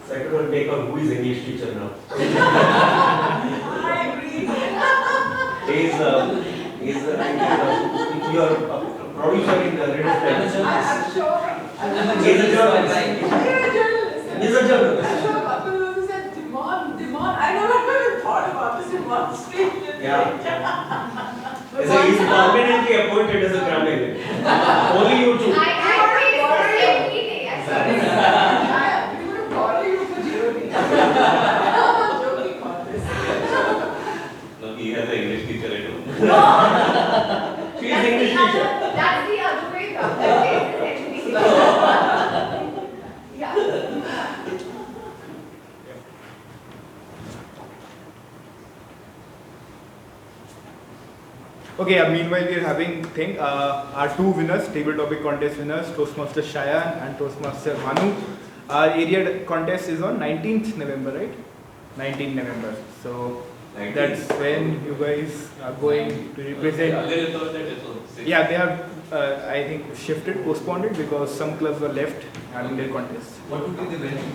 Q: So I could not make out who is English teacher now.
J: I agree.
Q: You are a producer in the radio station.
J: I'm sure.
Q: He's a journalist. He's a journalist.
J: I'm sure Bakul also said demand. I never even thought about this demonstration.
Q: Yeah. So he's permanently appointed as a grammarian. Only you two.
O: I every day.
J: We would have called you for GOD. I'm joking about this.
R: No, he has an English teacher at home.
Q: She is English teacher.
O: That's the other way around. Yeah.
C: Okay, meanwhile we are having our two winners, table topic contest winners, Toastmaster Shaayaan and Toastmaster Bhanu. Our area contest is on 19th November, right? 19th November. So 19th. That's when you guys are going to represent. Yeah, they have, I think, shifted, postponed it because some clubs were left having their contest.
A: What would be the venue?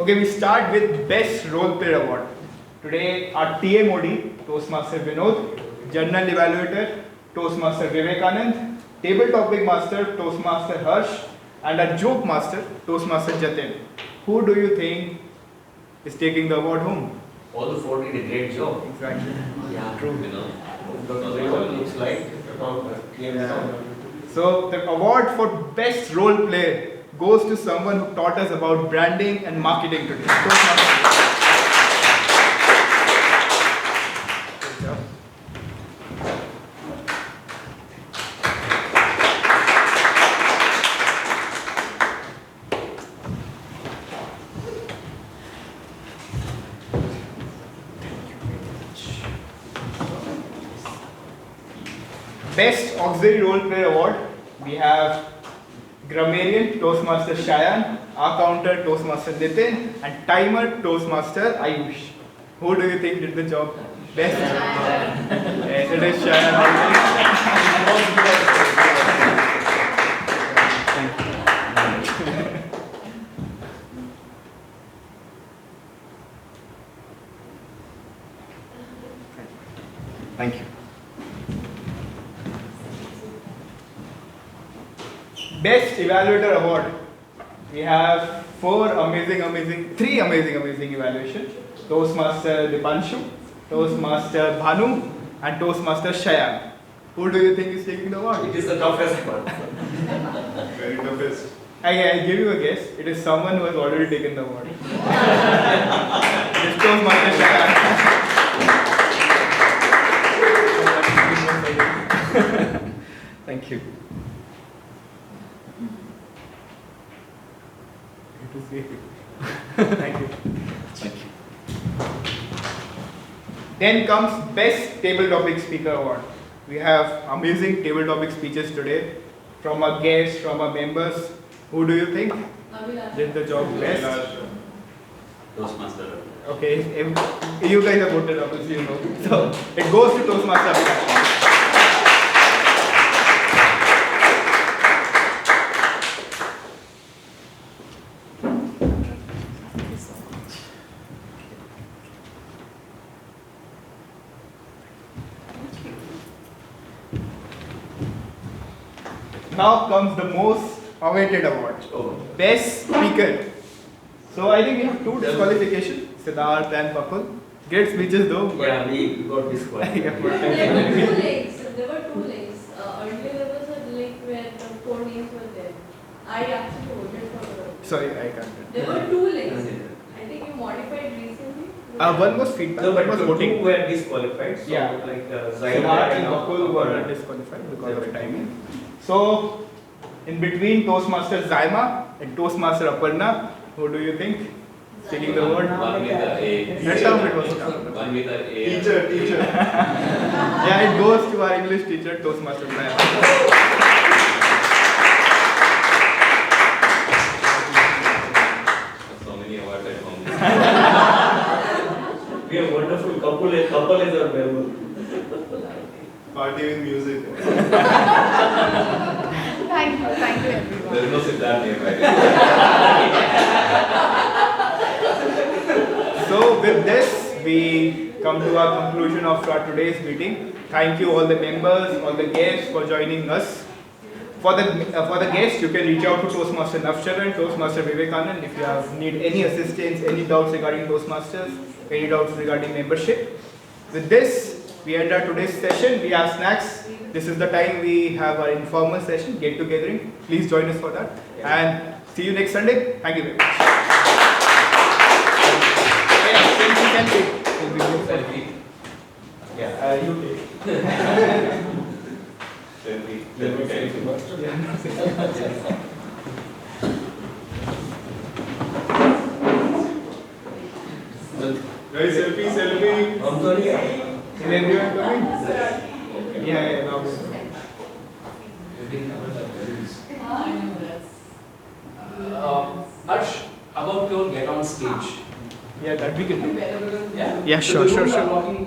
C: Okay, we start with Best Role Player Award. Today our TMOD, Toastmaster Vinod, General Evaluator, Toastmaster Vivekananda, Table Topic Master, Toastmaster Harsh, and our Jokemaster, Toastmaster Jatin. Who do you think is taking the award home?
M: All the four did a great job.
C: Exactly.
M: Yeah.
C: True.
M: You know.
U: Because they all looks like TM.
C: So the award for Best Role Play goes to someone who taught us about branding and marketing today. Good job. Best Auxiliary Role Player Award, we have Grammarian Toastmaster Shaayaan, Accounter Toastmaster Nitin, and Timer Toastmaster Ayush. Who do you think did the job best? Yes, it is Thank you. Best Evaluator Award. We have three amazing evaluations. Toastmaster Deepanshu, Toastmaster Bhanu, and Toastmaster Shaayaan. Who do you think is taking the award?
M: It is the toughest one.
T: Very toughest.
C: I give you a guess. It is someone who has already taken the award. It's Toastmaster Shaayaan. Thank you. Thank you.
M: Thank you.
C: Then comes Best Table Topic Speaker Award. We have amazing table topic speeches today from our guests, from our members. Who do you think did the job best?
R: Toastmaster.
C: Okay, if you guys have voted, obviously you know. So it goes to Toastmaster Abhilasha. Now comes the most awaited award, Best Speaker. So I think we have two disqualifications, Siddharth and Bakul. Great speeches though.
M: Yeah, we got disqualified.
E: There were two legs. Earlier there was a leg where the four names were there. I actually voted for
C: Sorry, I can't.
E: There were two legs. I think you modified recently.
C: One was feedback, one was voting.
M: Two were disqualified. So
C: Yeah.
M: like
C: Siddharth and Bakul were disqualified because of timing. So, in between Toastmaster Zaeema and Toastmaster Aparna, who do you think is taking the award?
H: One with the A.
C: That's how it was done.
H: One with the A.
T: Teacher.
C: Yeah, it goes to our English teacher, Toastmaster Zaeema.
H: So many awards at home.
Q: We have wonderful couple as our member.
T: Party with music.
O: Thank you everyone.
H: There is no Siddharth nearby.
C: So with this, we come to our conclusion of our today's meeting. Thank you all the members, all the guests for joining us. For the guests, you can reach out to Toastmaster Navcharan, Toastmaster Vivekananda if you need any assistance, any doubts regarding Toastmasters, any doubts regarding membership. With this, we end our today's session. We have snacks. This is the time we have our informal session, get togethering. Please join us for that. And see you next Sunday. Thank you very much.
H: Selfie.
C: Yeah, you take.
T: Guys, selfie.
C: I'm sorry. Is everyone coming? Yeah, now.
M: Harsh, about your get on stage.
C: Yeah, that we can do.
M: Yeah?
C: Yeah, sure.